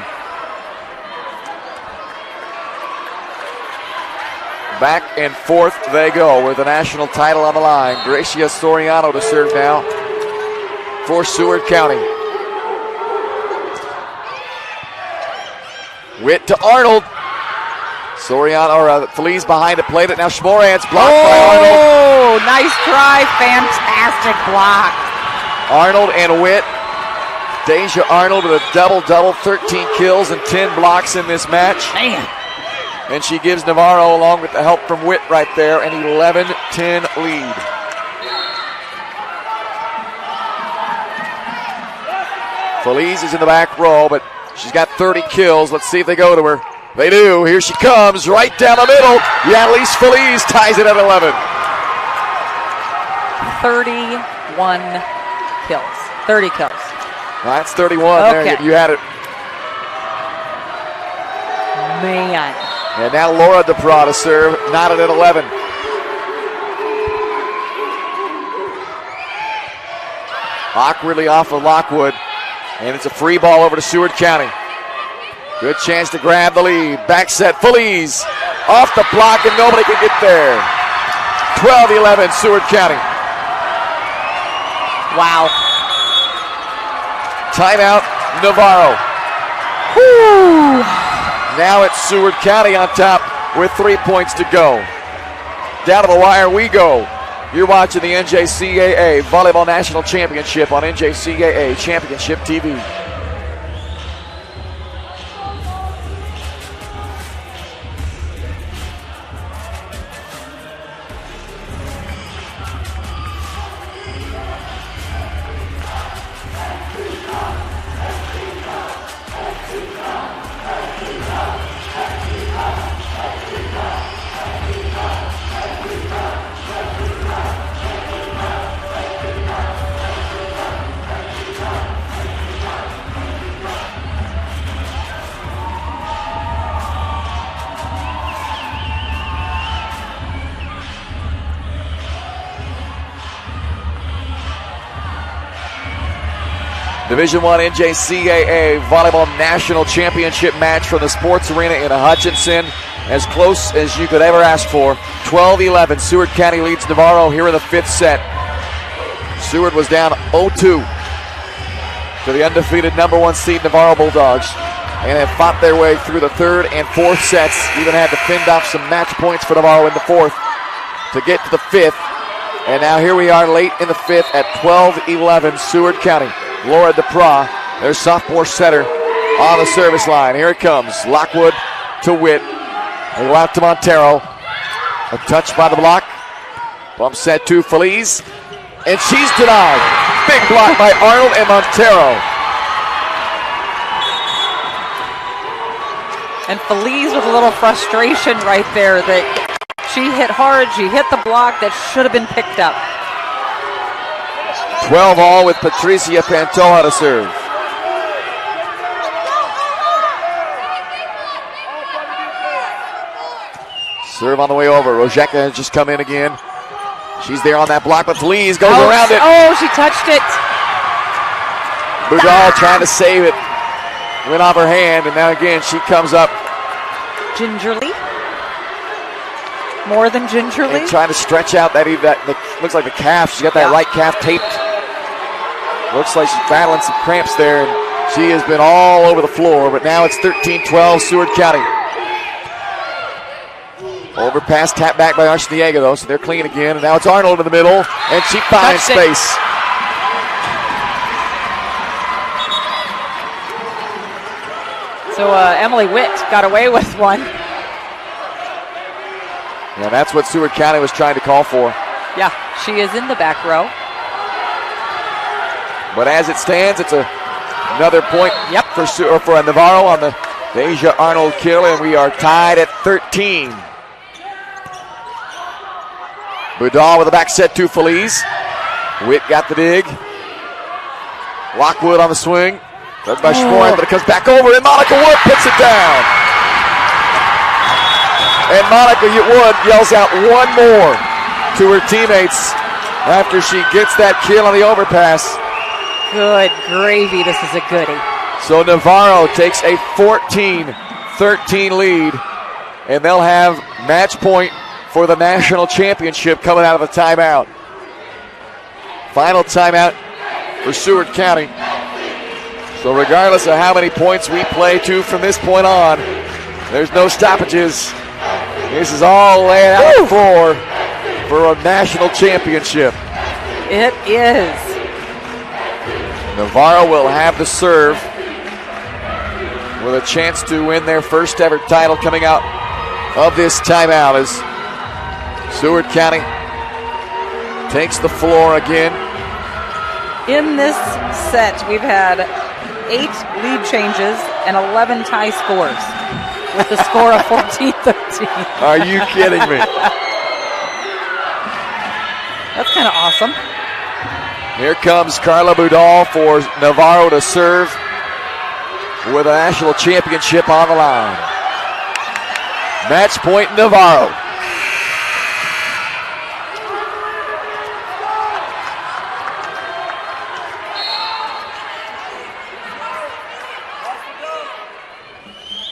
Back and forth they go with the national title on the line. Gracia Soriano to serve now for Seward County. Witt to Arnold. Soriano, Feliz behind it, played it. Now Schmorantz blocked by Arnold. Oh, nice try. Fantastic block. Arnold and Witt. Deja Arnold with a double-double, 13 kills and 10 blocks in this match. Man. And she gives Navarro, along with the help from Witt right there, an 11-10 lead. Feliz is in the back row, but she's got 30 kills. Let's see if they go to her. They do. Here she comes, right down the middle. Yalis Feliz ties it at 11. 31 kills. 30 kills. That's 31 okay. There. You had it. Man. And now Laura DePra to serve, knotted at 11. Awkwardly off of Lockwood. And it's a free ball over to Seward County. Good chance to grab the lead. Back set, Feliz. Off the block and nobody can get there. 12-11 Seward County. Wow. Timeout, Navarro. Whew. Now it's Seward County on top with 3 points to go. Down to the wire we go. You're watching the NJCAA Volleyball National Championship on NJCAA Championship TV. Division I NJCAA Volleyball National Championship match from the Sports Arena in Hutchinson. As close as you could ever ask for. 12-11. Seward County leads Navarro here in the 5th set. Seward was down 0-2 to the undefeated number 1 seed Navarro Bulldogs, and have fought their way through the 3rd and 4th sets. Even had to fend off some match points for Navarro in the 4th to get to the 5th. And now here we are late in the 5th at 12-11. Seward County. Laura DePra, their sophomore setter, on the service line. Here it comes. Lockwood to Witt. They go out to Montero. A touch by the block. Bump set to Feliz. And she's denied. Big block by Arnold and Montero. And Feliz with a little frustration right there that she hit hard. She hit the block that should have been picked up. 12-all with Patricia Pantoja to serve. Serve on the way over. Rojeka has just come in again. She's there on that block, but Feliz goes around it. Oh, she touched it. Budal trying to save it. Went off her hand, and now again she comes up. Gingerly. More than gingerly. And trying to stretch out that looks like the calf. She's got that right calf taped. Looks like she's battling some cramps there, and she has been all over the floor, but now it's 13-12 Seward County. Overpass, tap back by Arciniega, though, so they're clean again. And now it's Arnold in the middle, and she finds space. So Emily Witt got away with one. Yeah, that's what Seward County was trying to call for. Yeah, she is in the back row. But as it stands, it's another point for Navarro on the Deja Arnold kill, and we are tied at 13. Budal with a back set to Feliz. Witt got the dig. Lockwood on the swing. Led by Schmoran, but it comes back over, and Monica Wood puts it down. And Monica Wood yells out one more to her teammates after she gets that kill on the overpass. Good gravy, this is a goodie. So Navarro takes a 14-13 lead, and they'll have match point for the national championship coming out of the timeout. Final timeout for Seward County. So regardless of how many points we play to from this point on, there's no stoppages. This is all laid out on the floor for a national championship. It is. Navarro will have the serve with a chance to win their first ever title coming out of this timeout as Seward County takes the floor again. In this set, we've had 8 lead changes and 11 tie scores with a score of 14-13. Are you kidding me? That's kind of awesome. Here comes Carla Budal for Navarro to serve with a national championship on the line. Match point Navarro.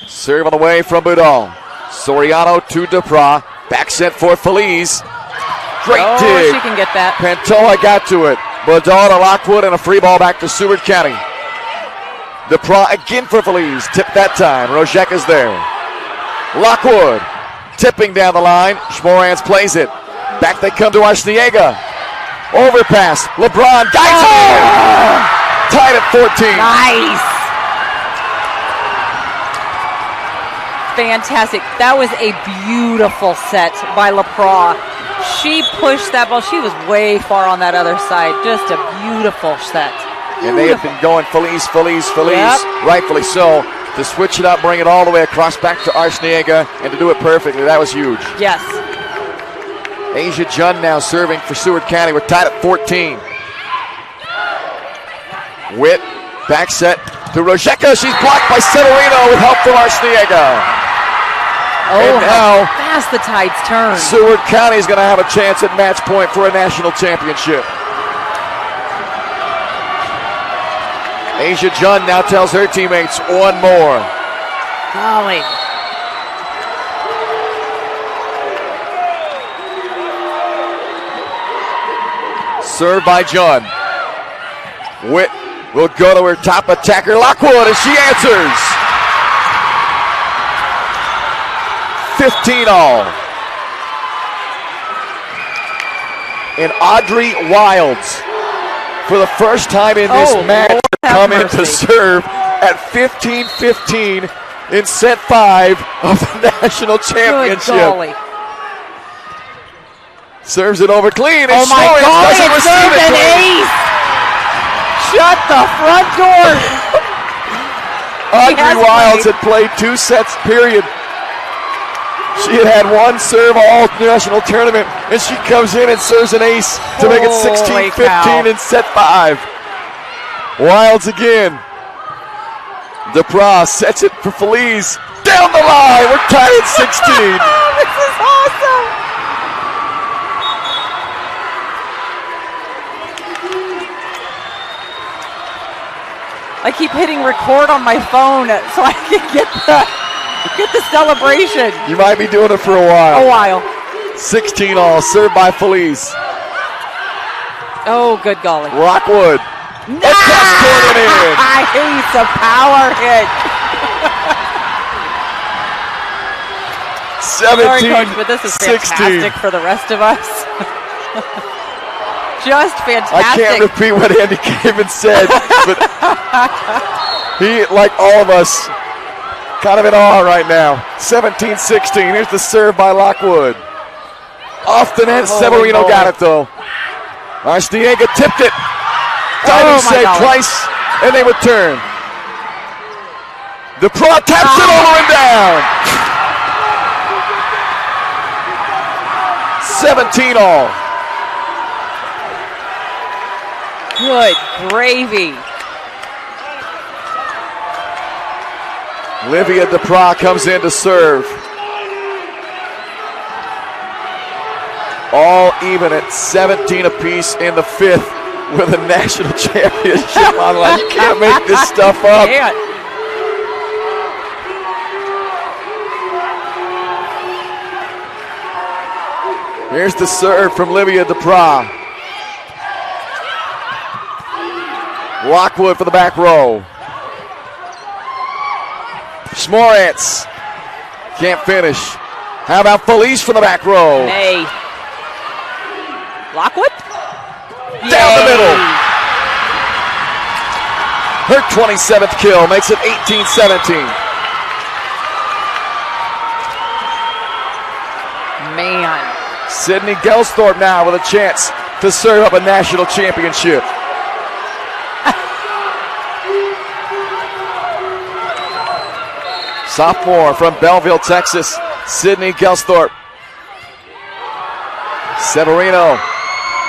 Serve on the way from Budal. Soriano to DePra. Back set for Feliz. Great dig. She can get that. Pantoja got to it. Budal to Lockwood and a free ball back to Seward County. DePra again for Feliz. Tip that time. Rojeka's there. Lockwood tipping down the line. Schmorans plays it. Back they come to Arciniega. Overpass. LeBron guides it in. Tied at 14. Nice. Fantastic. That was a beautiful set by LaPra. She pushed that ball. She was way far on that other side. Just a beautiful set. And they have been going Feliz, rightfully so, to switch it up, bring it all the way across back to Arciniega, and to do it perfectly. That was huge. Yes. Asia Jun now serving for Seward County. We're tied at 14. Witt, back set to Rojeka. She's blocked by Severino with help from Arciniega. And now fast the tides turn. Seward County is going to have a chance at match point for a national championship. Asia Jun now tells her teammates one more. Golly. Served by Jun. Witt will go to her top attacker, Lockwood, and she answers. 15 all. And Audrey Wilds, for the first time in this match, come in to serve at 15-15 in set 5 of the national championship. Good golly. Serves it over clean, and oh my God, doesn't it's receive it an clean. ace! Shut the front door! Audrey Wilds had played 2 sets, period. She had one serve all national tournament, and she comes in and serves an ace to make it 16-15 in set 5. Wilds again. DePras sets it for Feliz. Down the line, we're tied at 16. Oh, this is awesome! I keep hitting record on my phone so I can get the celebration. You might be doing it for a while. A while. 16 all, served by Feliz. Oh, good golly. Lockwood. No! Put it in. It's a power hit. 17, Sorry, Coach, but this is fantastic 16. for the rest of us. Just fantastic. I can't repeat what Andy Kamen said, but he, like all of us, kind of in awe right now. 17-16. Here's the serve by Lockwood. Off the net, Severino got it though. Arstiega tipped it. Diving save twice, and they return. DePras taps it over and down. 17 all. Good gravy. Olivia DePras comes in to serve. All even at 17 apiece in the 5th with a national championship on line. You can't make this stuff up. Here's the serve from Olivia DePras. Lockwood for the back row. Schmoritz can't finish. How about Feliz from the back row? Hey. Lockwood? Down the middle. Her 27th kill makes it 18-17. Man. Sydney Gelsthorpe now with a chance to serve up a national championship. Sophomore from Belleville, Texas, Sydney Gelsthorpe. Severino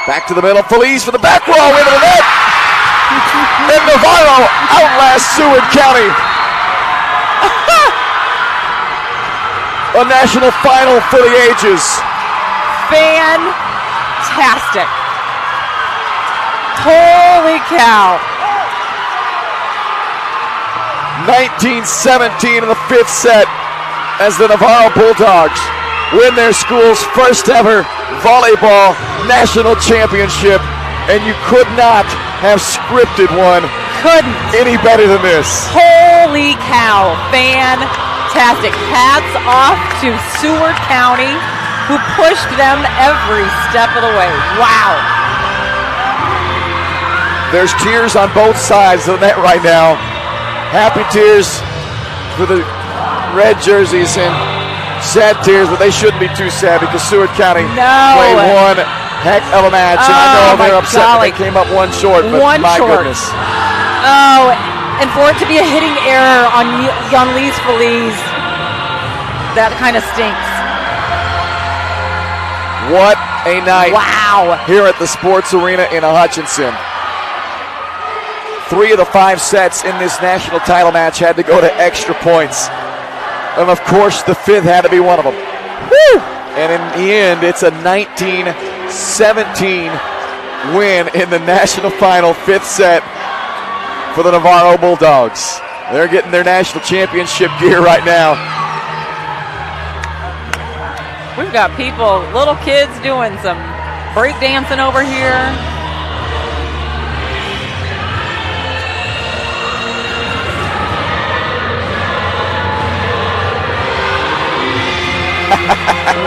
back to the middle. Feliz for the back row into the net. And Navarro outlasts Seward County. A national final for the ages. Fantastic. Holy cow. 19-17 in the 5th set as the Navarro Bulldogs win their school's first ever volleyball national championship, and you could not have scripted one any better than this. Holy cow, fantastic. Hats off to Seward County, who pushed them every step of the way. Wow. There's tears on both sides of the net right now. Happy tears for the red jerseys and sad tears, but they shouldn't be too sad because Seward County played one heck of a match. And I know they're upset that they came up one short, but my goodness. Oh, and for it to be a hitting error on Yanlis Feliz, that kind of stinks. What a night. Wow. Here at the Sports Arena in Hutchinson. 3 of the 5 sets in this national title match had to go to extra points. And of course, the 5th had to be one of them. Woo! And in the end, it's a 19-17 win in the national final 5th set for the Navarro Bulldogs. They're getting their national championship gear right now. We've got people, little kids doing some break dancing over here.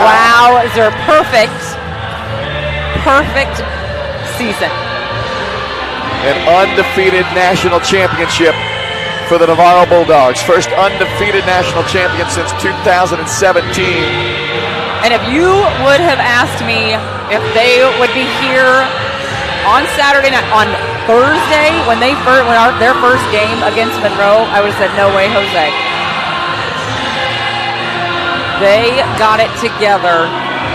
Wow, is there a perfect season. An undefeated national championship for the Navarro Bulldogs. First undefeated national champion since 2017. And if you would have asked me if they would be here on Saturday night, on Thursday, when their first game against Monroe, I would have said, no way, Jose. They got it together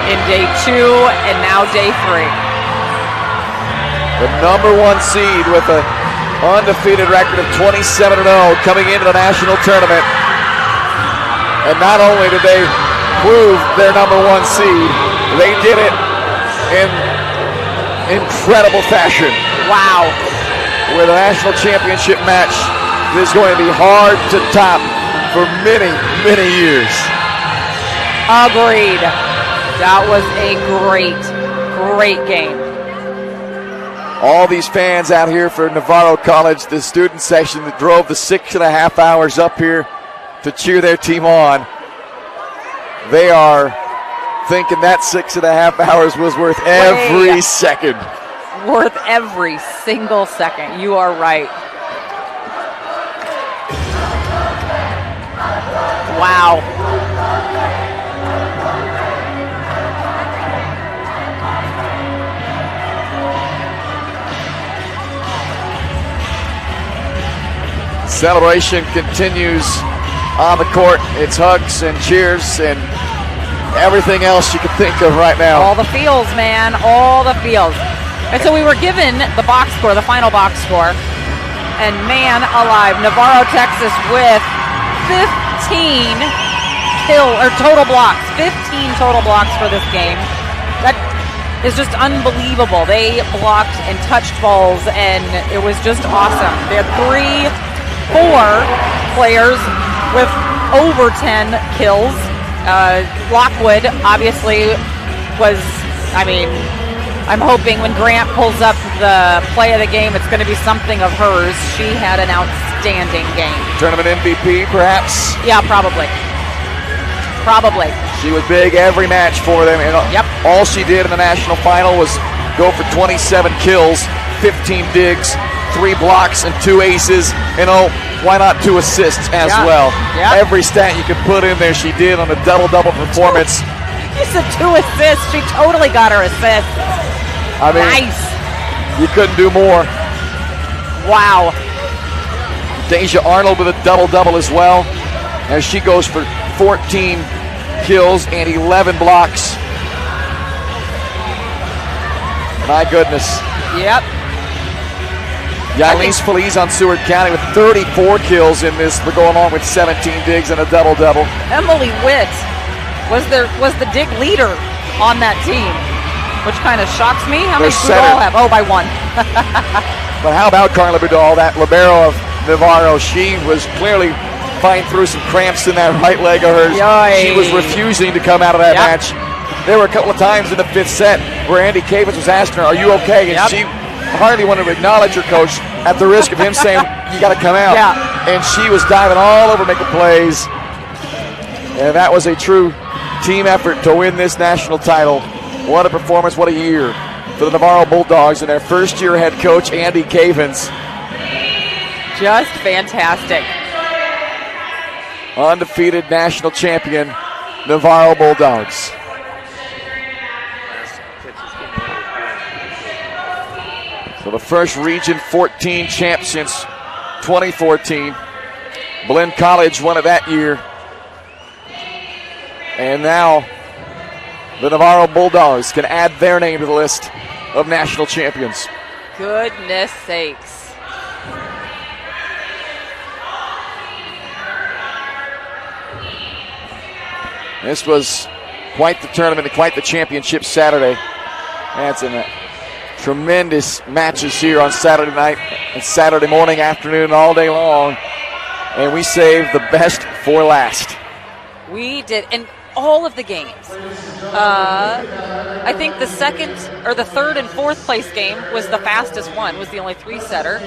in day 2 and now day 3. The number 1 seed with an undefeated record of 27-0 coming into the national tournament. And not only did they prove their number 1 seed, they did it in incredible fashion. Wow. With a national championship match that is going to be hard to top for many, many years. Agreed. That was a great game. All these fans out here for Navarro College, the student section that drove the 6.5 hours up here to cheer their team on. They are thinking that 6.5 hours was worth every second. Worth every single second. You are right. Wow. Celebration continues on the court. It's hugs and cheers and everything else you can think of right now. All the feels, man. All the feels. And so we were given the box score, the final box score. And man alive, Navarro, Texas with 15 total blocks. 15 total blocks for this game. That is just unbelievable. They blocked and touched balls, and it was just awesome. They had 4 players with over 10 kills. Lockwood obviously was, I'm hoping when Grant pulls up the play of the game, it's going to be something of hers. She had an outstanding game. Tournament MVP, perhaps? Yeah, probably. She was big every match for them. And all she did in the national final was go for 27 kills, 15 digs, 3 blocks, and 2 aces. And why not 2 assists as well? Yep. Every stat you could put in there, she did on a double-double performance. You said 2 assists. She totally got her assist. Nice. You couldn't do more. Wow. Deja Arnold with a double-double as well, as she goes for 14 kills and 11 blocks. My goodness. Yep. Yaelise Feliz on Seward County with 34 kills in this, going along with 17 digs and a double-double. Emily Witt was the dig leader on that team, which kind of shocks me. How many Budal have? Oh, by 1. But how about Carla Budal, that libero of Navarro? She was clearly fighting through some cramps in that right leg of hers. Yay. She was refusing to come out of that match. There were a couple of times in the 5th set where Andy Cavins was asking her, "Are you okay?" And she hardly wanted to acknowledge her coach at the risk of him saying, "You got to come out." And she was diving all over, making plays. And that was a true team effort to win this national title. What a performance, what a year for the Navarro Bulldogs and their first-year head coach, Andy Cavins. Just fantastic. Undefeated national champion, Navarro Bulldogs. So the first Region 14 champ since 2014. Blinn College won it that year. And now the Navarro Bulldogs can add their name to the list of national champions. Goodness sakes. This was quite the tournament and quite the championship Saturday. That's in Tremendous matches here on Saturday night and Saturday morning, afternoon, all day long. And we saved the best for last. We did, and all of the games. I think the second or the third and fourth place game was the fastest one, was the only 3-setter.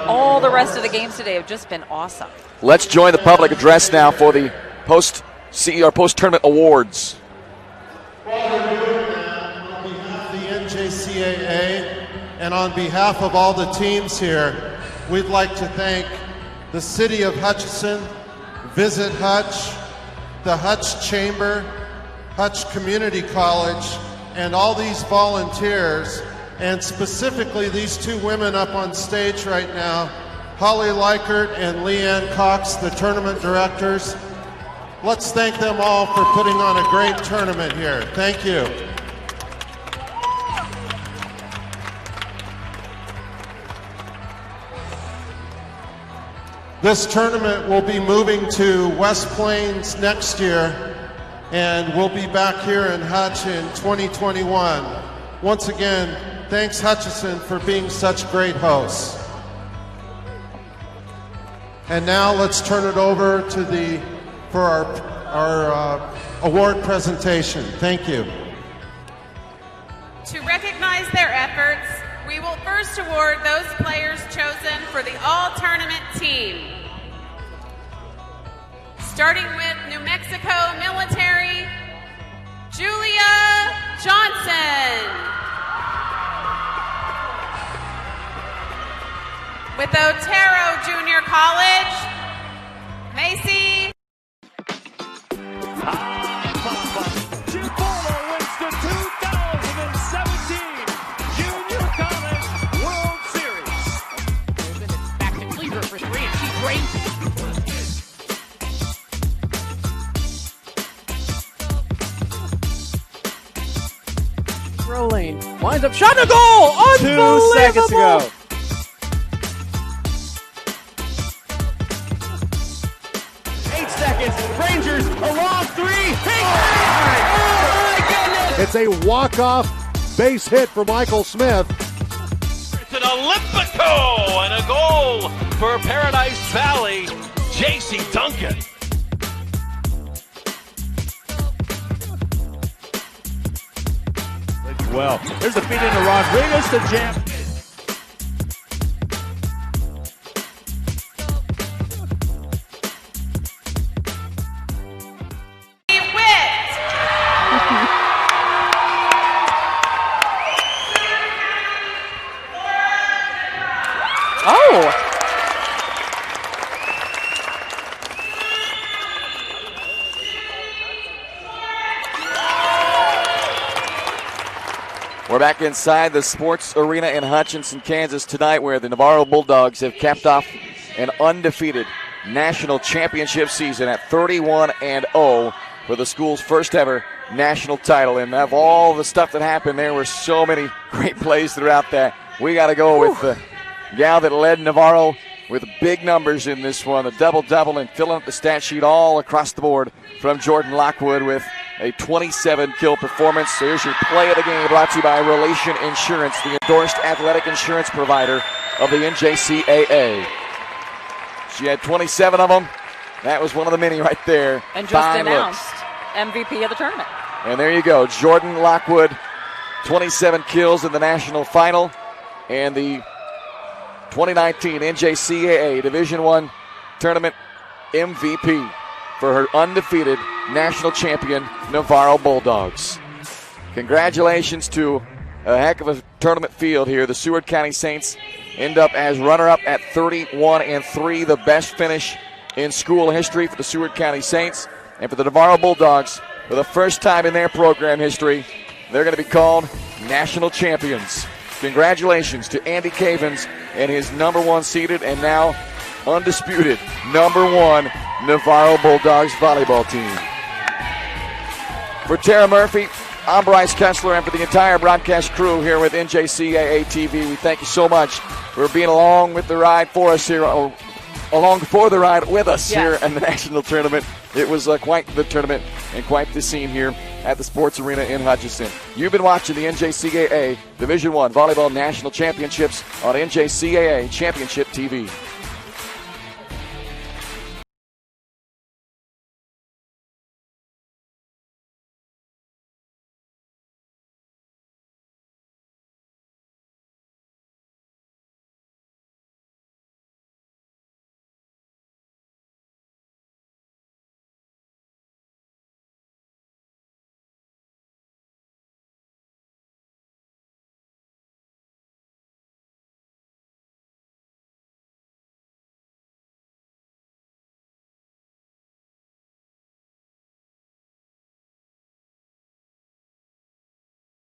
All the rest of the games today have just been awesome. Let's join the public address now for the post-tournament awards. The NJCAA and on behalf of all the teams here, we'd like to thank the City of Hutchinson, Visit Hutch, the Hutch Chamber, Hutch Community College, and all these volunteers, and specifically these two women up on stage right now, Holly Likert and Leanne Cox, the tournament directors. Let's thank them all for putting on a great tournament here. Thank you. This tournament will be moving to West Plains next year, and we'll be back here in Hutch in 2021. Once again, thanks Hutchinson for being such great hosts. And now let's turn it over to for our award presentation. Thank you. To recognize their efforts, we will first award those players chosen for the all-tournament team. Starting with New Mexico Military, Julia Johnson. With Otero Junior College, Macy. Chipola wins the 2017 Junior College World Series. Back to Cleaver for 3, and she's great. Rolling. Winds up, shot, a goal! 2 seconds to go. Rangers, a long 3. It's a walk-off base hit for Michael Smith. It's an Olympico and a goal for Paradise Valley, JC Duncan. Well, there's the feed into Rodriguez to jam. We're back inside the sports arena in Hutchinson, Kansas tonight, where the Navarro Bulldogs have capped off an undefeated national championship season at 31-0 for the school's first ever national title. And of all the stuff that happened, there were so many great plays throughout that. We got to go with the gal that led Navarro with big numbers in this one, a double-double, and filling up the stat sheet all across the board from Jordan Lockwood with a 27-kill performance. So here's your play of the game, brought to you by Relation Insurance, the endorsed athletic insurance provider of the NJCAA. She had 27 of them. That was one of the many right there. And just announced MVP of the tournament. And there you go, Jordan Lockwood, 27 kills in the national final, and the 2019 NJCAA Division I tournament MVP for her undefeated national champion Navarro Bulldogs. Congratulations to a heck of a tournament field here. The Seward County Saints end up as runner-up at 31-3, the best finish in school history for the Seward County Saints. And for the Navarro Bulldogs, for the first time in their program history, they're going to be called national champions. Congratulations to Andy Cavens and his number 1 seeded and now undisputed number 1 Navarro Bulldogs volleyball team. For Tara Murphy, I'm Bryce Kessler, and for the entire broadcast crew here with NJCAA TV, we thank you so much for being along with the ride for us here, along for the ride with us here in the national tournament. It was quite the tournament and quite the scene here at the Sports Arena in Hutchinson. You've been watching the NJCAA Division I Volleyball National Championships on NJCAA Championship TV.